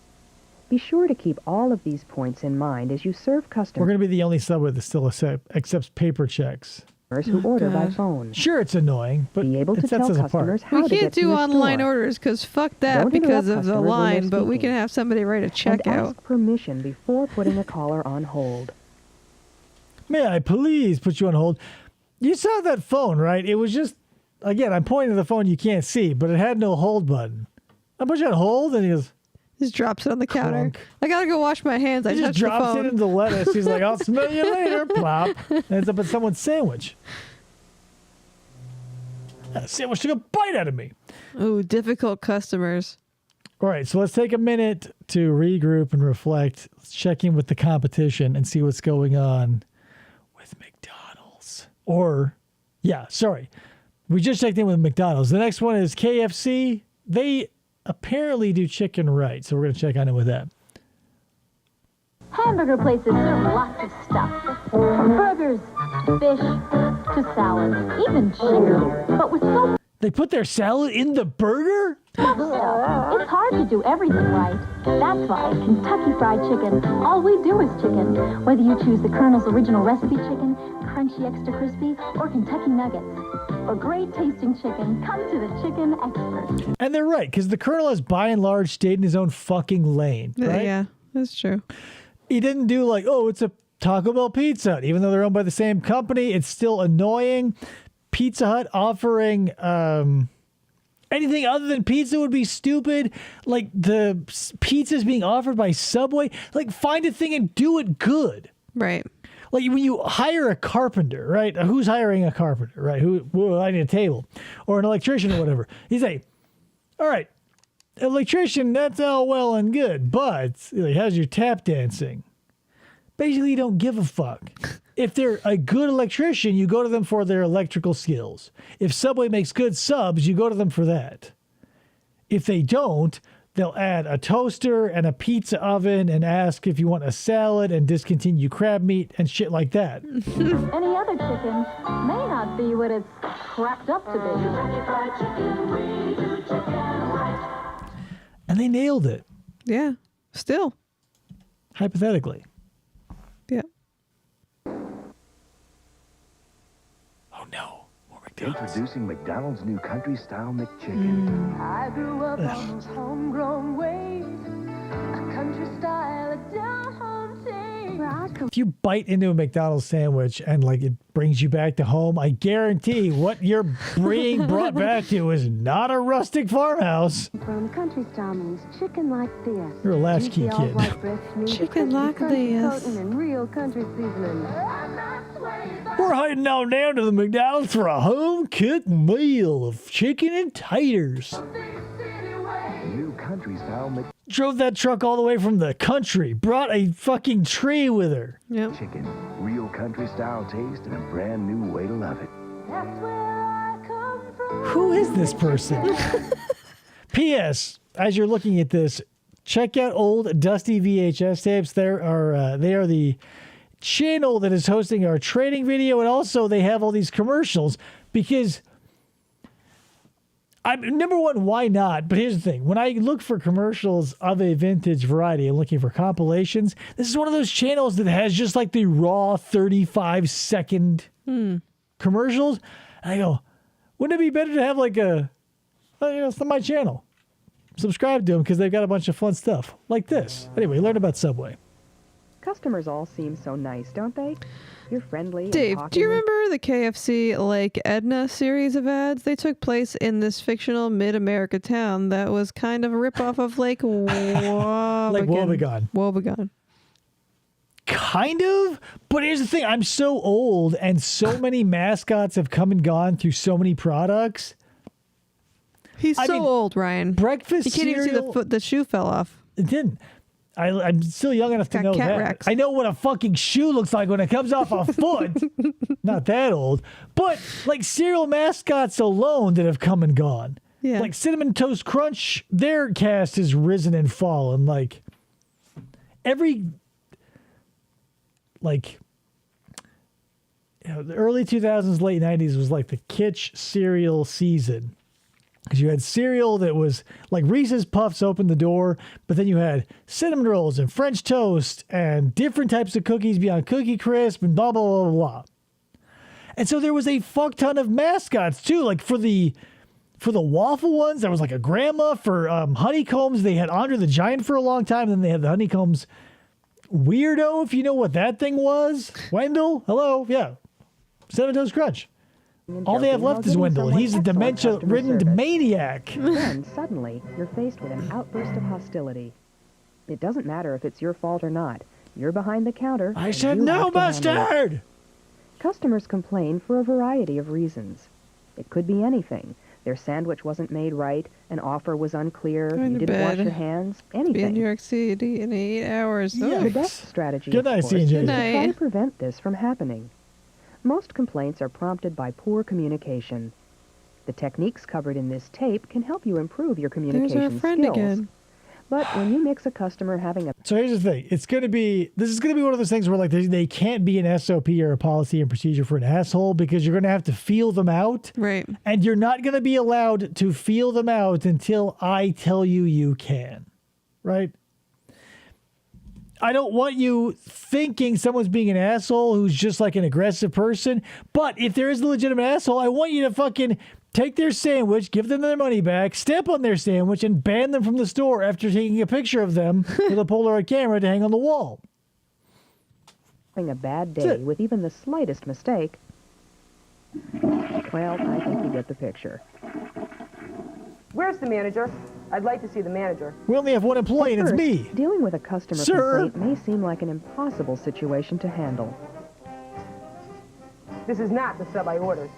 Speaker 7: Be sure to keep all of these points in mind as you serve
Speaker 1: We're
Speaker 7: customers
Speaker 1: going to be the only Subway that still accepts paper checks.
Speaker 7: who order by
Speaker 6: God.
Speaker 7: phone.
Speaker 1: Sure, it's annoying, but
Speaker 7: Be able
Speaker 1: it
Speaker 7: to
Speaker 1: sets
Speaker 7: tell
Speaker 1: us
Speaker 7: customers
Speaker 1: apart.
Speaker 7: how
Speaker 6: We
Speaker 7: to
Speaker 6: can't
Speaker 7: get to
Speaker 6: do
Speaker 7: your
Speaker 6: online
Speaker 7: store.
Speaker 6: orders because fuck that
Speaker 7: Don't
Speaker 6: because
Speaker 7: interrupt
Speaker 6: of the
Speaker 7: customers when they're
Speaker 6: line, but we
Speaker 7: speaking.
Speaker 6: can have somebody write a
Speaker 7: And
Speaker 6: check out.
Speaker 7: ask permission before putting a caller on hold.
Speaker 1: May I please put you on hold? You saw that phone, right? It was just, again, I'm pointing to the phone you can't see, but it had no hold button. I put you on hold, and he goes,
Speaker 6: Just drops it on the counter.
Speaker 1: Clunk.
Speaker 6: I gotta go wash my hands. I
Speaker 1: he just
Speaker 6: touched the
Speaker 1: drops
Speaker 6: phone.
Speaker 1: it into lettuce. He's like, I'll smell you later. Plop. And ends up in someone's sandwich. That sandwich took a bite out of me.
Speaker 6: Ooh, difficult customers.
Speaker 1: All right, so let's take a minute to regroup and reflect. Let's check in with the competition and see what's going on with McDonald's. We just checked in with McDonald's. The next one is KFC. They apparently do chicken right, so we're going to check on it with that.
Speaker 8: Hamburger places serve lots of stuff. From burgers, to fish, to salads, even chicken. But with so
Speaker 1: They put their salad in the burger?
Speaker 8: much stuff, it's hard to do everything right. That's why Kentucky Fried Chicken, all we do is chicken. Whether you choose the Colonel's original recipe chicken, crunchy extra crispy, or Kentucky nuggets. For great tasting chicken, come to the chicken expert.
Speaker 1: And they're right, because the Colonel has by and large stayed in his own fucking lane, right?
Speaker 6: Yeah, that's true.
Speaker 1: He didn't do like, oh, it's a Taco Bell Pizza Hut. Even though they're owned by the same company, it's still annoying. Pizza Hut offering anything other than pizza would be stupid. Like the pizzas being offered by Subway, like find a thing and do it good.
Speaker 6: Right.
Speaker 1: Like when you hire a carpenter, right? Who's hiring a carpenter, right? I need a table, or an electrician or whatever. He's like, all right, electrician, that's all well and good, but like, how's your tap dancing? Basically, you don't give a fuck. If they're a good electrician, you go to them for their electrical skills. If Subway makes good subs, you go to them for that. If they don't, they'll add a toaster and a pizza oven and ask if you want a salad and discontinue crab meat and shit like that.
Speaker 8: Any other chicken may not be what it's cracked up to be.
Speaker 1: And they nailed it,
Speaker 6: Yeah. Still.
Speaker 1: hypothetically.
Speaker 6: Yeah.
Speaker 1: Oh no, more McDonald's.
Speaker 9: Introducing McDonald's new country style McChicken.
Speaker 8: I grew up on those homegrown ways, a country style, a down-home taste.
Speaker 1: If you bite into a McDonald's sandwich and like it brings you back to home, I guarantee what you're being brought back to is not a rustic farmhouse.
Speaker 8: From country style means chicken like this.
Speaker 1: You're a latchkey
Speaker 8: Juicy
Speaker 1: kid.
Speaker 8: all-white breast meat,
Speaker 6: Chicken
Speaker 8: crispy
Speaker 6: like
Speaker 8: country
Speaker 6: this.
Speaker 8: coating, and real country seasoning.
Speaker 1: We're heading on down to the McDonald's for a home-cooked meal of chicken and taters.
Speaker 9: New country style
Speaker 1: Drove that truck all the way from the country, brought a fucking tree with her.
Speaker 6: Yep.
Speaker 9: McChicken. Real country style taste and a brand new way to love it.
Speaker 8: That's where I come from.
Speaker 1: Who is this person? P.S. As you're looking at this, check out old dusty VHS tapes. They are the channel that is hosting our trading video, and also they have all these commercials because number one, why not? But here's the thing. When I look for commercials of a vintage variety and looking for compilations, this is one of those channels that has just like the raw 35-second commercials. And I go, wouldn't it be better to have like it's on my channel. Subscribe to them because they've got a bunch of fun stuff like this. Anyway, learn about Subway.
Speaker 7: Customers all seem so nice, don't they? You're friendly and
Speaker 6: Dave, do
Speaker 7: talking
Speaker 6: you
Speaker 7: with-
Speaker 6: remember the KFC Lake Edna series of ads? They took place in this fictional mid-America town that was kind of a ripoff of Lake Wobegon.
Speaker 1: Like Wobegon.
Speaker 6: Wobegon.
Speaker 1: Kind of, but here's the thing. I'm so old and so many mascots have come and gone through so many products.
Speaker 6: He's so old, Ryan.
Speaker 1: Breakfast
Speaker 6: You can't
Speaker 1: cereal,
Speaker 6: even see the shoe fell off.
Speaker 1: It didn't. I'm still young enough to
Speaker 6: Got
Speaker 1: know
Speaker 6: cat
Speaker 1: that.
Speaker 6: racks.
Speaker 1: I know what a fucking shoe looks like when it comes off a foot. Not that old. But like cereal mascots alone that have come and gone.
Speaker 6: Yeah.
Speaker 1: Like Cinnamon Toast Crunch, their cast has risen and fallen. Like every the early 2000s, late 90s was like the kitsch cereal season. Because you had cereal that was like Reese's Puffs opened the door, but then you had cinnamon rolls and French toast and different types of cookies beyond Cookie Crisp and blah, blah, blah, blah. And so there was a fuck ton of mascots too. Like for the waffle ones, there was like a grandma. For honeycombs, they had Andre the Giant for a long time. Then they had the honeycombs weirdo, if you know what that thing was. Wendell, hello, yeah. Cinnamon Toast Crunch. All they have left is Wendell, and he's a dementia-ridden maniac.
Speaker 7: Then, suddenly, you're faced with an outburst of hostility. It doesn't matter if it's your fault or not. You're behind the counter.
Speaker 1: I
Speaker 7: and
Speaker 1: said
Speaker 7: you
Speaker 1: no
Speaker 7: have to handle it.
Speaker 1: mustard!
Speaker 7: Customers complain for a variety of reasons. It could be anything. Their sandwich wasn't made right, an offer was unclear,
Speaker 6: Going
Speaker 7: you
Speaker 6: to
Speaker 7: didn't wash
Speaker 6: bed.
Speaker 7: your hands,
Speaker 6: Be in
Speaker 7: anything.
Speaker 6: New York City in 8 hours.
Speaker 7: The best strategy,
Speaker 1: Good
Speaker 7: of
Speaker 1: night,
Speaker 7: course,
Speaker 1: CJ.
Speaker 7: is
Speaker 1: Good
Speaker 7: to try
Speaker 6: night.
Speaker 7: to prevent this from happening. Most complaints are prompted by poor communication. The techniques covered in this tape can help you improve your
Speaker 6: There's
Speaker 7: communication
Speaker 6: our friend
Speaker 7: skills.
Speaker 6: again.
Speaker 7: But when you mix a customer having a
Speaker 1: So here's the thing. This is going to be one of those things where like they can't be an SOP or a policy and procedure for an asshole because you're going to have to feel them out.
Speaker 6: Right.
Speaker 1: And you're not going to be allowed to feel them out until I tell you you can. Right? I don't want you thinking someone's being an asshole who's just like an aggressive person. But if there is a legitimate asshole, I want you to fucking take their sandwich, give them their money back, step on their sandwich, and ban them from the store after taking a picture of them with a Polaroid camera to hang on the wall.
Speaker 7: having a bad
Speaker 1: That's
Speaker 7: day
Speaker 1: it.
Speaker 7: with even the slightest mistake, well, I think you get the picture.
Speaker 11: Where's the manager? I'd like to see the manager.
Speaker 1: We only have one employee, and it's
Speaker 7: First,
Speaker 1: me.
Speaker 7: Dealing with a customer
Speaker 1: Sir.
Speaker 7: complaint may seem like an impossible situation to handle.
Speaker 11: This is not the sub I ordered.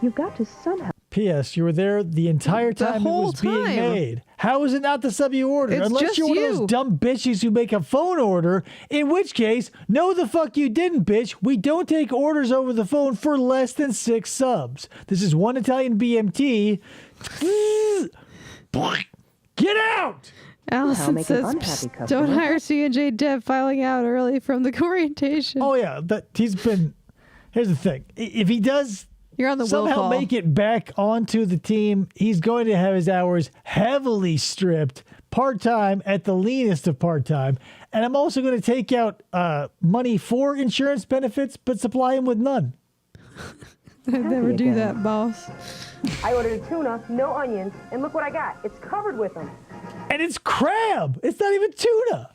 Speaker 7: You've got to somehow
Speaker 1: P.S. You were there the entire
Speaker 6: The
Speaker 1: time it
Speaker 6: whole
Speaker 1: was being
Speaker 6: time.
Speaker 1: made. How is it not the sub you ordered?
Speaker 6: It's
Speaker 1: Unless
Speaker 6: just
Speaker 1: you're one of
Speaker 6: you.
Speaker 1: those dumb bitches who make a phone order, in which case, no the fuck you didn't, bitch. We don't take orders over the phone for less than 6 subs. This is one Italian BMT. Get out!
Speaker 6: Allison
Speaker 7: make an
Speaker 6: says,
Speaker 7: unhappy
Speaker 6: "Psst,
Speaker 7: customer
Speaker 6: don't hire C&J Deb filing out early from the orientation."
Speaker 1: Oh, yeah. He's been... Here's the thing. If he does...
Speaker 6: You're on the will
Speaker 1: somehow
Speaker 6: call.
Speaker 1: make it back onto the team, he's going to have his hours heavily stripped, part-time at the leanest of part-time. And I'm also going to take out money for insurance benefits, but supply him with none.
Speaker 6: I'd never do
Speaker 7: again.
Speaker 6: that, boss.
Speaker 11: I ordered a tuna, no onions, and look what I got. It's covered with them.
Speaker 1: And it's crab. It's not even tuna.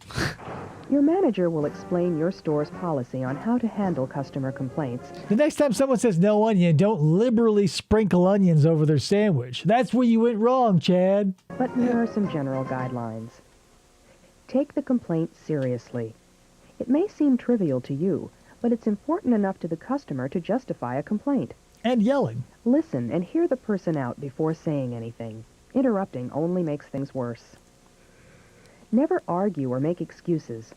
Speaker 7: your manager will explain your store's policy on how to handle customer complaints.
Speaker 1: The next time someone says no onion, don't liberally sprinkle onions over their sandwich. That's where you went wrong, Chad.
Speaker 7: But there are some general guidelines. Take the complaint seriously. It may seem trivial to you, but it's important enough to the customer to justify a complaint.
Speaker 1: And yelling.
Speaker 7: Listen and hear the person out before saying anything. Interrupting only makes things worse. Never argue or make excuses.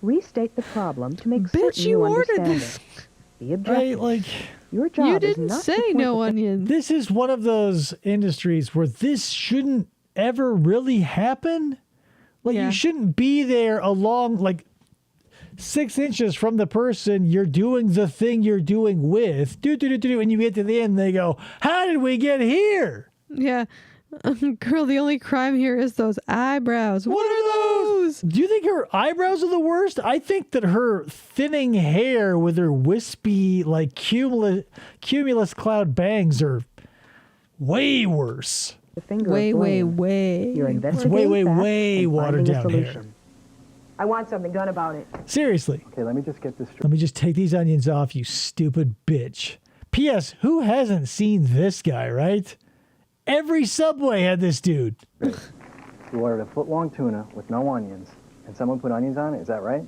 Speaker 7: Restate the problem to make
Speaker 6: Bitch,
Speaker 7: certain
Speaker 6: you ordered
Speaker 7: understand
Speaker 6: this.
Speaker 7: it. Be objective.
Speaker 1: Right? Like,
Speaker 7: Your job
Speaker 6: You
Speaker 7: is
Speaker 6: didn't
Speaker 7: not
Speaker 6: say
Speaker 7: to point
Speaker 6: no
Speaker 7: the
Speaker 6: onion.
Speaker 1: this is one of those industries where this shouldn't ever really happen. Like,
Speaker 6: Yeah.
Speaker 1: you shouldn't be there along, like, 6 inches from the person you're doing the thing you're doing with. And you get to the end, and they go, how did we get here?
Speaker 6: Yeah. Girl, the only crime here is those eyebrows. What are those?
Speaker 1: Do you think her eyebrows are the worst? I think that her thinning hair with her wispy, like, cumulus cloud bangs are way worse.
Speaker 7: the finger
Speaker 6: Way,
Speaker 7: of
Speaker 6: way,
Speaker 7: blame.
Speaker 6: way.
Speaker 7: You're
Speaker 1: It's
Speaker 7: investigating
Speaker 1: way, way,
Speaker 7: facts
Speaker 1: way
Speaker 7: and
Speaker 1: watered
Speaker 7: finding a
Speaker 1: down hair.
Speaker 7: solution.
Speaker 11: I want something done about it.
Speaker 1: Seriously.
Speaker 5: Okay, let me just get this straight.
Speaker 1: Let me just take these onions off, you stupid bitch. P.S. Who hasn't seen this guy, right? Every Subway had this dude.
Speaker 5: You ordered a foot-long tuna with no onions, and someone put onions on it, is that right?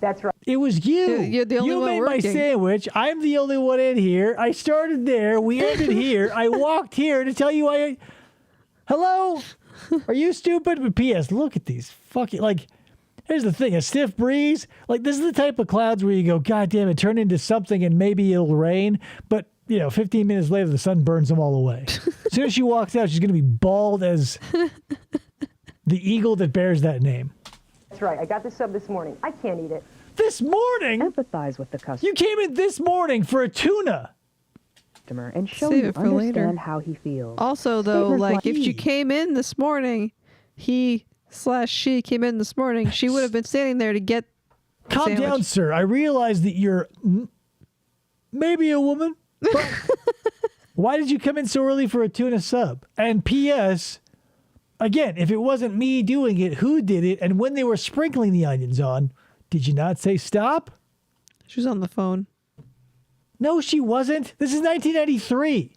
Speaker 11: That's right.
Speaker 1: It was you.
Speaker 6: You're the only
Speaker 1: you
Speaker 6: one
Speaker 1: made my
Speaker 6: working.
Speaker 1: sandwich. I'm the only one in here. I started there. We ended here. I walked here to tell you I... Hello? Are you stupid? But P.S. Look at these fucking... Like, here's the thing. A stiff breeze. Like, this is the type of clouds where you go, God damn it, turn into something and maybe it'll rain. But, 15 minutes later, the sun burns them all away. As soon as she walks out, she's going to be bald as the eagle that bears that name.
Speaker 11: That's right. I got this sub this morning. I can't eat it.
Speaker 1: This morning?
Speaker 7: Empathize with the customer
Speaker 1: You came in this morning for a tuna.
Speaker 7: and show
Speaker 6: Save
Speaker 7: you
Speaker 6: it for later.
Speaker 7: understand how he feels.
Speaker 6: Also, though,
Speaker 7: Statements
Speaker 6: like if you came in this morning, he/she came in this morning, she would have been standing there to get the
Speaker 1: Calm
Speaker 6: sandwich.
Speaker 1: down, sir. I realize that you're maybe a woman, but why did you come in so early for a tuna sub? And P.S., again, if it wasn't me doing it, who did it? And when they were sprinkling the onions on, did you not say stop?
Speaker 6: She was on the phone.
Speaker 1: No, she wasn't. This is 1993.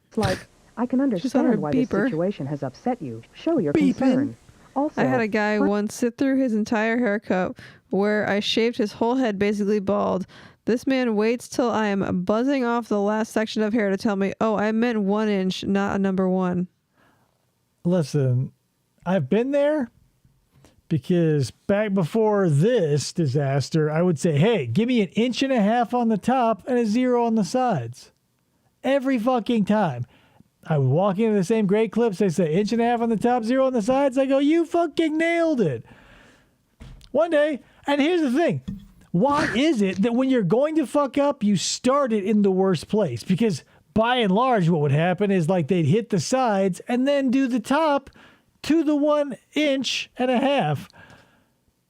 Speaker 7: It's like, I can
Speaker 6: on her
Speaker 7: understand why this
Speaker 6: beeper.
Speaker 7: situation has upset you. Show your
Speaker 1: Beeping.
Speaker 7: concern. Also,
Speaker 6: I had a guy once sit through his entire haircut where I shaved his whole head basically bald. This man waits till I am buzzing off the last section of hair to tell me, oh, I meant 1 inch, not a number 1.
Speaker 1: Listen, I've been there because back before this disaster, I would say, hey, give me 1.5 inches on the top and a 0 on the sides. Every fucking time. I would walk into the same great clips. They say 1.5 inches on the top, 0 on the sides. I go, you fucking nailed it. One day, and here's the thing. Why is it that when you're going to fuck up, you start it in the worst place? Because by and large, what would happen is like they'd hit the sides and then do the top to the 1.5 inches.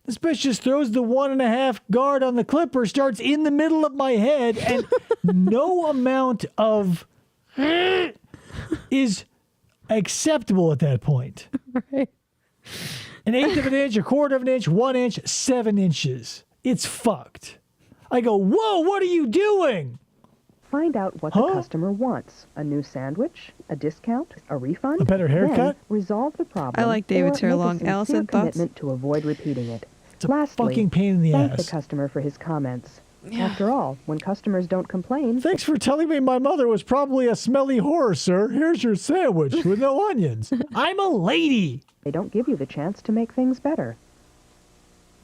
Speaker 1: This bitch just throws the 1.5 guard on the clipper, starts in the middle of my head, and no amount of is acceptable at that point.
Speaker 6: Right.
Speaker 1: 1/8 of an inch, 1/4 of an inch, 1 inch, 7 inches. It's fucked. I go, whoa, what are you doing?
Speaker 7: Find out what the customer wants. A new sandwich? A discount? A refund?
Speaker 1: A better haircut?
Speaker 7: Then resolve the problem.
Speaker 6: I like David's
Speaker 7: or
Speaker 6: hair
Speaker 7: make a
Speaker 6: long.
Speaker 7: sincere
Speaker 6: Allison, thoughts?
Speaker 7: commitment to avoid repeating it.
Speaker 1: It's a
Speaker 7: Lastly,
Speaker 1: fucking pain in the
Speaker 7: thank
Speaker 1: ass.
Speaker 7: the customer for his comments. After all, when customers don't complain,
Speaker 1: Thanks for telling me my mother was probably a smelly whore, sir. Here's your sandwich with no onions. I'm a lady.
Speaker 7: they don't give you the chance to make things better.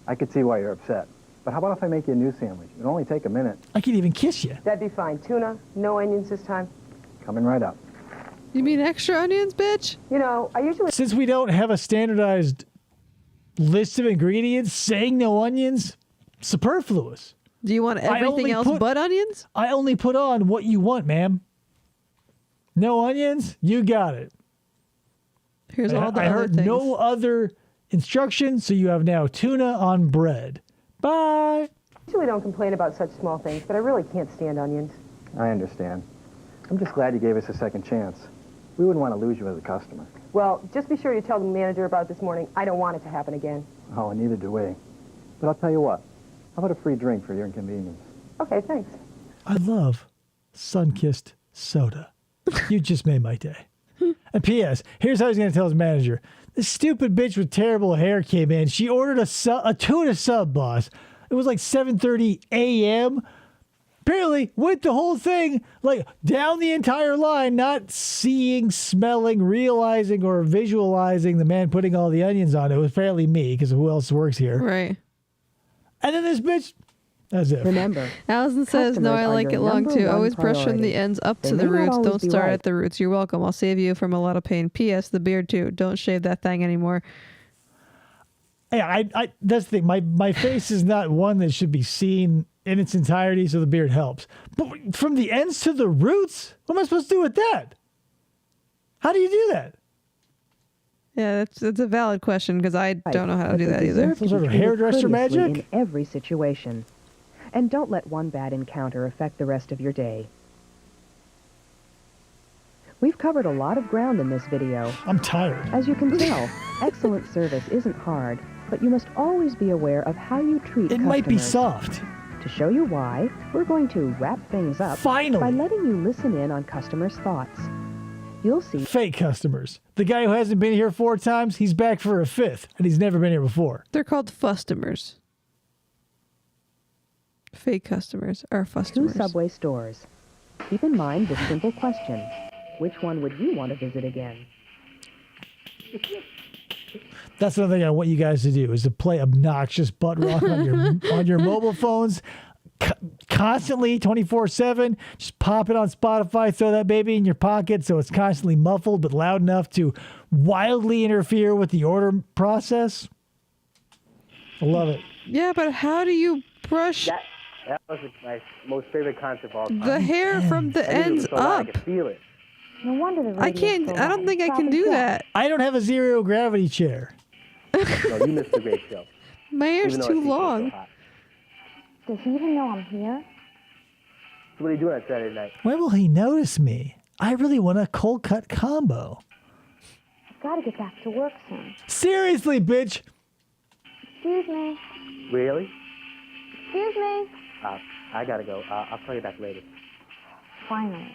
Speaker 5: I could see why you're upset. But how about if I make you a new sandwich? It'll only take a minute.
Speaker 1: I can even kiss you.
Speaker 11: That'd be fine. Tuna, no onions this time.
Speaker 5: Coming right up.
Speaker 6: You mean extra onions, bitch?
Speaker 11: I usually...
Speaker 1: Since we don't have a standardized list of ingredients, saying no onions, superfluous.
Speaker 6: Do you want
Speaker 1: I
Speaker 6: everything
Speaker 1: only
Speaker 6: else
Speaker 1: put-
Speaker 6: but onions?
Speaker 1: I only put on what you want, ma'am. No onions? You got it.
Speaker 6: Here's
Speaker 1: And
Speaker 6: all the
Speaker 1: I
Speaker 6: other
Speaker 1: heard
Speaker 6: things.
Speaker 1: no other instructions, so you have now tuna on bread. Bye.
Speaker 11: usually don't complain about such small things, but I really can't stand onions.
Speaker 5: I understand. I'm just glad you gave us a second chance. We wouldn't want to lose you as a customer.
Speaker 11: Well, just be sure you tell the manager about this morning. I don't want it to happen again.
Speaker 5: Oh, and neither do we. But I'll tell you what. How about a free drink for your inconvenience?
Speaker 11: Okay, thanks.
Speaker 1: I love sun-kissed soda. You just made my day. And P.S., here's how he's going to tell his manager. This stupid bitch with terrible hair came in. She ordered a tuna sub, boss. It was like 7:30 a.m. Apparently, went the whole thing, like, down the entire line, not seeing, smelling, realizing, or visualizing the man putting all the onions on. It was apparently me, because who else works here?
Speaker 6: Right.
Speaker 1: And then this bitch, that's it.
Speaker 7: Remember,
Speaker 6: Allison says, no,
Speaker 7: customers
Speaker 6: I
Speaker 7: are
Speaker 6: like
Speaker 7: your
Speaker 6: it long
Speaker 7: number
Speaker 6: too.
Speaker 7: one
Speaker 6: Always brush from
Speaker 7: priority.
Speaker 6: the ends up
Speaker 7: They
Speaker 6: to the
Speaker 7: may not
Speaker 6: roots.
Speaker 7: always
Speaker 6: Don't
Speaker 7: be
Speaker 6: start
Speaker 7: right.
Speaker 6: at the roots. You're welcome. I'll save you from a lot of pain. P.S. The beard too. Don't shave that thing anymore.
Speaker 1: Yeah, I that's the thing. My face is not one that should be seen in its entirety, so the beard helps. But from the ends to the roots, what am I supposed to do with that? How do you do that?
Speaker 6: Yeah, that's a valid question because I don't know how to
Speaker 7: But
Speaker 6: do
Speaker 7: they
Speaker 6: that either.
Speaker 7: deserve to
Speaker 1: Some sort
Speaker 7: be
Speaker 1: of
Speaker 7: treated
Speaker 1: hairdresser
Speaker 7: courteously
Speaker 1: magic?
Speaker 7: in every situation. And don't let one bad encounter affect the rest of your day. We've covered a lot of ground in this video.
Speaker 1: I'm tired.
Speaker 7: As you can tell, excellent service isn't hard, but you must always be aware of how you treat
Speaker 1: It
Speaker 7: customers.
Speaker 1: might be soft.
Speaker 7: To show you why, we're going to wrap things up
Speaker 1: Finally.
Speaker 7: by letting you listen in on customers' thoughts. You'll see
Speaker 1: Fake customers. The guy who hasn't been here 4 times, he's back for a 5th, and he's never been here before.
Speaker 6: They're called fustomers. Fake customers are
Speaker 7: 2
Speaker 6: fustomers.
Speaker 7: Subway stores. Keep in mind the simple question: which one would you want to visit again?
Speaker 1: That's another thing I want you guys to do is to play obnoxious butt rock on your mobile phones constantly 24/7. Just pop it on Spotify, throw that baby in your pocket so it's constantly muffled but loud enough to wildly interfere with the order process. I love it.
Speaker 6: Yeah, but how do you brush
Speaker 5: That was my most favorite concert of all time.
Speaker 6: the hair from the
Speaker 5: I knew it was
Speaker 6: ends
Speaker 5: so loud, I
Speaker 6: up?
Speaker 5: could feel it.
Speaker 8: No wonder the
Speaker 6: I
Speaker 8: radio's
Speaker 6: can't.
Speaker 8: so
Speaker 6: I don't
Speaker 8: loud.
Speaker 6: think I can
Speaker 8: Stop
Speaker 6: do
Speaker 8: and
Speaker 6: that.
Speaker 1: I don't have a zero gravity chair.
Speaker 5: No, you missed a great show.
Speaker 6: My hair's
Speaker 5: Even though
Speaker 6: too
Speaker 5: I think it's so
Speaker 6: long.
Speaker 5: hot.
Speaker 8: Does he even know I'm here?
Speaker 5: So what are you doing on Saturday night?
Speaker 1: When will he notice me? I really want a cold cut combo.
Speaker 8: I've got to get back to work soon.
Speaker 1: Seriously, bitch.
Speaker 8: Excuse me.
Speaker 5: Really?
Speaker 8: Excuse me.
Speaker 5: I gotta go. I'll call you back later.
Speaker 8: Finally.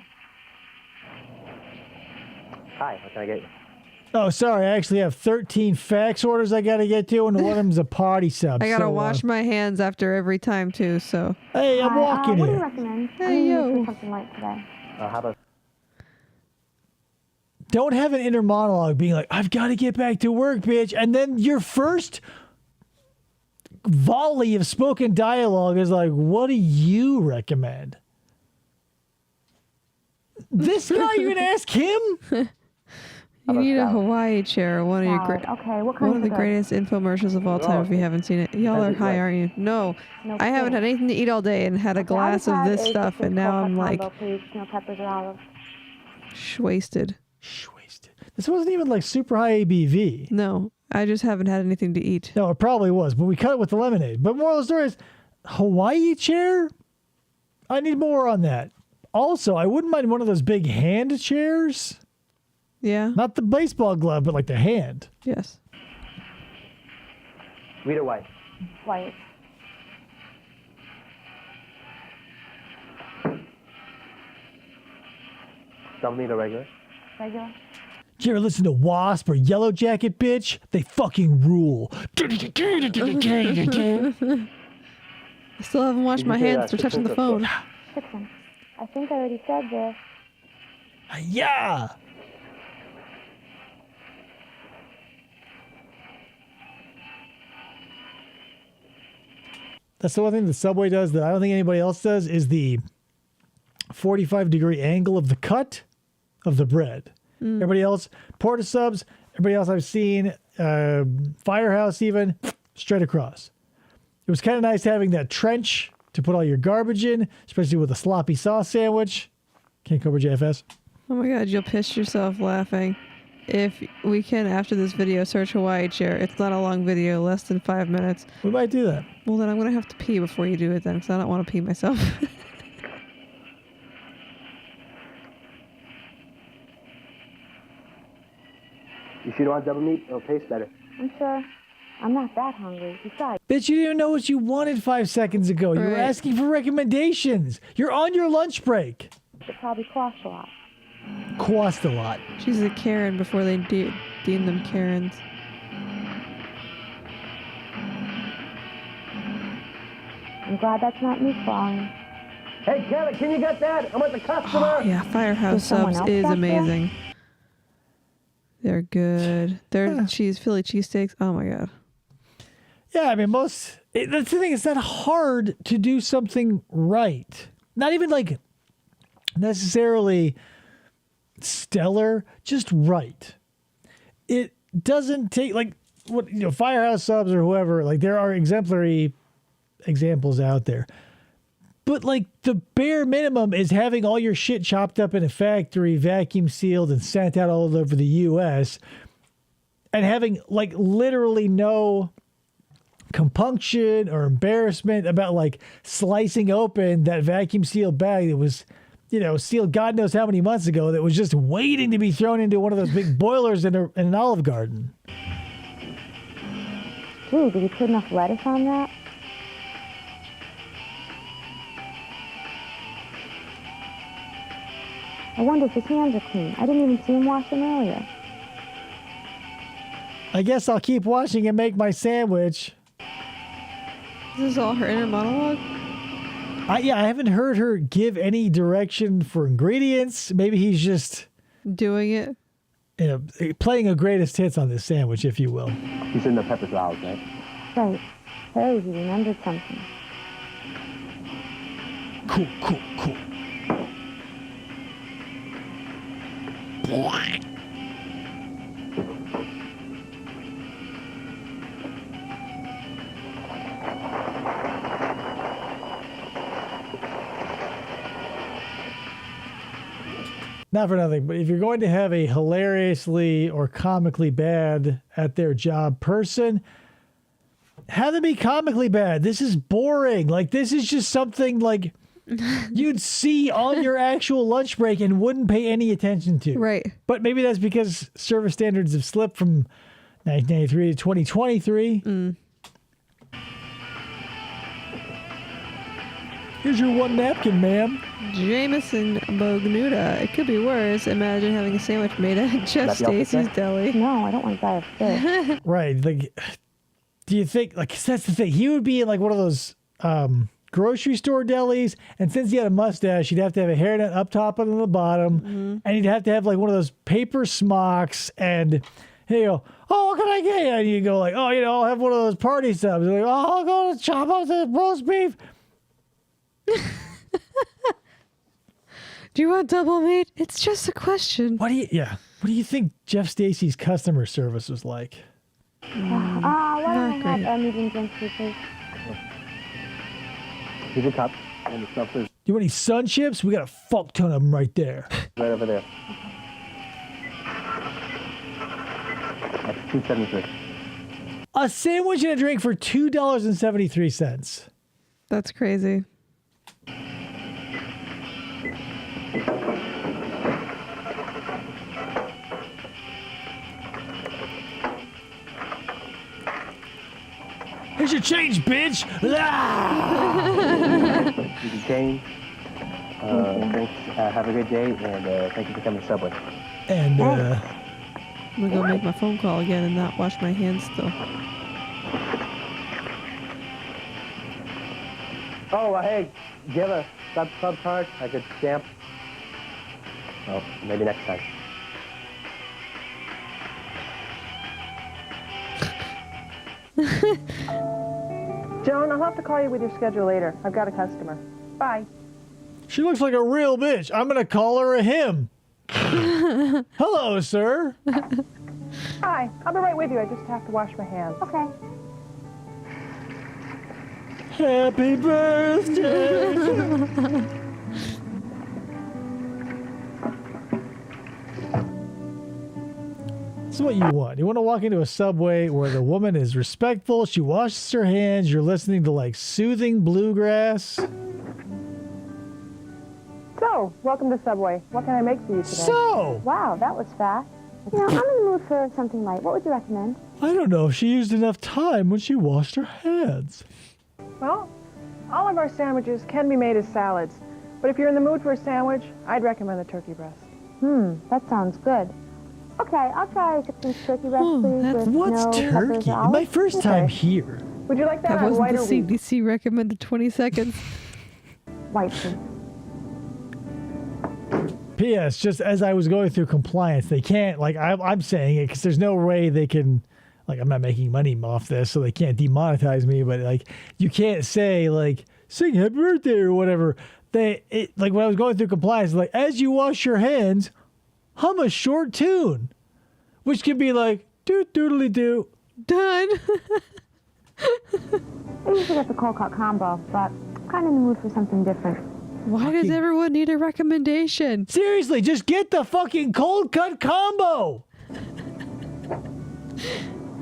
Speaker 5: Hi, what can I get you?
Speaker 1: Oh, sorry. I actually have 13 fax orders I got to get to, and one of them's a party sub.
Speaker 6: I gotta
Speaker 1: so,
Speaker 6: wash my hands after every time too. So
Speaker 1: Hey, I'm
Speaker 8: Hi,
Speaker 1: walking
Speaker 8: what do you
Speaker 1: here.
Speaker 8: recommend?
Speaker 6: Hey,
Speaker 8: I'm in the
Speaker 6: yo.
Speaker 8: mood for something light today.
Speaker 5: How about
Speaker 1: Don't have an inner monologue being like, I've got to get back to work, bitch. And then your first volley of spoken dialogue is like, what do you recommend? This guy, you're going to ask him?
Speaker 6: you need a Hawaii chair. One of your
Speaker 8: Salad. Okay, what kind
Speaker 6: one of the
Speaker 8: good?
Speaker 6: greatest infomercials of all time. If you haven't seen it, y'all are high, aren't you? No,
Speaker 8: No
Speaker 6: I haven't had anything to eat all day and had a
Speaker 8: Okay, all
Speaker 6: glass
Speaker 8: we
Speaker 6: of
Speaker 8: have
Speaker 6: this
Speaker 8: is
Speaker 6: stuff,
Speaker 8: the
Speaker 6: and now
Speaker 8: cold
Speaker 6: I'm
Speaker 8: cut
Speaker 6: like
Speaker 8: combo, please. No peppers or olives.
Speaker 6: wasted.
Speaker 1: This wasn't even like super high ABV.
Speaker 6: No, I just haven't had anything to eat.
Speaker 1: No, it probably was, but we cut it with the lemonade. But moral of the story is, Hawaii chair? I need more on that. Also, I wouldn't mind one of those big hand chairs.
Speaker 6: Yeah.
Speaker 1: Not the baseball glove, but like the hand.
Speaker 6: Yes.
Speaker 5: Sweet or white?
Speaker 8: White.
Speaker 5: Double meat or regular?
Speaker 8: Regular.
Speaker 1: Did you ever listen to Wasp or Yellow Jacket, bitch? They fucking rule.
Speaker 6: I still haven't washed my hands for touching the phone.
Speaker 8: Chicken. I think I already said this.
Speaker 1: Yeah. That's the one thing the Subway does that I don't think anybody else does is the 45-degree angle of the cut of the bread. Everybody else, Porta Subs, everybody else I've seen, Firehouse even, straight across. It was kind of nice having that trench to put all your garbage in, especially with a sloppy sauce sandwich. Can't cover JFS.
Speaker 6: Oh my god, you'll piss yourself laughing. If we can, after this video, search Hawaii chair. It's not a long video, less than 5 minutes.
Speaker 1: We might do that.
Speaker 6: Well, then I'm going to have to pee before you do it then, because I don't want to pee myself.
Speaker 5: You sure you don't want double meat? It'll taste better.
Speaker 8: I'm sure. I'm not that hungry. Besides,
Speaker 1: Bitch, you didn't even know what you wanted 5 seconds ago. You were
Speaker 6: Right.
Speaker 1: asking for recommendations. You're on your lunch break.
Speaker 8: it probably costs a lot.
Speaker 1: Cost a lot.
Speaker 6: She's a Karen before they deem them Karens.
Speaker 8: I'm glad that's not me falling.
Speaker 5: Hey, Kelly, can you get that? I'm with the customer.
Speaker 6: Yeah, Firehouse
Speaker 8: Is someone
Speaker 6: Subs
Speaker 8: else
Speaker 6: is
Speaker 8: back there?
Speaker 6: amazing. They're good. Their Philly cheesesteaks. Oh my god.
Speaker 1: Yeah, I mean, that's the thing. It's not hard to do something right. Not even like necessarily stellar, just right. It doesn't take like what Firehouse Subs or whoever. Like there are exemplary examples out there, but like the bare minimum is having all your shit chopped up in a factory, vacuum sealed, and sent out all over the U.S. and having like literally no compunction or embarrassment about like slicing open that vacuum sealed bag that was, sealed God knows how many months ago that was just waiting to be thrown into one of those big boilers in an Olive Garden.
Speaker 12: Gee, did he put enough lettuce on that? I wonder if his hands are clean. I didn't even see him wash them earlier.
Speaker 1: I guess I'll keep watching and make my sandwich.
Speaker 6: This is all her inner monologue?
Speaker 1: I haven't heard her give any direction for ingredients. Maybe he's just
Speaker 6: doing it.
Speaker 1: Playing a greatest hits on this sandwich, if you will.
Speaker 5: He's in the pepper flowers, right?
Speaker 12: Right. Hey, he remembered something.
Speaker 1: Cool. Not for nothing, but if you're going to have a hilariously or comically bad at their job person, have them be comically bad. This is boring. Like, this is just something like you'd see on your actual lunch break and wouldn't pay any attention to.
Speaker 6: Right.
Speaker 1: But maybe that's because service standards have slipped from 1993 to 2023. Here's your one napkin, ma'am.
Speaker 6: Jameson Bognuda. It could be worse. Imagine having a sandwich made at Jeff Stacy's Deli.
Speaker 12: No, I don't want to die of fish.
Speaker 1: Right. Like, do you think, like, 'cause that's the thing. He would be in like one of those grocery store delis, and since he had a mustache, he'd have to have a hairnet up top and on the bottom, and he'd have to have like one of those paper smocks, and he'd go, "Oh, what can I get you?" And you go like, "Oh, I'll have one of those party subs." Like, "Oh, I'll go to chop up the roast beef."
Speaker 6: Do you want double meat? It's just a question.
Speaker 1: What do you think Jeff Stacy's customer service was like?
Speaker 12: Why don't I have a medium drink, please?
Speaker 5: Here's a cup, and the stuff is
Speaker 1: Do you want any sun chips? We got a fuck ton of them right there.
Speaker 5: right over there. That's $2.73.
Speaker 1: A sandwich and a drink for $2.73.
Speaker 6: That's crazy.
Speaker 1: Here's your change, bitch.
Speaker 5: You can change. Thanks. Have a good day, and thank you for coming to Subway.
Speaker 1: And
Speaker 6: I'm gonna go make my phone call again and not wash my hands still.
Speaker 5: Oh, hey, do you have a club card I could stamp? Oh, maybe next time.
Speaker 11: Joan, I'll have to call you with your schedule later. I've got a customer. Bye.
Speaker 1: she looks like a real bitch. I'm gonna call her a him. Hello, sir.
Speaker 11: Hi, I'll be right with you. I just have to wash my hands.
Speaker 12: Okay.
Speaker 1: Happy birthday. This is what you want. You want to walk into a Subway where the woman is respectful, she washes her hands, you're listening to like soothing bluegrass.
Speaker 11: So, welcome to Subway. What can I make for you today?
Speaker 1: So,
Speaker 12: Wow, that was fast. I'm in the mood for something light. What would you recommend?
Speaker 1: I don't know if she used enough time when she washed her hands.
Speaker 11: Well, all of our sandwiches can be made as salads. But if you're in the mood for a sandwich, I'd recommend the turkey breast.
Speaker 12: That sounds good. Okay, I'll try 6-inch turkey breast, please. With
Speaker 1: What's
Speaker 12: no peppers
Speaker 1: turkey?
Speaker 12: or olives.
Speaker 1: My first time here.
Speaker 11: Would you like that,
Speaker 6: That
Speaker 11: on
Speaker 6: wasn't
Speaker 11: white
Speaker 6: the
Speaker 11: or wheat?
Speaker 6: CDC recommended 20 seconds.
Speaker 12: White, please.
Speaker 1: P.S. Just as I was going through compliance, they can't, like, I'm saying it because there's no way they can, like, I'm not making money off this, so they can't demonetize me, but, like, you can't say, like, sing happy birthday or whatever. Like, when I was going through compliance, like, as you wash your hands, hum a short tune, which could be like, doo-doodly-doo.
Speaker 6: Done.
Speaker 12: I usually get the cold cut combo, but I'm kind of in the mood for something different.
Speaker 6: Why does everyone need a recommendation?
Speaker 1: Seriously, just get the fucking cold cut combo.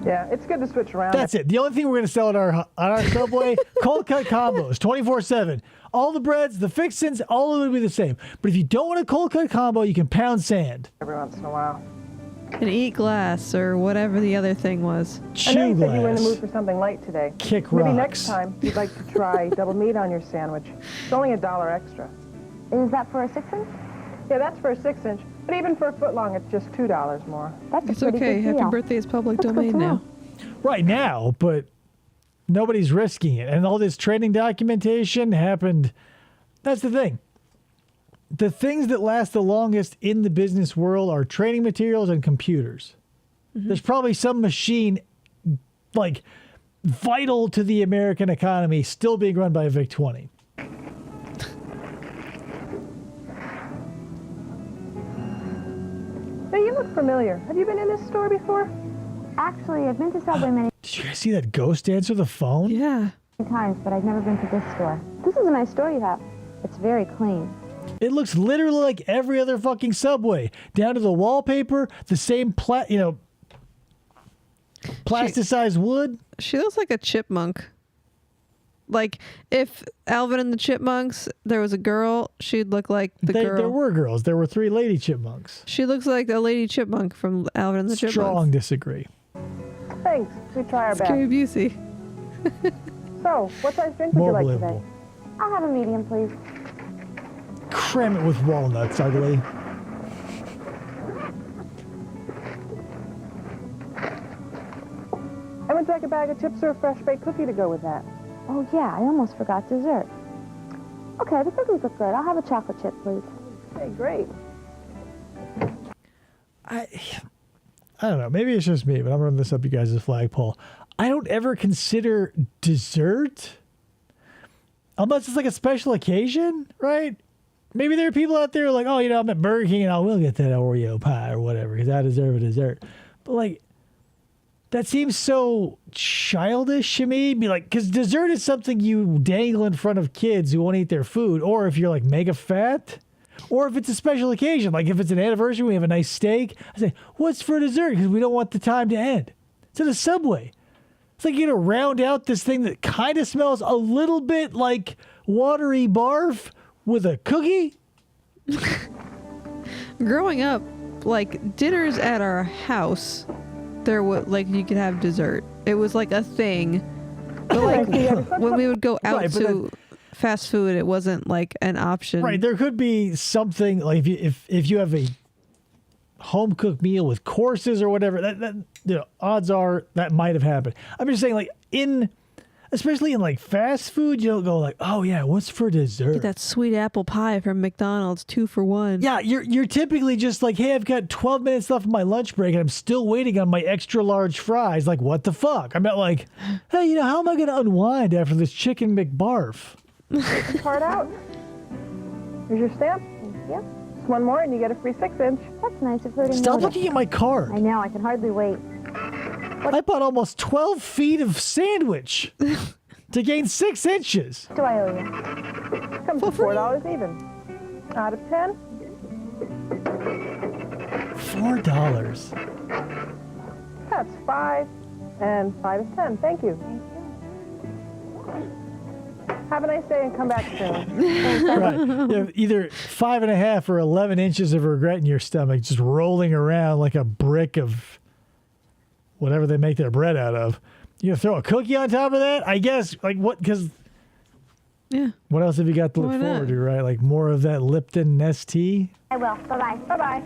Speaker 11: Yeah, it's good to switch around.
Speaker 1: That's it. The only thing we're going to sell at our Subway, cold cut combos, 24/7. All the breads, the fixins, all of it will be the same. But if you don't want a cold cut combo, you can pound sand.
Speaker 11: Every once in a while.
Speaker 6: And eat glass or whatever the other thing was.
Speaker 11: I know you said you were in the
Speaker 1: glass.
Speaker 11: mood for something light today.
Speaker 1: Kick
Speaker 11: Maybe
Speaker 1: rocks.
Speaker 11: next time you'd like to try double meat on your sandwich. It's only $1 extra.
Speaker 12: Is that for a 6-inch?
Speaker 11: Yeah, that's for a 6-inch. But even for a foot long, it's just $2 more.
Speaker 12: That's
Speaker 6: It's
Speaker 12: a pretty
Speaker 6: okay.
Speaker 12: good
Speaker 6: Happy
Speaker 12: deal.
Speaker 6: birthday is public
Speaker 12: That's good
Speaker 6: domain
Speaker 12: to know.
Speaker 6: now.
Speaker 1: Right now, but nobody's risking it. And all this training documentation happened. That's the thing. The things that last the longest in the business world are training materials and computers. There's probably some machine like vital to the American economy still being run by a VIC-20.
Speaker 11: Hey, you look familiar. Have you been in this store before?
Speaker 12: Actually, I've been to Subway many
Speaker 1: Did you guys see that ghost answer the phone?
Speaker 6: Yeah.
Speaker 12: times, but I've never been to this store. This is a nice store you have. It's very clean.
Speaker 1: It looks literally like every other fucking Subway, down to the wallpaper, the same plasticized wood.
Speaker 6: She looks like a chipmunk. Like, if Alvin and the Chipmunks, there was a girl, she'd look like the girl.
Speaker 1: There were girls. There were 3 lady chipmunks.
Speaker 6: She looks like a lady chipmunk from Alvin and the Chipmunks.
Speaker 1: Strong disagree.
Speaker 11: Thanks. We try our best.
Speaker 6: Scary Busey.
Speaker 11: So, what size drink would
Speaker 1: More
Speaker 11: you like
Speaker 1: believable.
Speaker 11: today?
Speaker 12: I'll have a medium, please.
Speaker 1: Cram it with walnuts, ugly.
Speaker 11: And would you like a bag of chips or a fresh baked cookie to go with that?
Speaker 12: Oh, yeah, I almost forgot dessert. Okay, the cookies look good. I'll have a chocolate chip, please.
Speaker 11: Hey, great.
Speaker 1: I don't know. Maybe it's just me, but I'm running this up you guys' flagpole. I don't ever consider dessert unless it's like a special occasion, right? Maybe there are people out there who are like, oh, you know, I'm at Burger King and I will get that Oreo pie or whatever because I deserve a dessert. But like, that seems so childish to me. Be like, because dessert is something you dangle in front of kids who won't eat their food, or if you're like mega fat, or if it's a special occasion, like if it's an anniversary, we have a nice steak. I say, what's for dessert? Because we don't want the time to end. It's at a Subway. It's like you're gonna round out this thing that kind of smells a little bit like watery barf with a cookie.
Speaker 6: Growing up, like, dinners at our house, there was, like, you could have dessert. It was like a thing. But like, when we would go out
Speaker 1: Right, but
Speaker 6: to fast food, it wasn't like an option.
Speaker 1: Right, there could be something like if you have a home cooked meal with courses or whatever, that you know, odds are that might have happened. I'm just saying, like especially in like fast food, you don't go like, oh yeah, what's for dessert?
Speaker 6: Get that sweet apple pie from McDonald's, 2 for $1.
Speaker 1: Yeah, you're typically just like, hey, I've got 12 minutes left of my lunch break and I'm still waiting on my extra large fries. Like, what the fuck? I'm not like, hey, you know, how am I going to unwind after this chicken McBarf?
Speaker 11: Card out. Here's your stamp.
Speaker 12: Yep.
Speaker 11: Just one more and you get a free 6-inch.
Speaker 12: That's nice of her to
Speaker 1: Stop
Speaker 12: notice.
Speaker 1: looking at my card.
Speaker 12: I know, I can hardly wait.
Speaker 1: I bought almost 12 feet of sandwich to gain 6 inches.
Speaker 12: What do I owe you?
Speaker 11: Comes to $4 even. Out of 10.
Speaker 1: $4.
Speaker 11: That's 5. And 5 is 10. Thank you. Have a nice day and come back soon.
Speaker 1: Right. You have either 5.5 or 11 inches of regret in your stomach, just rolling around like a brick of whatever they make their bread out of. You gonna throw a cookie on top of that? I guess. Like what? Because
Speaker 6: yeah.
Speaker 1: What else have you got to look
Speaker 6: Why not?
Speaker 1: forward to? Right? Like more of that Lipton Nest tea.
Speaker 12: I will. Bye-bye. Bye-bye.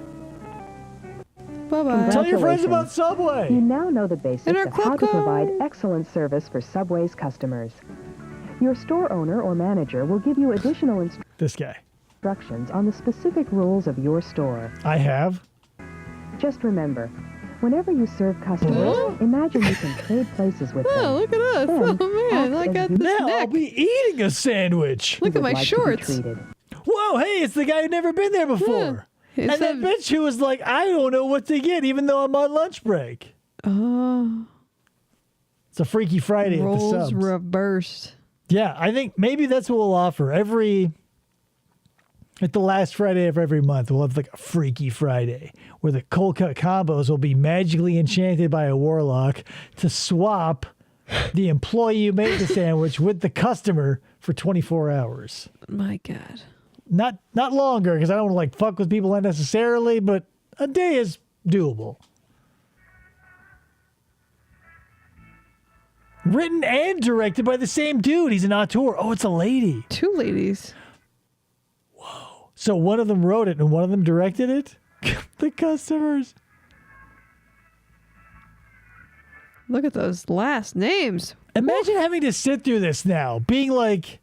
Speaker 6: Bye-bye.
Speaker 1: Tell your friends about Subway.
Speaker 7: You now know the basics
Speaker 6: And our
Speaker 7: of how
Speaker 6: club
Speaker 7: to provide
Speaker 6: card.
Speaker 7: excellent service for Subway's customers. Your store owner or manager will give you additional
Speaker 1: This guy.
Speaker 7: instructions on the specific rules of your store.
Speaker 1: I have.
Speaker 7: Just remember, whenever you serve customers, imagine you can trade places with them.
Speaker 6: Oh, look at us.
Speaker 7: Then,
Speaker 6: Oh, man. I
Speaker 7: act
Speaker 6: got
Speaker 7: as
Speaker 6: this
Speaker 1: Now I'll
Speaker 6: neck.
Speaker 1: be eating a sandwich.
Speaker 6: Look
Speaker 7: you
Speaker 6: at
Speaker 7: would
Speaker 6: my
Speaker 7: like to be
Speaker 6: shorts.
Speaker 7: treated.
Speaker 1: Whoa, hey, it's the guy who never been there before.
Speaker 6: Yeah.
Speaker 1: And
Speaker 6: It's
Speaker 1: that
Speaker 6: a-
Speaker 1: bitch who was like, I don't know what to get, even though I'm on lunch break.
Speaker 6: Oh,
Speaker 1: It's a Freaky Friday at the
Speaker 6: roles
Speaker 1: subs.
Speaker 6: reversed.
Speaker 1: Yeah, I think maybe that's what we'll offer at the last Friday of every month. We'll have like a Freaky Friday where the cold cut combos will be magically enchanted by a warlock to swap the employee who made the sandwich with the customer for 24 hours.
Speaker 6: My God.
Speaker 1: Not longer, because I don't want to like fuck with people unnecessarily, but a day is doable. Written and directed by the same dude. He's an auteur. Oh, it's a lady.
Speaker 6: 2 ladies.
Speaker 1: So one of them wrote it and one of them directed it? The customers.
Speaker 6: Look at those last names.
Speaker 1: Imagine having to sit through this now, being like,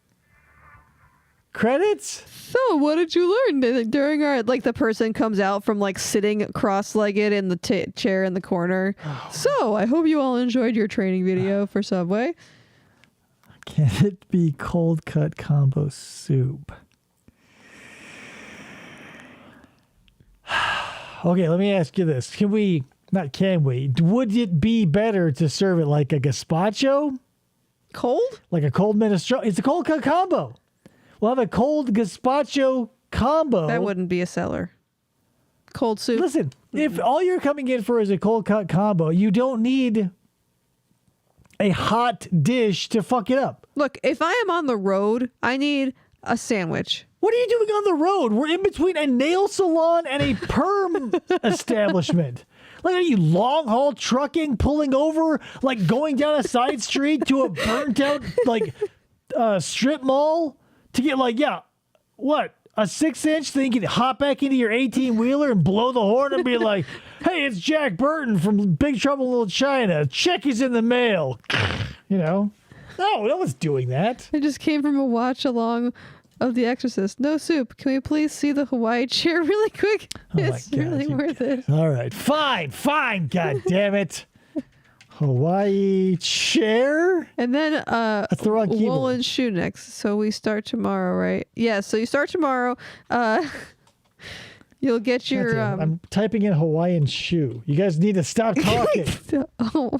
Speaker 1: credits?
Speaker 6: So, what did you learn during our, like, the person comes out from, like, sitting cross-legged in the chair in the corner.
Speaker 1: Oh.
Speaker 6: So, I hope you all enjoyed your training video for Subway.
Speaker 1: Can it be cold cut combo soup? Okay, let me ask you this. Would it be better to serve it like a gazpacho?
Speaker 6: Cold?
Speaker 1: Like a cold minestrone? It's a cold cut combo. We'll have a cold gazpacho combo.
Speaker 6: That wouldn't be a seller. Cold soup.
Speaker 1: Listen, if all you're coming in for is a cold cut combo, you don't need a hot dish to fuck it up.
Speaker 6: Look, if I am on the road, I need a sandwich.
Speaker 1: What are you doing on the road? We're in between a nail salon and a perm establishment. Like, are you long haul trucking, pulling over, like going down a side street to a burnt out, like, strip mall to get, like, a 6-inch thing you can hop back into your 18-wheeler and blow the horn and be like, hey, it's Jack Burton from Big Trouble in Little China. Check is in the mail. You know? No one's doing that.
Speaker 6: I just came from a watch along of The Exorcist. No soup. Can we please see the Hawaii chair really quick? It's really worth it.
Speaker 1: All right. Fine. God damn it. Hawaii chair?
Speaker 6: And then
Speaker 1: that's the wrong keyboard.
Speaker 6: Woolen shoe next. So we start tomorrow, right? Yeah, so you start tomorrow. You'll get your...
Speaker 1: I'm typing in Hawaiian shoe. You guys need to stop talking.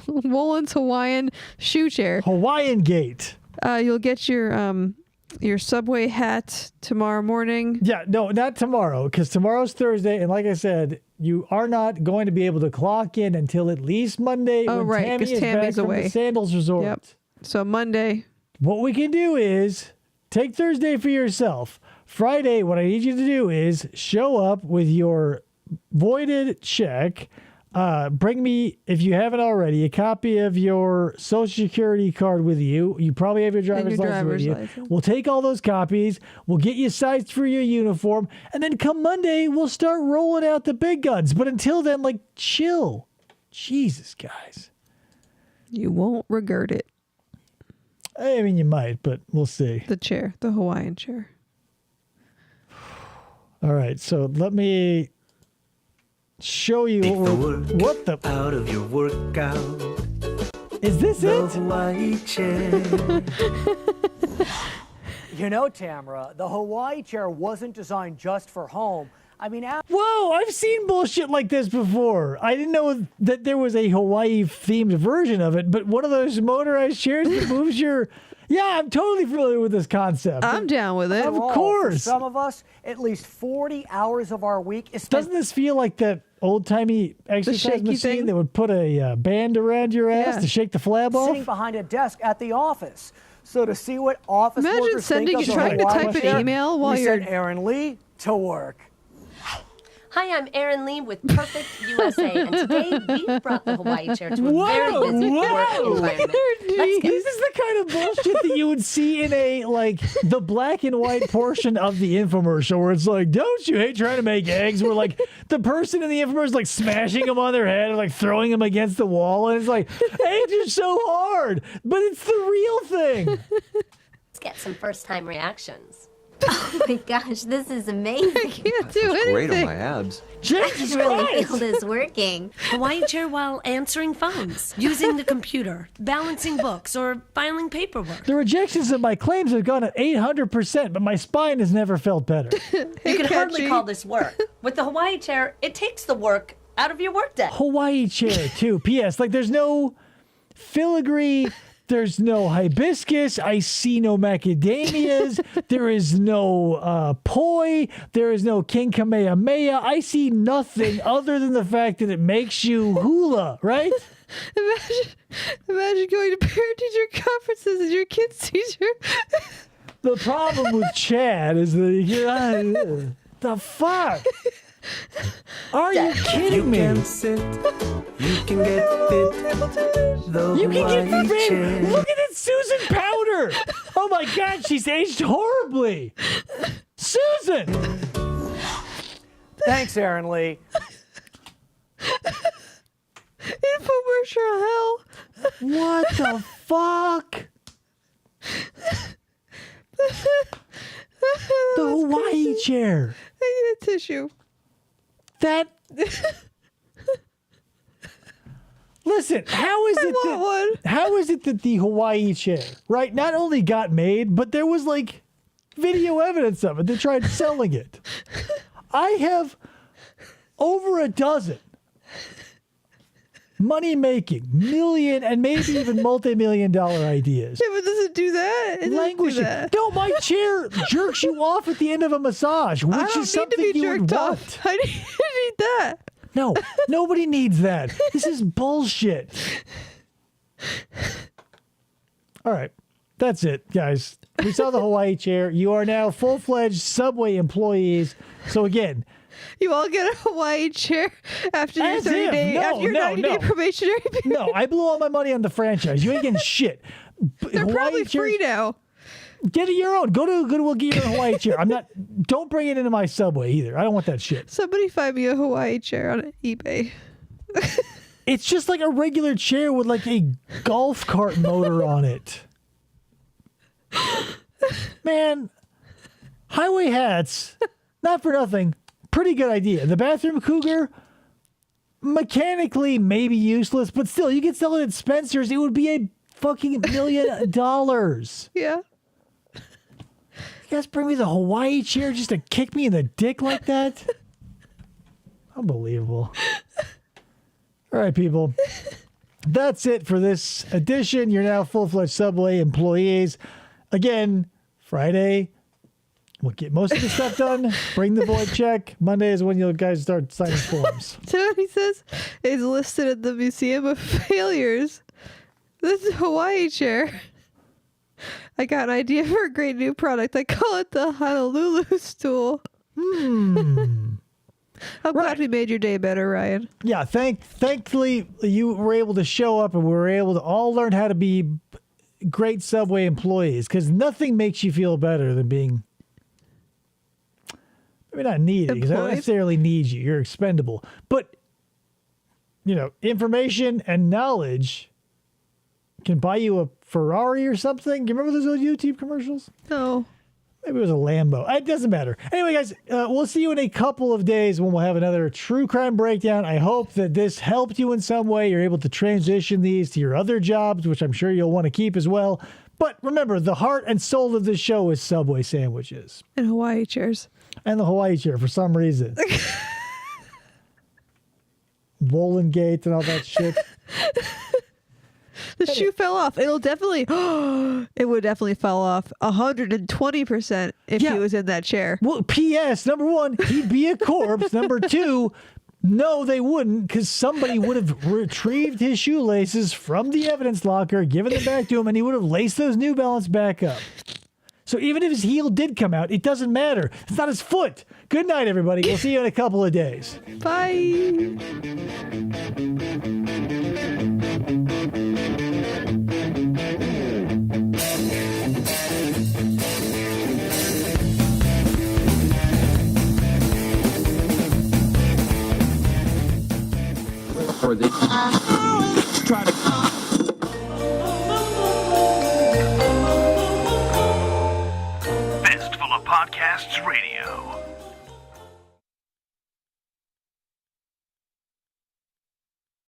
Speaker 6: Woolen's Hawaiian shoe chair.
Speaker 1: Hawaiian gate.
Speaker 6: You'll get your Subway hat tomorrow morning.
Speaker 1: Yeah, no, not tomorrow, because tomorrow's Thursday, and like I said, you are not going to be able to clock in until at least Monday when Tammy is back from the Sandals Resort.
Speaker 6: Yep. So Monday.
Speaker 1: What we can do is take Thursday for yourself. Friday, what I need you to do is show up with your voided check. Bring me, if you haven't already, a copy of your Social Security card with you. You probably have your driver's license with you. We'll take all those copies. We'll get you sized for your uniform. And then come Monday, we'll start rolling out the big guns. But until then, like, chill. Jesus, guys.
Speaker 6: You won't regret it.
Speaker 1: I mean, you might, but we'll see.
Speaker 6: The chair, the Hawaiian chair.
Speaker 1: All right, so let me show you what the
Speaker 3: out of your workout.
Speaker 1: Is this it?
Speaker 3: Hawaii chair.
Speaker 13: You know, Tamara, the Hawaii chair wasn't designed just for home. I mean,
Speaker 1: whoa, I've seen bullshit like this before. I didn't know that there was a Hawaii-themed version of it, but one of those motorized chairs that moves your... Yeah, I'm totally familiar with this concept.
Speaker 6: I'm down with it.
Speaker 1: Of course.
Speaker 13: For some of us, at least 40 hours of our week is spent...
Speaker 1: Doesn't this feel like that old-timey exercise machine that would put a band around your ass to shake the flab off?
Speaker 13: Sitting behind a desk at the office. So to see what office workers think of the
Speaker 6: trying to
Speaker 13: Hawaii
Speaker 6: type
Speaker 13: chair,
Speaker 6: an email while
Speaker 13: we
Speaker 6: you're...
Speaker 13: sent Aaron Lee to work.
Speaker 2: Hi, I'm Erin Lee with Perfect USA, and today we brought the Hawaii chair to a very busy work environment.
Speaker 1: This is the kind of bullshit that you would see in a, like, the black and white portion of the infomercial where it's like, don't you hate trying to make eggs? Where, like, the person in the infomercial is, like, smashing them on their head and, like, throwing them against the wall. And it's like, eggs are so hard, but it's the real thing.
Speaker 2: Let's get some first-time reactions.
Speaker 14: Oh my gosh, this is amazing. I
Speaker 6: can't do anything.
Speaker 15: Great on my abs.
Speaker 14: I can really feel this working.
Speaker 16: Hawaii chair while answering phones, using the computer, balancing books, or filing paperwork.
Speaker 1: The rejections of my claims have gone at 800%, but my spine has never felt better.
Speaker 2: You can hardly call this work. With the Hawaii chair, it takes the work out of your workday.
Speaker 1: Hawaii chair, too. P.S. Like, there's no filigree... There's no hibiscus. I see no macadamias. There is no poi. There is no King Kamehameha. I see nothing other than the fact that it makes you hula, right?
Speaker 6: Imagine going to parent-teacher conferences and your kid's teacher.
Speaker 1: The problem with Chad is that the fuck. Are you kidding me?
Speaker 3: You can sit, you can get fit. The
Speaker 1: You can get
Speaker 3: Hawaii
Speaker 1: fit.
Speaker 3: chair.
Speaker 1: Look at it, Susan Powder. Oh my God, she's aged horribly. Susan.
Speaker 13: Thanks, Aaron Lee.
Speaker 6: Infomercial hell.
Speaker 1: What the fuck? The Hawaii chair.
Speaker 6: I need a tissue.
Speaker 1: That. Listen, how is it that the Hawaii chair, right, not only got made, but there was like video evidence of it. They tried selling it. I have over a dozen money-making, million and maybe even multi-million-dollar ideas.
Speaker 6: Yeah, but does it do that? It doesn't do
Speaker 1: Languishing.
Speaker 6: that.
Speaker 1: No, my chair jerks you off at the end of a massage, which
Speaker 6: I don't
Speaker 1: is
Speaker 6: need
Speaker 1: something
Speaker 6: to be
Speaker 1: you would
Speaker 6: jerked
Speaker 1: want.
Speaker 6: off. I need that.
Speaker 1: No, nobody needs that. This is bullshit. All right. That's it, guys. We saw the Hawaii chair. You are now full-fledged Subway employees. So again,
Speaker 6: you all get a Hawaii chair after your 90-day probationary period.
Speaker 1: No, I blew all my money on the franchise. You ain't getting shit.
Speaker 6: They're probably free now.
Speaker 1: Get your own. Go to Goodwill, get your own Hawaii chair. Don't bring it into my Subway either. I don't want that shit.
Speaker 6: Somebody find me a Hawaii chair on eBay.
Speaker 1: It's just like a regular chair with like a golf cart motor on it. Man, highway hats, not for nothing, pretty good idea. The bathroom cougar, mechanically maybe useless, but still, you could sell it at Spencer's. It would be a fucking $1 million.
Speaker 6: Yeah.
Speaker 1: You guys bring me the Hawaii chair just to kick me in the dick like that? Unbelievable. All right, people. That's it for this edition. You're now full-fledged Subway employees. Again, Friday, we'll get most of the stuff done. Bring the void check. Monday is when you guys start signing forms.
Speaker 6: So he says is listed at the Museum of Failures. This is a Hawaii chair. I got an idea for a great new product. I call it the Honolulu stool. I'm glad we made your day better, Ryan.
Speaker 1: Yeah, thankfully you were able to show up and we were able to all learn how to be great Subway employees, because nothing makes you feel better than being maybe not needed, because I don't necessarily need you. You're expendable. But, information and knowledge can buy you a Ferrari or something. Do you remember those old YouTube commercials?
Speaker 6: No.
Speaker 1: Maybe it was a Lambo. It doesn't matter. Anyway, guys, we'll see you in a couple of days when we'll have another true crime breakdown. I hope that this helped you in some way. You're able to transition these to your other jobs, which I'm sure you'll want to keep as well. But remember, the heart and soul of this show is Subway sandwiches.
Speaker 6: And Hawaii chairs.
Speaker 1: And the Hawaii chair for some reason. Bowling Gate and all that shit.
Speaker 6: The shoe fell off. It would definitely fall off 120% if he was in that chair.
Speaker 1: Well, P.S. Number one, he'd be a corpse. Number two, no, they wouldn't, because somebody would have retrieved his shoelaces from the evidence locker, given them back to him, and he would have laced those New Balance back up. So even if his heel did come out, it doesn't matter. It's not his foot. Good night, everybody. We'll see you in a couple of days.
Speaker 6: Bye.
Speaker 15: For the try to
Speaker 17: Fistful of Podcasts Radio.